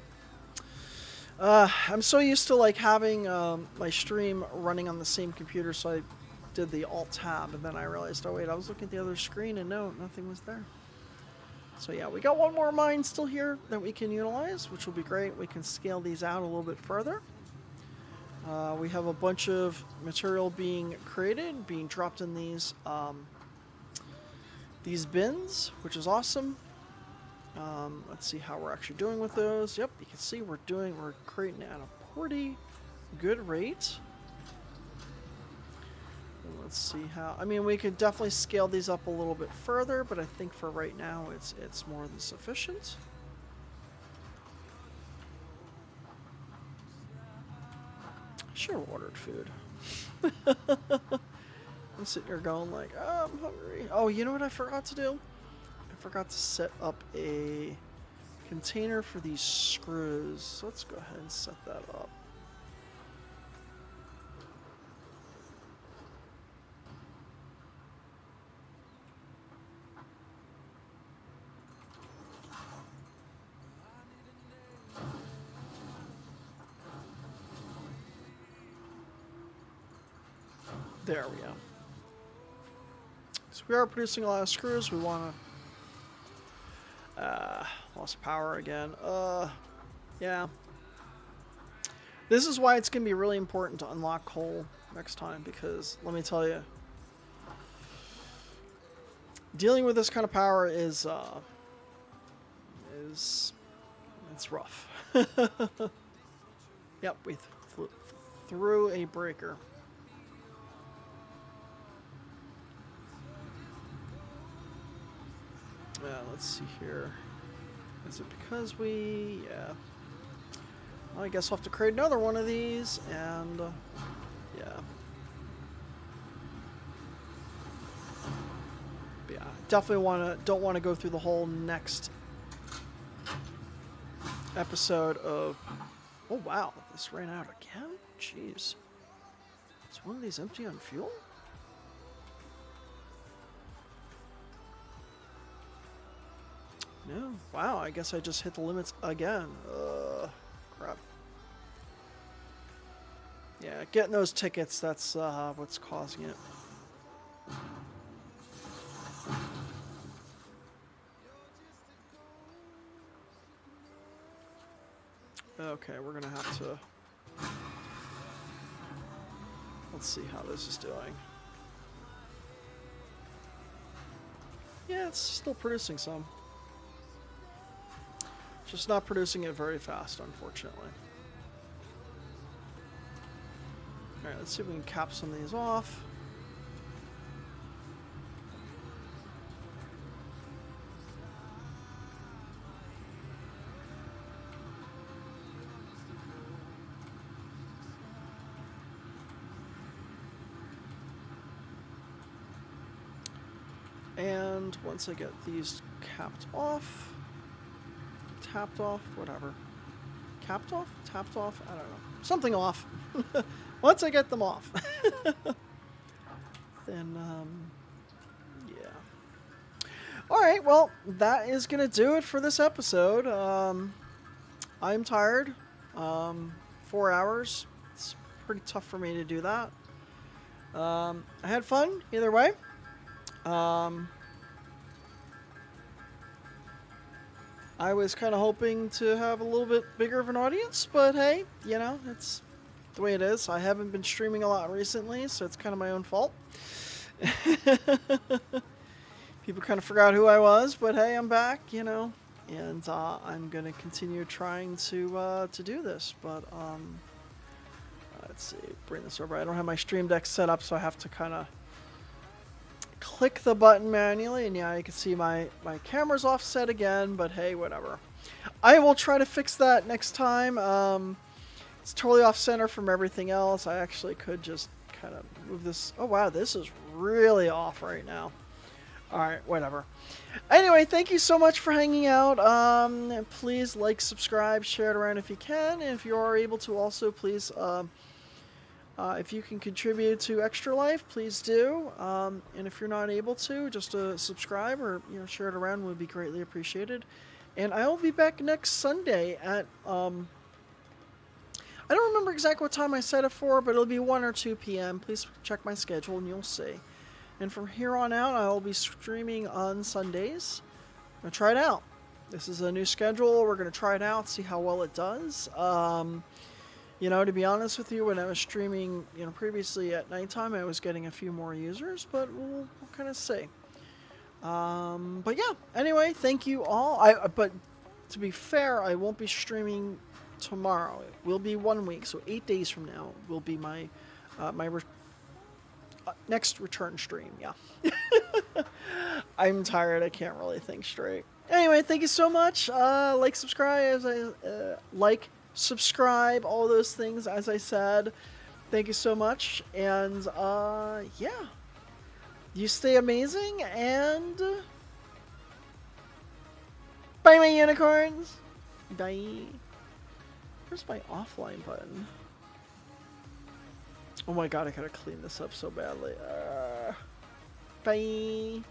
I'm so used to like having my stream running on the same computer, so I did the Alt tab, and then I realized, oh wait, I was looking at the other screen, and no, nothing was there. So yeah, we got one more mine still here that we can utilize, which will be great. We can scale these out a little bit further. We have a bunch of material being created, being dropped in these bins, which is awesome. Let's see how we're actually doing with those. Yep, you can see we're creating at a pretty good rate. And let's see how, I mean, we could definitely scale these up a little bit further, but I think for right now it's more than sufficient. I should have ordered food. I'm sitting here going like, oh, I'm hungry. Oh, you know what I forgot to do? I forgot to set up a container for these screws. So let's go ahead and set that up. There we go. So we are producing a lot of screws. We want to lost power again. Yeah. This is why it's going to be really important to unlock coal next time, because let me tell you, dealing with this kind of power is it's rough. Yep, we threw a breaker. Let's see here. Is it because we... Yeah. Well, I guess I'll have to create another one of these, and... yeah. But yeah, definitely don't want to go through the whole next episode of... Oh, wow. This ran out again? Jeez. Is one of these empty on fuel? No. Wow, I guess I just hit the limits again. Crap. Yeah, getting those tickets, that's what's causing it. Okay, we're gonna have to... Let's see how this is doing. Yeah, it's still producing some. Just not producing it very fast, unfortunately. Alright, let's see if we can cap some of these off. And once I get these capped off, tapped off, whatever. Capped off? Tapped off? I don't know. Something off. Once I get them off. Then, yeah. Alright, well, that is going to do it for this episode. I'm tired. 4 hours. It's pretty tough for me to do that. I had fun, either way. I was kind of hoping to have a little bit bigger of an audience, but hey, you know, it's the way it is. I haven't been streaming a lot recently, so it's kind of my own fault. People kind of forgot who I was, but hey, I'm back, you know, and I'm going to continue trying to do this, but let's see, bring this over. I don't have my Stream Deck set up, so I have to kind of click the button manually, and yeah, you can see my camera's offset again, but hey, whatever. I will try to fix that next time. It's totally off center from everything else. I actually could just kind of move this. Oh wow, this is really off right now. Alright, whatever. Anyway, thank you so much for hanging out. Please like, subscribe, share it around if you can. And if you are able to, also please if you can contribute to Extra Life, please do. And if you're not able to, just subscribe or share it around would be greatly appreciated. And I will be back next Sunday at I don't remember exactly what time I set it for, but it'll be 1 or 2 p.m. Please check my schedule and you'll see. And from here on out, I will be streaming on Sundays. I'm gonna try it out. This is a new schedule. We're gonna try it out, see how well it does. You know, to be honest with you, when I was streaming, previously at nighttime, I was getting a few more users, but we'll kind of see. But yeah, anyway, thank you all. But to be fair, I won't be streaming tomorrow. It will be 1 week, so 8 days from now will be my next return stream. Yeah. I'm tired. I can't really think straight. Anyway, thank you so much. Like, subscribe, subscribe, all those things, as I said. Thank you so much. And, yeah. You stay amazing, and... Bye, my unicorns! Bye. Where's my offline button? Oh my god, I gotta clean this up so badly. Bye.